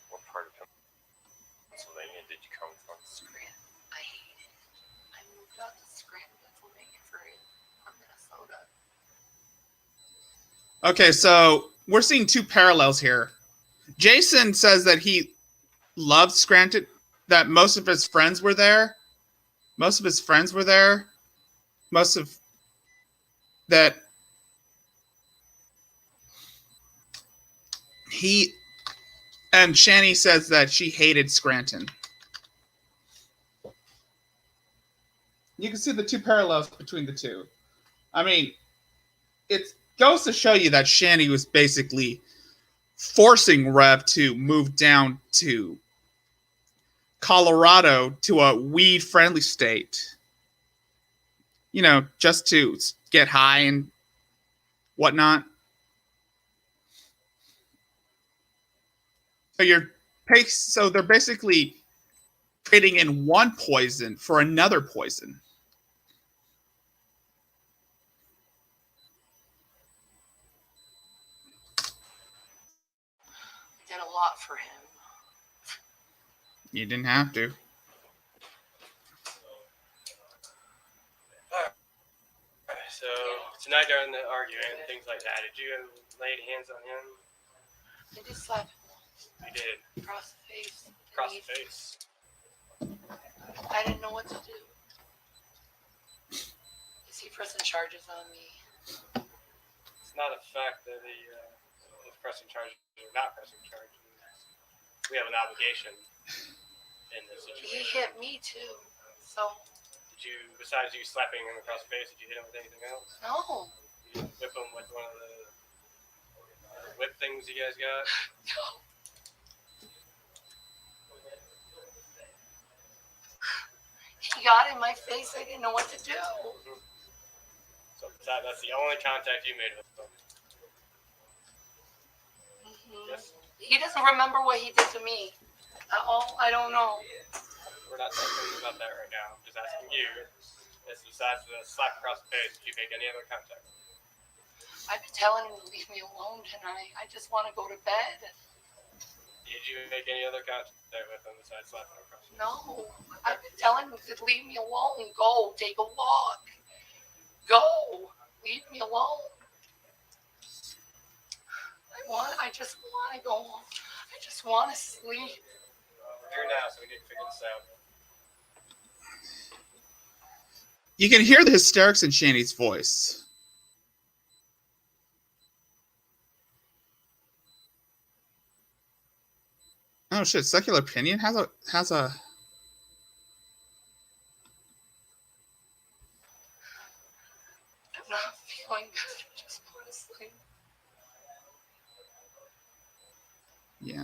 What part of Pennsylvania did you come from? Scranton. I hate it. I moved out to Scranton, Pennsylvania from Minnesota. Okay, so we're seeing two parallels here. Jason says that he loved Scranton, that most of his friends were there. Most of that. And Shani says that she hated Scranton. You can see the two parallels between the two. I mean, it goes to show you that Shani was basically forcing Rev to move down to Colorado to a weed-friendly state. You know, just to get high and whatnot. So they're basically trading in one poison for another poison. I did a lot for him. You didn't have to. So tonight during the argument and things like that, did you lay hands on him? I just slapped him once. You did. Across the face. Across the face. I didn't know what to do. Is he pressing charges on me? It's not a fact that he is pressing charges or not pressing charges. We have an obligation in this He situation. hit me too. So. Did you, besides you slapping him across the face, did you hit him with anything else? No. Did you whip him with one of the whip things you guys got? No. He got in my face. I didn't know what to do. So that's the only contact you made with him. Yes. He doesn't remember what he did to me. I don't know. We're not talking about that right now. I'm just asking you. It's besides the slap across the face, did you make any other contact? I've been telling him to leave me alone tonight. I just want to go to bed. Did you make any other contact with him besides slapping across the face? No. I've been telling him to leave me alone. Go. Take a walk. Go. Leave me alone. I just want to go home. I just want to sleep. We're here now, so we need to figure this out. You can hear the hysterics in Shani's voice. Oh shit, Secular Opinion has a I'm not feeling good. I just want to sleep. yeah. You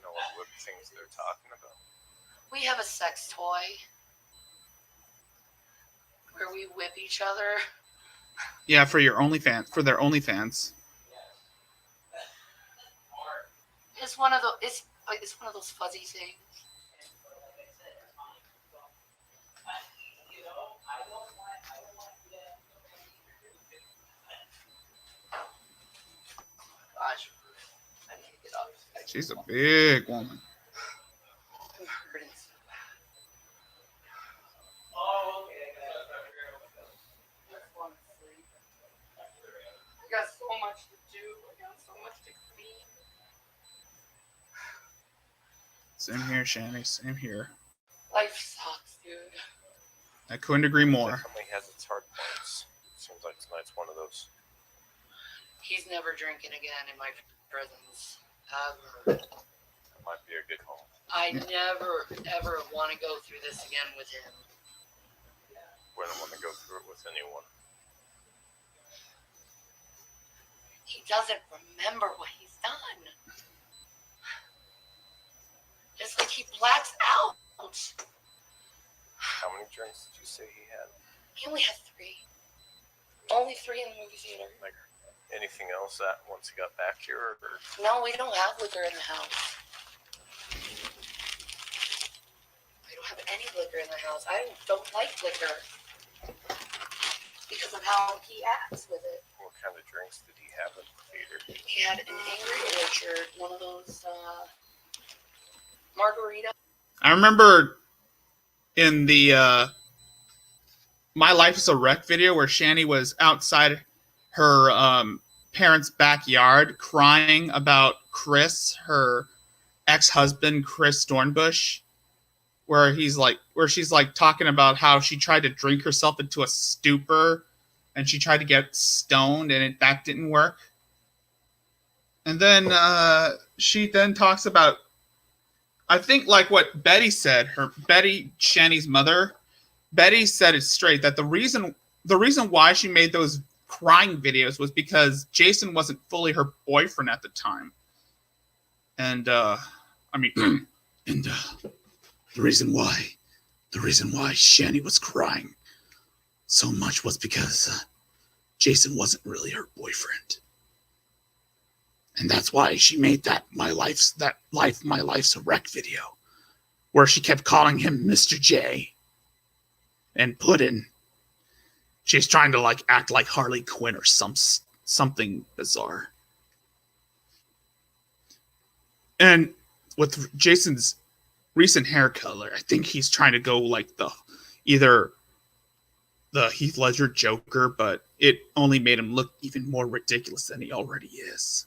know what whip things they're talking about? We have a sex toy where we whip each other. Yeah, for their OnlyFans. It's one of those. It's one of those fuzzy things. Gosh, I need to get up. She's a big woman. I'm hurting so bad. I just want to sleep. I got so much to do. I got so much to clean. Same here, Shani. Same here. Life sucks, dude. I couldn't agree more. Definitely has its hard points. Seems like tonight's one of those. He's never drinking again in my presence. Ever. That might be a good home. I never, ever want to go through this again with him. Wouldn't want to go through it with anyone. He doesn't remember what he's done. It's like he blacks out. How many drinks did you say he had? He only had 3. Only 3 in the movie theater. Like anything else that once he got back here? Or? No, we don't have liquor in the house. We don't have any liquor in the house. I don't like liquor because of how he acts with it. What kind of drinks did he have in the theater? He had an Angry Orchard, one of those margarita. I remember in the My Life is a Wreck video where Shani was outside her parents' backyard crying about Chris, her ex-husband, Chris Dornbush, where she's like talking about how she tried to drink herself into a stupor and she tried to get stoned and that didn't work. And then she then talks about, I think like what Betty said, Betty, Shani's mother, Betty said it straight that the reason why she made those crying videos was because Jason wasn't fully her boyfriend at the time. And the reason why Shani was crying so much was because Jason wasn't really her boyfriend. And that's why she made that My Life's a Wreck video, where she kept calling him Mr. J. And she's trying to like act like Harley Quinn or something bizarre. And with Jason's recent hair color, I think he's trying to go like either the Heath Ledger Joker, but it only made him look even more ridiculous than he already is.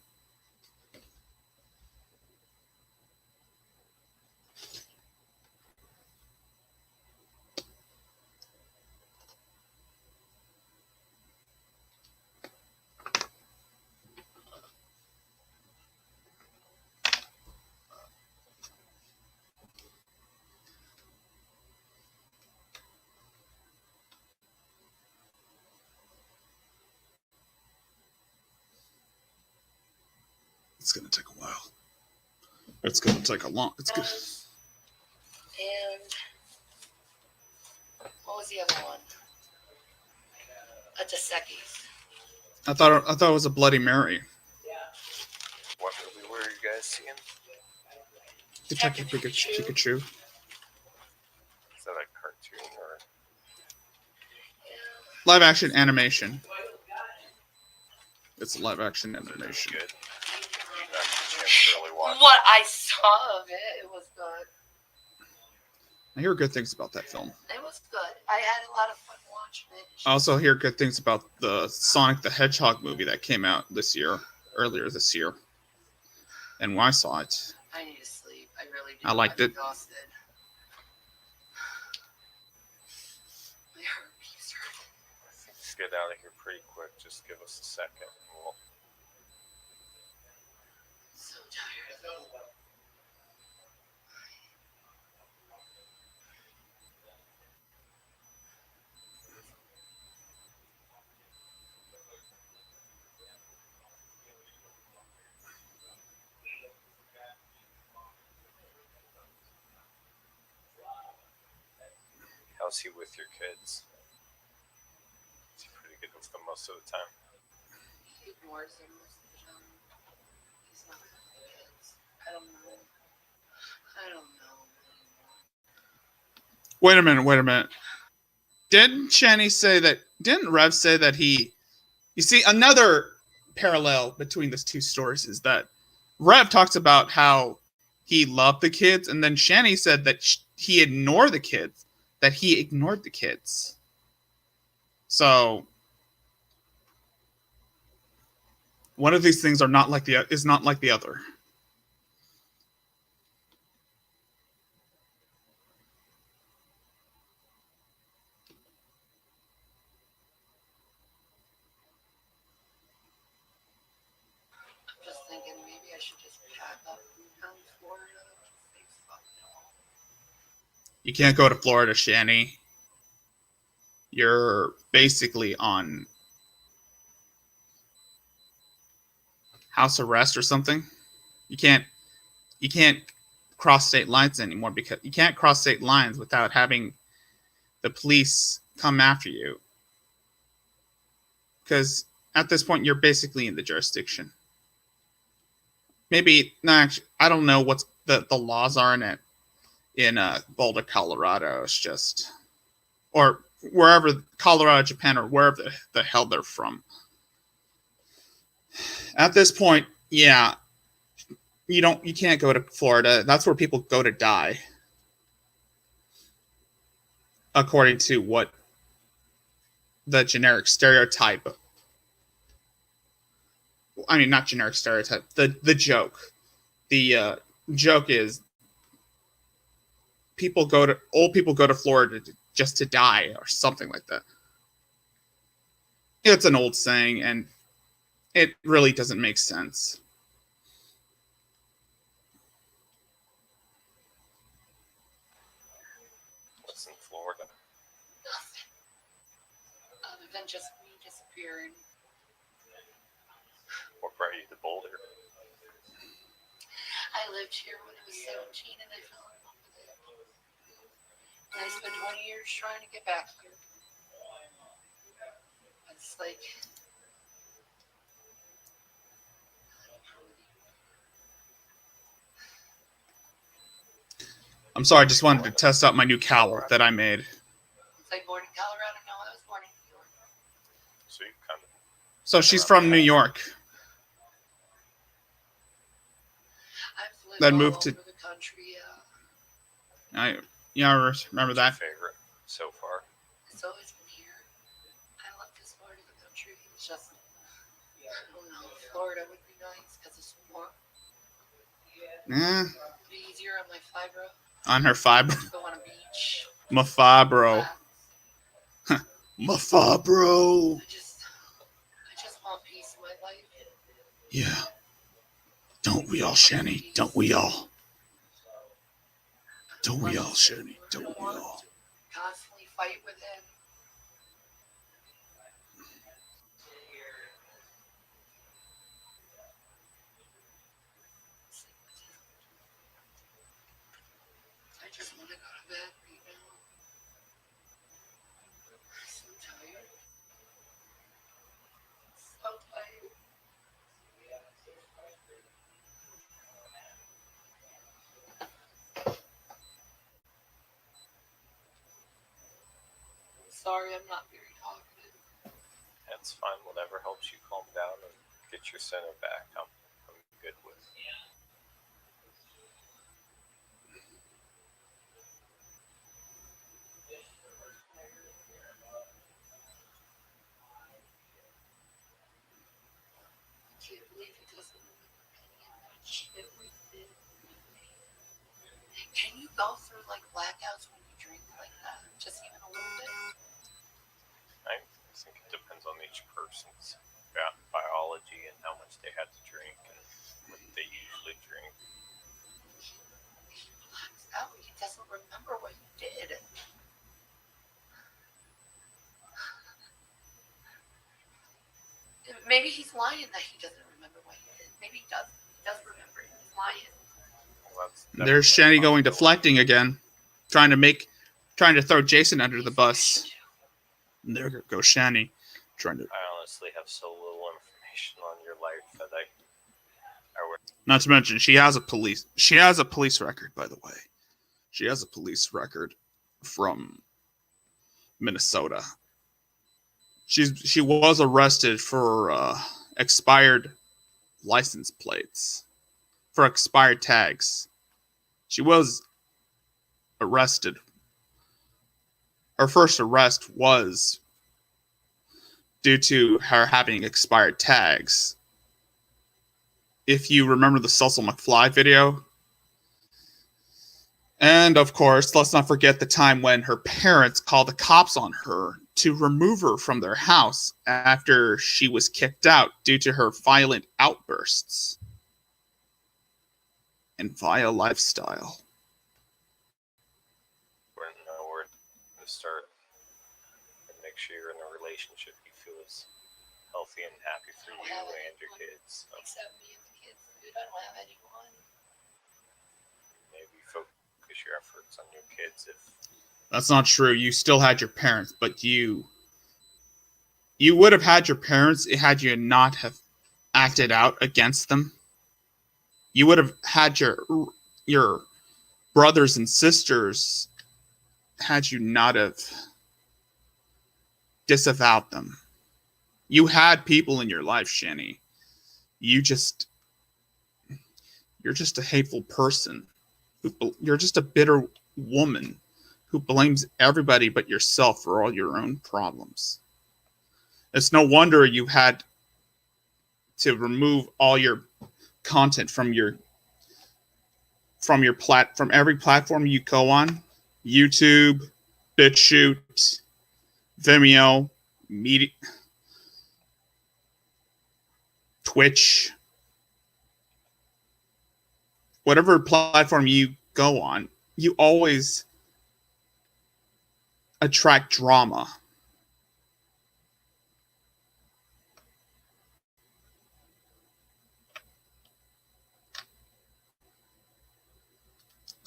It's going to take a while. It's going to take a long... It's good. And what was the other one? A Dos Equis. I thought it was a Bloody Mary. What movie were you guys seeing? Detective Pikachu. Is that a cartoon or Live action animation. It's a live action animation. good? Really watch What I saw of it, it was good. I hear good things about that film. It was good. I had a lot of fun watching it. I also hear good things about the Sonic the Hedgehog movie that came out earlier this year. And when I saw it, I need to sleep. I really do. I liked it. Exhausted. My heart keeps hurting. Let's get out of here pretty quick. Just give us a second. And we'll... So tired. How's he with your kids? Is he pretty good with them most of the time? He ignores them most of the time. He's not with the kids. I don't know. Wait a minute. Didn't Rev say that you see, another parallel between those two stories is that Rev talks about how he loved the kids, and then Shani said that he ignored the kids. So one of these things is not like the other. I'm just thinking maybe I should just pack up and come to Florida. You can't go to Florida, Shani. You're basically on house arrest or something. You can't cross state lines anymore, because you can't cross state lines without having the police come after you. Because at this point, you're basically in the jurisdiction. Maybe, no, actually, I don't know what the laws are in Boulder, Colorado. It's just, or wherever, Colorado, Japan, or wherever the hell they're from. At this point, yeah, you can't go to Florida. That's where people go to die, according to what the generic stereotype I mean, not generic stereotype. The joke. The joke is old people go to Florida just to die or something like that. It's an old saying, and it really doesn't make sense. What's in Florida? Nothing. Other than just me disappearing. What brought you to Boulder? I lived here when I was 17 and I fell in love with it. And I spent 20 years trying to get back here. It's like, I'm sorry, I just wanted to test out my new cowl that I made. it's like born in Colorado. No, I was born in New York. So you kind of. So she's from New York. I've lived Then all moved to. over the country. I remember that. What's your favorite so far? It's always been here. I love this part of the country. It's just, I don't know, Florida would be nice because it's warm. Eh, It'd be easier on my fibro. on her fibro. Go on a beach. My fibro. My fibro. I just want peace in my life. Yeah. Don't we all, Shani? Don't we all? Don't we all, Shani? Don't we all? Constantly fight with him. I just want to go to bed right now. I'm so tired. So tired. Sorry, I'm not very talkative. That's fine. Whatever helps you calm down and get your center back, I'm good with. I can't believe he doesn't remember any of that shit we did. Can you go through like blackouts when you drink like that? Just even a little bit? I think it depends on each person's biology and how much they had to drink and what they usually drink. He blacks out. He doesn't remember what he did. Maybe he's lying that he doesn't remember what he did. Maybe he does. He does remember it. He's lying. Well, There's Shani going deflecting again, trying to throw Jason under the bus. And there goes Shani, trying to. I honestly have so little information on your life that I would. Not to mention, she has a police record, by the way. She has a police record from Minnesota. She was arrested for expired license plates, for expired tags. She was arrested. Her first arrest was due to her having expired tags. If you remember the Cecil McFly video. And of course, let's not forget the time when her parents called the cops on her to remove her from their house after she was kicked out due to her violent outbursts and vile lifestyle. Wouldn't know where to start and make sure you're in a relationship you feel is healthy and happy for you and your kids. So Except me and the kids, dude. I don't have anyone. maybe focus your efforts on your kids if. That's not true. You still had your parents, but you would have had your parents had you not have acted out against them. You would have had your brothers and sisters had you not have disavowed them. You had people in your life, Shani. You're just a hateful person. You're just a bitter woman who blames everybody but yourself for all your own problems. It's no wonder you had to remove all your content from every platform you go on, YouTube, BitChute, Vimeo, Media, Twitch, whatever platform you go on, you always attract drama.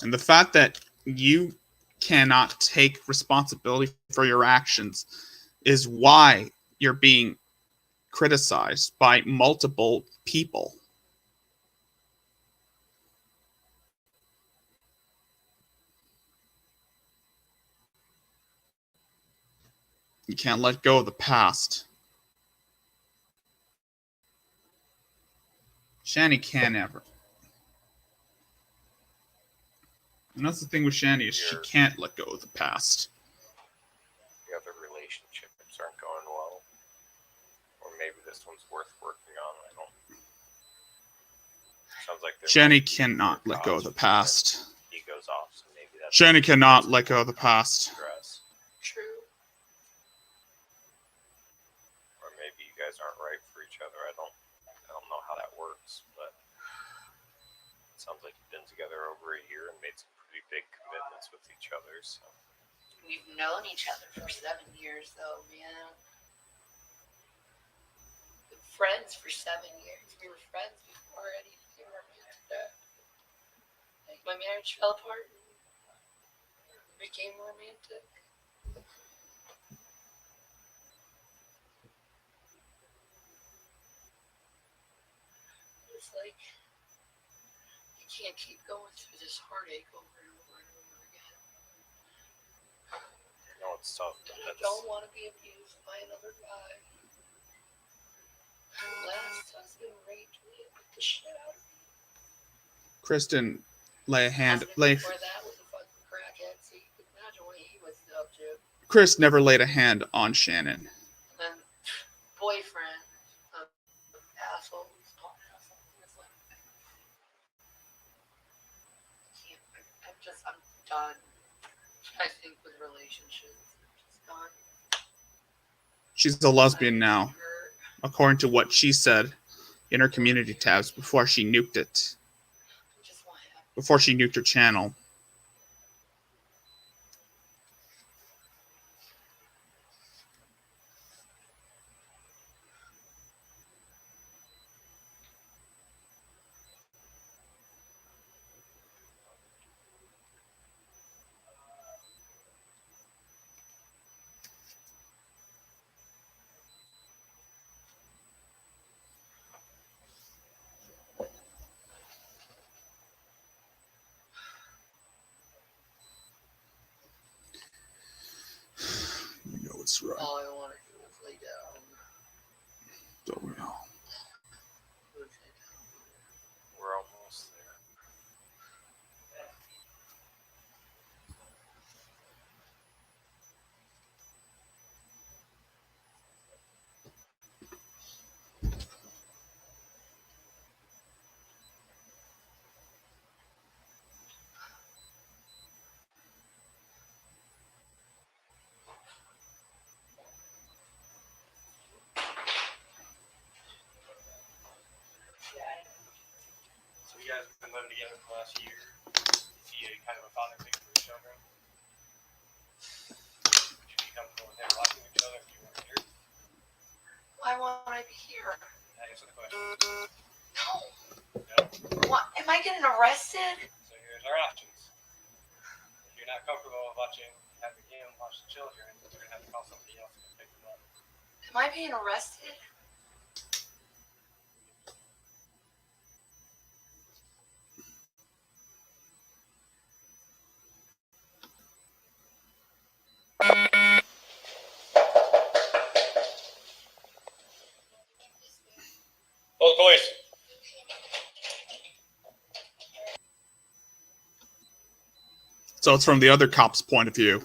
And the fact that you cannot take responsibility for your actions is why you're being criticized by multiple people. You can't let go of the past. Shani can't ever. And that's the thing with Shani is she can't let go of the past. The other relationships aren't going well, or maybe this one's worth working on. I don't. Sounds like Shani cannot let go of the past. He goes off, so maybe that's. Shani cannot let go of the past. True. Or maybe you guys aren't right for each other. I don't know how that works, but it sounds like you've been together over a year and made some pretty big commitments with each other. So We've known each other for 7 years, though, man. Been friends for 7 years. We were friends before anything ever happened. Like, my marriage fell apart and became romantic. It's like, you can't keep going through this heartache over and over and over again. no, it's tough. And I don't want to be abused by another guy. Last husband raped me and beat the shit out of me. Kristen, lay a hand. Before that was a fucking crackhead, so you can imagine what he was up to. Chris never laid a hand on Shannon. And then boyfriend of assholes. It's like, I'm done. I think with relationships, I'm just done. She's a lesbian now, according to what she said in her community tabs before she nuked it. Before she nuked her channel. You know it's right. All I want to do is lay down. Don't we know? We're almost there. So you guys have been living together for the last year. Is he kind of a father figure for your children? Would you be comfortable with him watching each other if you weren't here? Why won't I be here? Answer the question. No. No? What? Am I getting arrested? So here's our options. If you're not comfortable with having him watch the children, we're going to have to call somebody else to pick them up. Am I being arrested? Call the police. So it's from the other cop's point of view.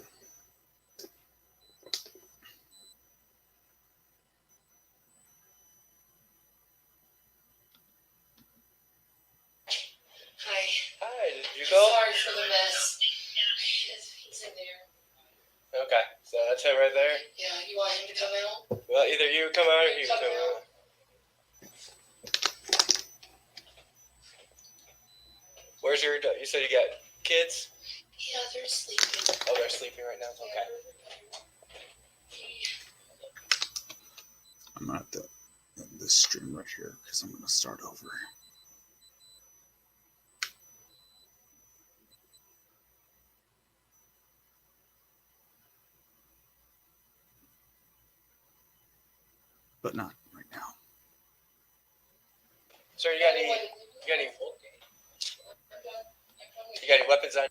sorry for the mess. He's in there. Okay, so that's him right there. Yeah, you want him to come out? Well, either you come out or he come out. Where's your? You said you got kids? Yeah, they're sleeping. Oh, they're sleeping right now. Okay. I'm gonna have to end this stream right here because I'm gonna start over. But not right now. Sir, you got any weapons on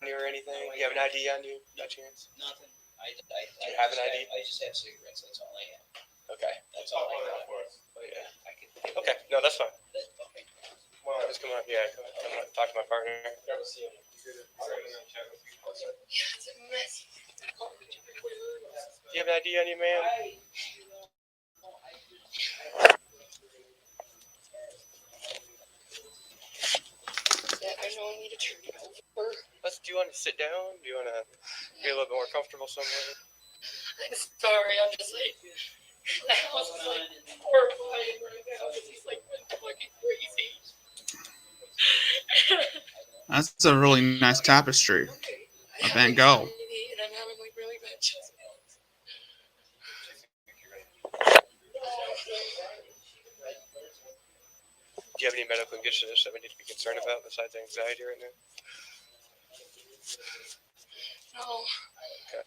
you or anything? You have an ID on you, by chance? Nothing. Do you have an ID? I just have cigarettes. That's all I have. Okay. That's all I have. Yeah. I can. Okay. No, that's fine. Okay. Well, just come on. Yeah, come on. Talk to my partner. Yeah, it's a mess. Do you have an ID on you, man? I know I need to turn it over. Do you want to sit down? Do you want to be a little bit more comfortable somewhere? I'm sorry, I'm just like, the house is like horrifying right now because he's like fucking crazy. That's a really nice tapestry. A Van Gogh. And I'm having like really bad chest pains. Do you have any medical conditions that we need to be concerned about besides anxiety right now? No. Okay.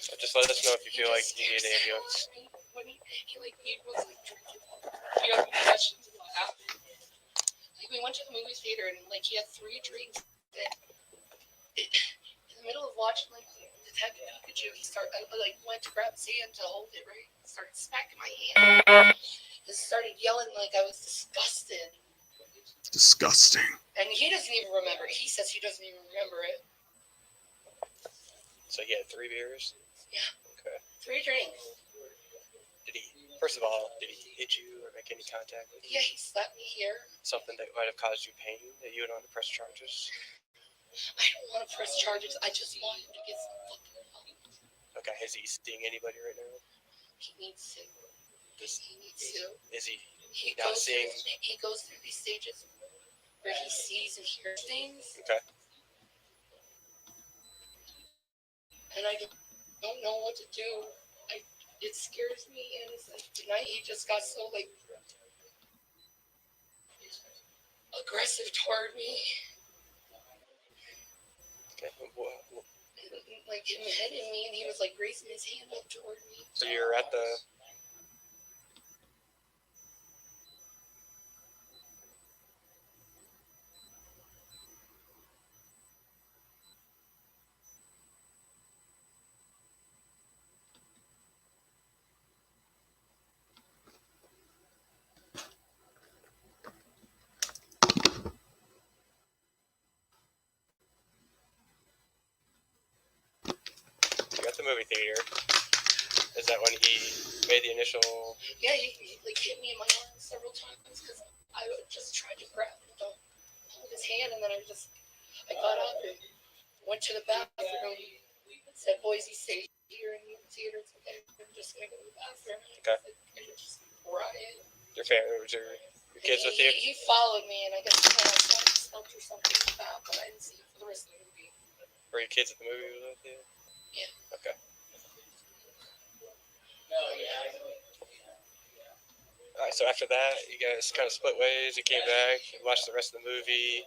So just let us know if you feel like you need an ambulance. When he was like drinking. Do you have any questions about what happened? Like we went to the movie theater and like he had 3 drinks. And in the middle of watching like Detective Pikachu, I went to grab his hand to hold it, right? Started smacking my hand. Just started yelling like I was disgusted. Disgusting. And he doesn't even remember. He says he doesn't even remember it. So he had 3 beers? Yeah. Okay. 3 drinks. First of all, did he hit you or make any contact with you? Yeah, he slapped me here. Something that might have caused you pain that you would want to press charges? I don't want to press charges. I just want him to get some fucking help. Okay, is he seeing anybody right now? He needs to. He needs to. Is he He not goes seeing? He goes through these stages where he sees and hears things. Okay. And I don't know what to do. It scares me, and it's like tonight he just got so like aggressive toward me. Okay. And, like him hitting me, and he was like raising his hand up toward me. So you're at the. You're at the movie theater. Is that when he made the initial? Yeah, he like hit me in my arm several times because I just tried to grab him to hold his hand, and then I got up and went to the bathroom. Said, "Boys, you stay here in the theater. It's okay. I'm just gonna go to the bathroom." Okay. And it just riot. Your family, was your kids with you? He followed me, and I guess I smelled or something like that, but I didn't see him for the rest of the movie. Were your kids at the movie with you? Yeah. Okay. All right. So after that, you guys kind of split ways. You came back, you watched the rest of the movie.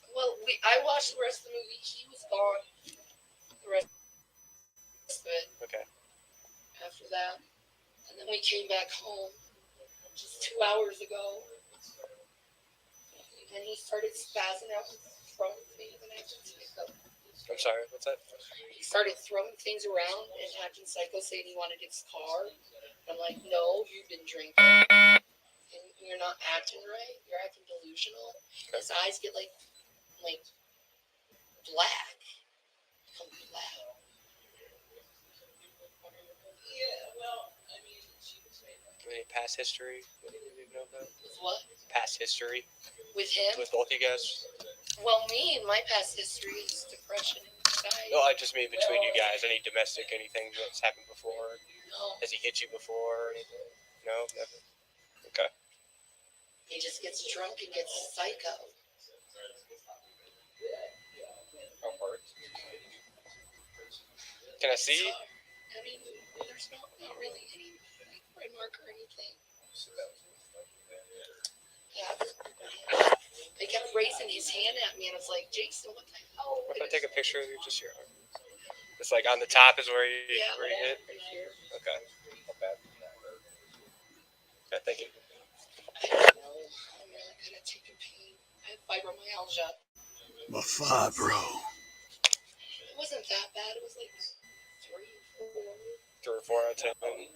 Well, I watched the rest of the movie. He was gone. The rest of it. Okay. After that, and then we came back home just 2 hours ago, and he started spazzing out and throwing things, and I'm sorry. What's that? he started throwing things around and acting psycho, saying he wanted his car. I'm like, no, you've been drinking, and you're not acting right. You're acting delusional. Okay. His eyes get like black, become black. Yeah, well, I mean, she would say that. Any past history? What do you know about? With what? Past history With him? with both you guys? Well, me, my past history is depression and anxiety. No, I just mean between you guys. Any domestic, anything that's happened before? No, Has he hit you before or anything? No, never. Okay. he just gets drunk and gets psycho. How hard? Can I see? I mean, there's not really any red mark or anything. Yeah. They kept raising his hand at me, and I was like, Jason, what the hell? If I take a picture of you, just your arm. It's like on the top is where you hit? Right here. Okay. Not bad. Okay, thank you. I don't know. I'm really good at taking pain. I have fibromyalgia. My fibro. It wasn't that bad. It was like 3 or 4. 3 or 4 out of 10. Okay.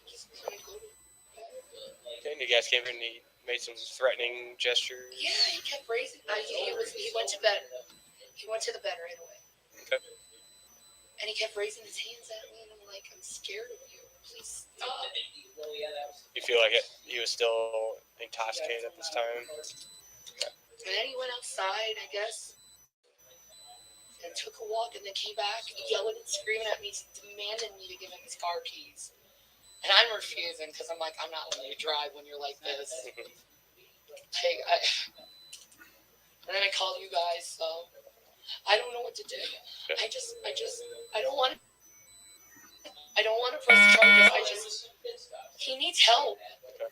Just couldn't go to bed. Okay, and you guys came here and he made some threatening gestures. Yeah, he kept raising. He went to bed. He went to the bed right away. Okay. And he kept raising his hands at me, and I'm like, I'm scared of you. Please stop. You feel like he was still intoxicated at this time? And then he went outside, I guess, and took a walk, and then came back yelling and screaming at me, demanding me to give him his car keys. And I'm refusing because I'm like, I'm not letting you drive when you're like this. And then I called you guys, so I don't know what to do. I don't want to press charges. He needs help. Okay.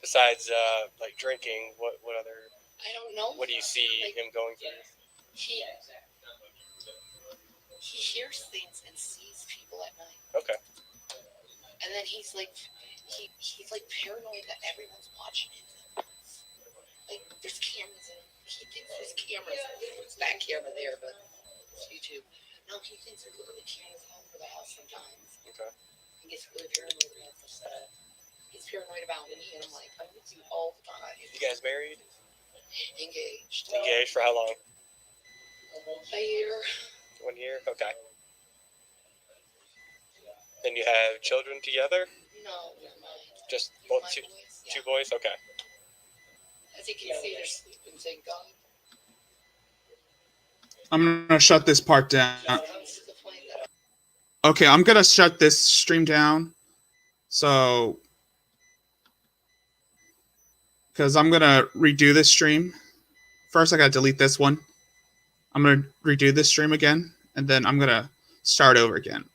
Besides, like drinking, what other? I don't know. What do you see him going through? He hears things and sees people at night. Okay. And then he's like paranoid that everyone's watching him. Like there's cameras in. He thinks there's cameras. There's that camera there, but it's YouTube. No, he thinks there's literally cameras all over the house sometimes. Okay. He gets really paranoid about stuff. He's paranoid about me, and I'm like, I'm with you all the time. You guys married? Engaged. Engaged for how long? A year. 1 year? Okay. And you have children together? No, never mind. Just both My two boys, yeah. two boys? Okay. As you can see, they're sleeping, thank God. I'm gonna shut this part down. Comes to the point that Okay, I'm gonna shut this stream down. So, because I'm gonna redo this stream. First, I gotta delete this one. I'm gonna redo this stream again, and then I'm gonna start over again.